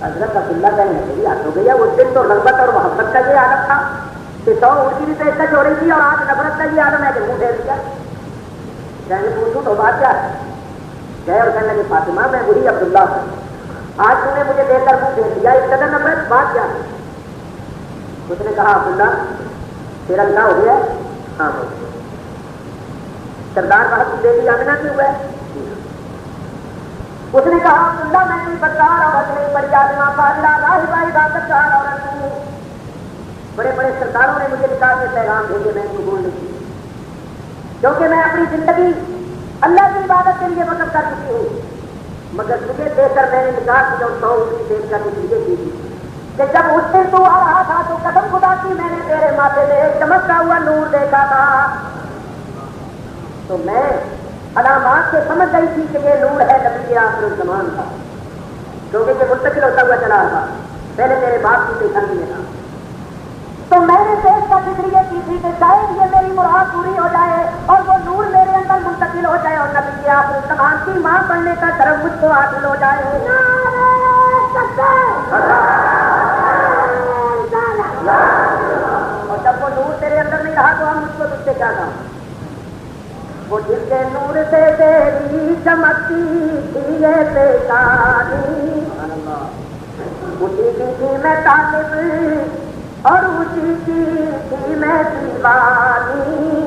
حضرت عبداللہ کہنے لگے یاد ہو گیا اس دن تو رغبت اور محبت کا یہ عالم تھا کہ 100 اونٹ کی بھی پیشکش ہو رہی تھی، اور آج نفرت کا یہ عالم ہے کہ منہ پھیر دیا. کہنے پوچھوں تو بات کیا ہے؟ گئے اور کہنے لگے فاطمہ میں وہی عبداللہ ہوں، آج تم نے مجھے دیکھ کر منہ پھیر دیا، اس قدر نفرت، بات کیا ہے؟ اس نے کہا عبداللہ تیرا نکاح ہو گیا؟ ہاں ہو گیا. سردار صاحب کی بیٹی آمنہ کی ہوا ہے؟ اس نے کہا عبداللہ میں کوئی بدکار عورت نہیں، بڑی عالمہ فاضلہ راہبہ عبادت گزار عورت ہوں. بڑے بڑے سرداروں نے مجھے نکاح کے پیغام بھیجے، میں ان کو بول نہیں کی، کیونکہ میں اپنی زندگی اللہ کی عبادت کے لیے وقف کر چکی ہوں، مگر تجھے دیکھ کر میں نے نکاح کی اور 100 اونٹنی دیکھ کر تجھے کی تھی کہ جب اس دن تو آ رہا تھا تو قسم خدا کی میں نے تیرے ماتھے میں ایک چمکتا ہوا نور دیکھا تھا، تو میں علامات سے سمجھ گئی تھی کہ یہ نور ہے نبی کے آخر الزمان کا، کیونکہ یہ منتقل ہوتا ہوا چلا تھا، پہلے میرے باپ کی پیشانی میں تھا، تو میں نے دیش کا فکر یہ کی تھی کہ شاید یہ میری مراد پوری ہو جائے اور وہ نور میرے اندر منتقل ہو جائے اور نبی کے آخر الزمان کی ماں بننے کا شرف مجھ کو حاصل ہو جائے۔ اور جب وہ نور تیرے اندر نہیں رہا تو ہم مجھ کو تجھ سے کیا کہا؟ وہ جس کے نور سے تیری چمکتی تھی یہ پیشانی، اسی کی تھی میں طالب اور اسی کی تھی میں دیوانی،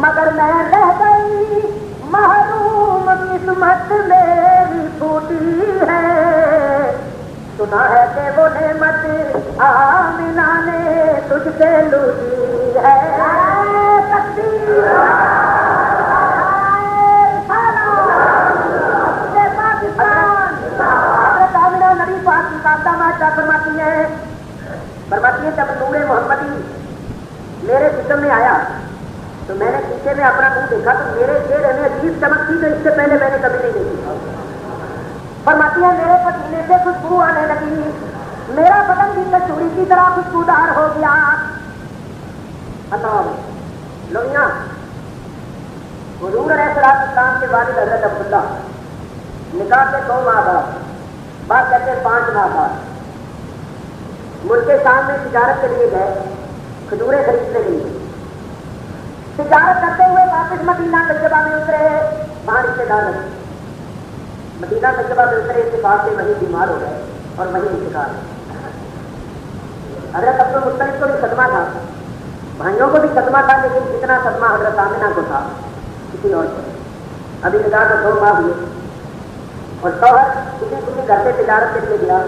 مگر میں رہ گئی محروم، قسمت میری پھوٹی ہے، سنا ہے کہ وہ نعمت آمنہ نے تجھ سے لوٹی ہے۔ فرماتی ہے جب نور محمدی میرے جسم میں آیا تو میں نے پیچھے میں اپنا منہ دیکھا تو میرے چہرے میں عجیب چمک تھی جو اس سے پہلے میں نے کبھی نہیں دیکھی۔ فرماتی ہے میرے پسینے سے خوشبو آنے لگی، میرا بدن بھی کچوری کی طرح خوشبودار ہو گیا۔ لوگیاں حضور علیہ السلام کے والد حضرت عبداللہ نکاح کے 2 ماہ بعد کہتے 5 ماہ بعد ملک شام میں تجارت کے لیے گئے، کھجوریں خریدنے کے لیے تجارت کرتے ہوئے واپس مدینہ طیبہ میں اترے، وہاں رشتے دار لگے، مدینہ طیبہ میں اترے، اتفاق سے وہیں بیمار ہو گئے اور وہیں انتقال۔ حضرت عبد المطلب کو بھی صدمہ تھا، بھائیوں کو بھی صدمہ تھا، لیکن جتنا صدمہ حضرت آمنہ کو تھا کسی اور کو۔ ابھی نکاح کا 2 ماہ ہوئے اور شوہر کسی گھر سے تجارت کے لیے گیا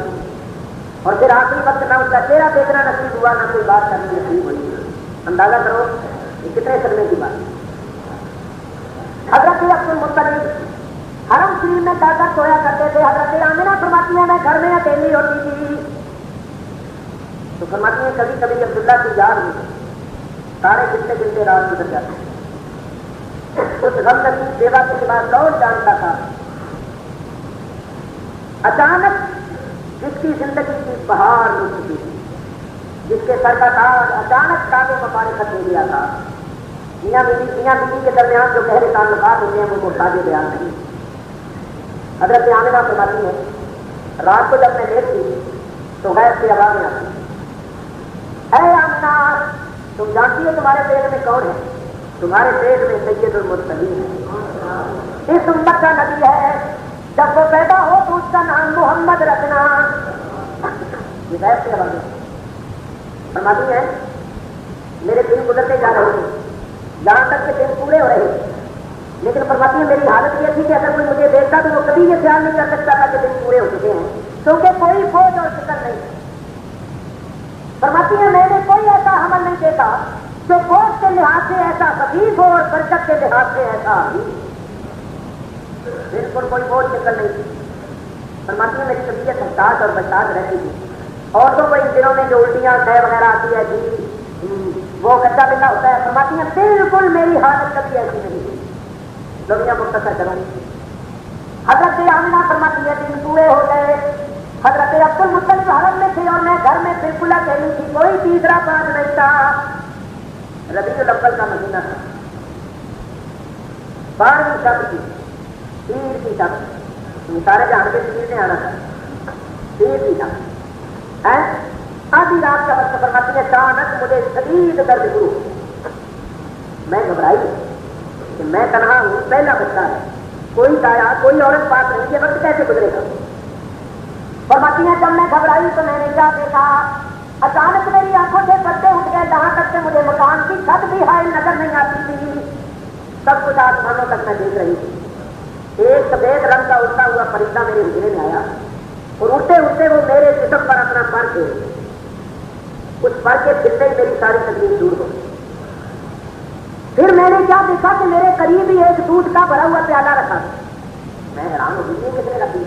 اور پھر آخری وقت نہ اس کا چہرہ دیکھنا نصیب ہوا، نہ کوئی بات کرنی نصیب ہوئی۔ اندازہ کرو یہ کتنے صدمے کی بات۔ حضرت عبد المطلب حرم شریف میں جا کر سویا کرتے تھے، حضرت آمنہ فرماتی ہیں میں گھر میں اکیلی ہوتی تھی تو فرماتی ہیں کبھی کبھی عبداللہ کی یاد میں سارے گنتے گنتے رات گزر جاتے، اس غم نصیب بیوہ کے بعد کون جانتا تھا اچانک جس کی زندگی کی بہار رک چکی تھی، جس کے سر کا تاج اچانک کعبے مبارکت ہو گیا تھا، میاں بیوی کے درمیان جو گہرے تعلقات ہوتے ہیں وہ محتاج بیان نہیں۔ حضرت آمنہ فرماتی ہے رات کو جب میں لیٹتی تو غیب سے آوازیں آتی، اے آمنہ تم جانتی ہو تمہارے پیٹ میں کون ہے؟ تمہارے پیٹ میں سید المرسلین ہے، اس امت کا نبی ہے، جب وہ پیدا ہو تو اس کا نام محمد رکھنا۔ یہ غیب سے آوازیں فرماتی ہیں میرے دن گزرتے جا رہے ہیں جہاں تک کہ دن پورے ہو رہے ہیں، لیکن فرماتی ہے میری حالت یہ تھی کہ اگر کوئی مجھے دیکھتا تو وہ کبھی یہ خیال نہیں کر سکتا تھا کہ دن پورے ہو چکے ہیں، کیونکہ کوئی فوج اور فکر نہیں۔ فرماتی ہے میں نے کوئی ایسا حمل نہیں دیکھا جو فوج کے لحاظ سے ایسا خفیف ہو اور برکت کے لحاظ سے ایسا بالکل کوئی فوج فکر نہیں تھی۔ فرماتی ہے میری طبیعت حساس اور برداشت رہتی تھی، عورتوں کو ان دنوں میں جو الٹیاں خے وغیرہ آتی ہے جی وہ کچا بلا ہوتا ہے، فرماتی ہیں بالکل میری حالت کبھی ایسی نہیں تھی۔ لوگیاں مختصر کروں حضرت آمنہ فرماتی ہے دن پورے ہو گئے، حضرت عبد المطلب حرم میں تھے اور میں گھر میں بالکل اکیلی تھی، کوئی تیسرا بات نہیں تھا۔ ربیع الاول کا مہینہ تھا، 12ویں شب تھی، پیر کی شب، سارے جہاں کے پیر نے آنا تھا، پیر کی شب آدھی رات کا وقت۔ فرماتی ہے اچانک مجھے شدید درد شروع، میں گھبرائی کہ میں تنہا ہوں، پہلا بچہ ہے، کوئی دایا کوئی عورت پاس نہیں، یہ وقت کیسے گزرے گا؟ فرماتی ہیں جب میں گھبرائی تو میں نے کیا دیکھا، اچانک میری آنکھوں سے پردے اٹھ گئے، جہاں تک کہ مجھے مکان کی چھت بھی حائل نظر نہیں آتی تھی، سب کچھ آسمانوں تک میں دیکھ رہی تھی۔ ایک سفید رنگ کا اڑتا ہوا پرندہ میرے حجرے میں آیا اور اڑتے اڑتے وہ میرے جسم پر اپنا پر پھیرے، اس پر کے پھرتے ہی میری ساری تکلیف دور ہو گئی۔ پھر میں نے کیا دیکھا دیکھا کہ میرے قریب ہی ایک دودھ کا بھرا ہوا پیالہ رکھا تھا. میں حیران ہو گئی کس نے رکھی.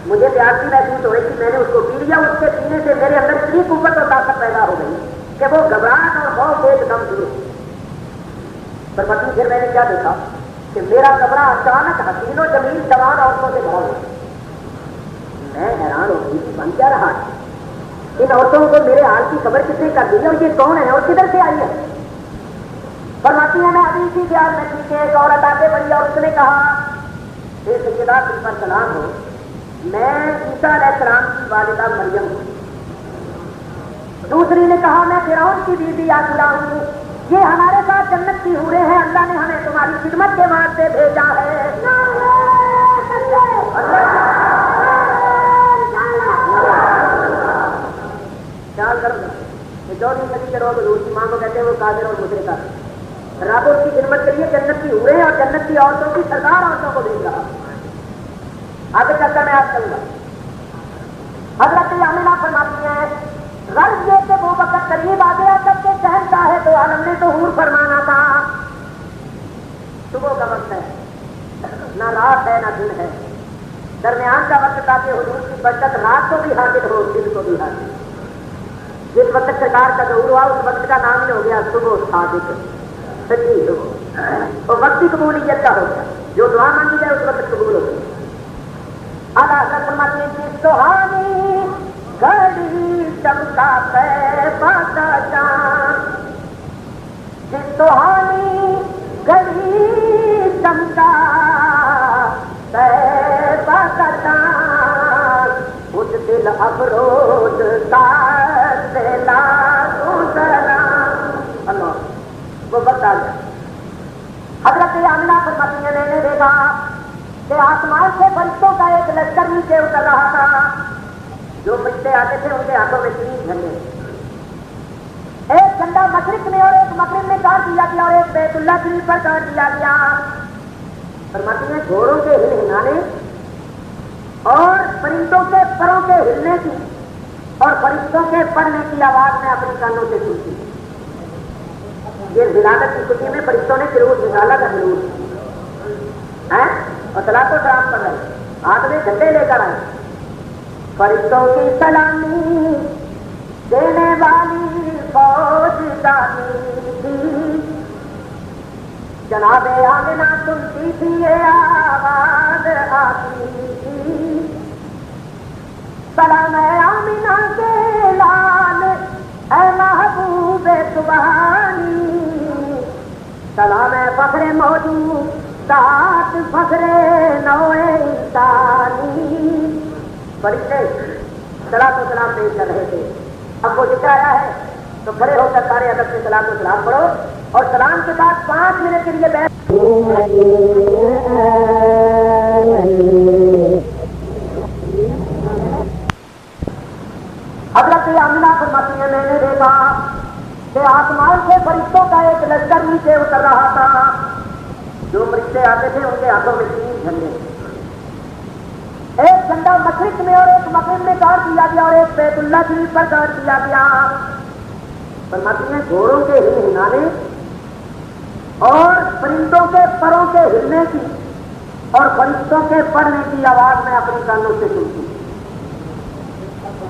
مجھے پیاس کی محسوس ہو رہی تھی, میں نے اس کو پی لیا. اس کے پینے سے میرے اندر اتنی قوت اور طاقت پیدا ہو گئی کہ وہ گھبراہٹ اور خوف ایک دم شروع. پر پتہ پھر میں نے کیا دیکھا کہ میرا کمرہ اچانک حسین و جمیل جوان عورتوں سے بھرا ہوا. میں حیران ہو گئی بن کیا رہا. ان عورتوں کو میرے حال کی خبر کس نے کر دی اور یہ کون ہے اور کدھر سے آئی ہے. فرماتی ہیں میں ابھی اسی خیال میں تھی کہ ایک عورت آگے بڑھی اور اس نے کہا اے سیدہ تم پر سلام ہو, میں عیسیٰ علیہ السلام کی والدہ مریم ہوں. دوسری نے کہا میں فرعون کی بیوی آسرا ہوں. یہ ہمارے ساتھ جنت کی حوریں ہیں, اللہ نے ہمیں تمہاری خدمت کے واسطے بھیجا ہے. خیال کرو کہ 14ویں صدی کے لوگ روسی ماں کو کہتے ہیں وہ کافر اور مشرک ہے. رب اس کی خدمت کے لیے جنت کی حوریں اور جنت کی عورتوں کی سردار عورتوں کو بھیج رہا. آگے چل کر میں آپ کروں گا. حضرت آمنہ فرماتی ہیں غرض یہ کہ وہ وقت قریب آ گیا جب کہ شہنشاہ ہے تو عالم نے تو حور فرمانا تھا. صبح کا وقت ہے, نہ رات ہے نہ دن ہے, درمیان کا وقت تاکہ حضور کی برکت رات کو بھی حاصل ہو دن کو بھی حاصل. جس وقت سرکار کا ظہور ہوا اس وقت کا نام ہی ہو گیا صبح صادق, سچی صبح. اور وقت کی قبولیت کا ہو گیا, جو دعا مانگی جائے اس وقت قبول ہو گئی. اعلیٰ حضرت فرماتے ہیں کہ سہانی گھڑی چمکا طیبہ کا چاند, جس سہانی گھڑی چمکا طیبہ کا چاند, اس دل افروز سے لاکھوں سلام. اللہ وہ وقت آ گیا. حضرت آمنہ فرماتی ہیں میں نے دیکھا کہ آسمان سے فرشتوں کا ایک لشکر نیچے اتر رہا تھا. جو فرشتے آتے تھے ان کے ہاتھوں میں 3 جھنڈے, ایک جھنڈا مشرق میں اور ایک مغرب میں کاٹ دیا گیا اور ایک بیت اللہ شریف پر کاٹ دیا گیا. فرماتی ہیں گھوڑوں کے ہل ہلانے اور پرندوں کے پروں کے ہلنے کی اور فرشتوں کے پڑھنے کی آواز میں اپنی کانوں سے سنتی. یہ ولادت کی خوشی میں فرشتوں نے جلوس نکالا تھا, جلوس ہے اور صلاۃ و سلام پڑھ رہے, ہاتھ میں جھنڈے لے کر آئے. فرشتوں کی سلامی دینے والی فوج جانی تھی, جناب آمنہ سنتی تھی یہ آواز آتی تھی. سلام آمنہ کے لال اے محبوب سبحانی, سلام فخر موجود ساتھ فخر نوع انسانی. فرشتے صلاۃ و سلام پیش کر رہے تھے. اب وہ ذکر آیا ہے تو کھڑے ہو کر سارے ادب سے صلاۃ و سلام پڑھو اور سلام کے بعد 5 منٹ کے لیے بیٹھ. حضرت آمنہ فرماتی ہیں میں نے دیکھا کہ آسمان سے فرشتوں کا ایک لشکر نیچے اتر رہا تھا. جو فرشتے آتے تھے ان کے ہاتھوں میں 3 جھنڈے, ایک جھنڈا مشرق میں اور ایک مغرب میں کاٹ دیا گیا اور ایک بیت اللہ شریف پر کاٹ دیا گیا. فرماتی ہیں گھوڑوں کے ہل ہلانے اور پرندوں کے پروں کے ہلنے کی اور فرشتوں کے پڑھنے کی آواز میں اپنی کانوں سے سنتی.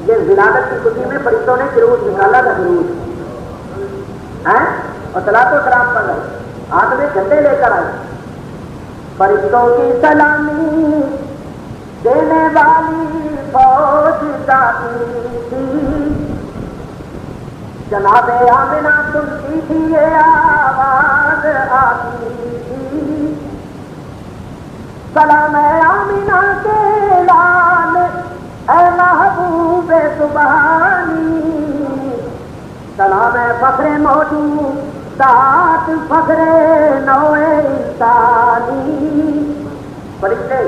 یہ ولادت کی خوشی میں فرشتوں نے جلوس نکالا تھا, جلوس ہے اور صلاۃ و سلام پڑھ رہے, ہاتھ میں جھنڈے لے کر آئے. فرشتوں کی سلامی دینے والی فوج جانی تھی, جناب آمنہ سنتی تھی یہ آواز آتی تھی. سلام آمنہ کے لال اے محبوب سبحانی, سلام فخر موجود ساتھ فخر نوع انسانی. فرشتے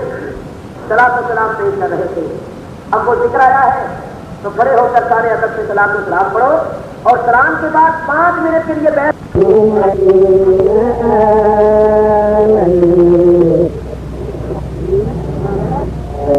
صلاۃ و سلام پیش کر رہے تھے. اب وہ ذکر آیا ہے تو کھڑے ہو کر سارے ادب سے صلاۃ و سلام پڑھو اور سلام کے بعد 5 منٹ کے لیے بیٹھ.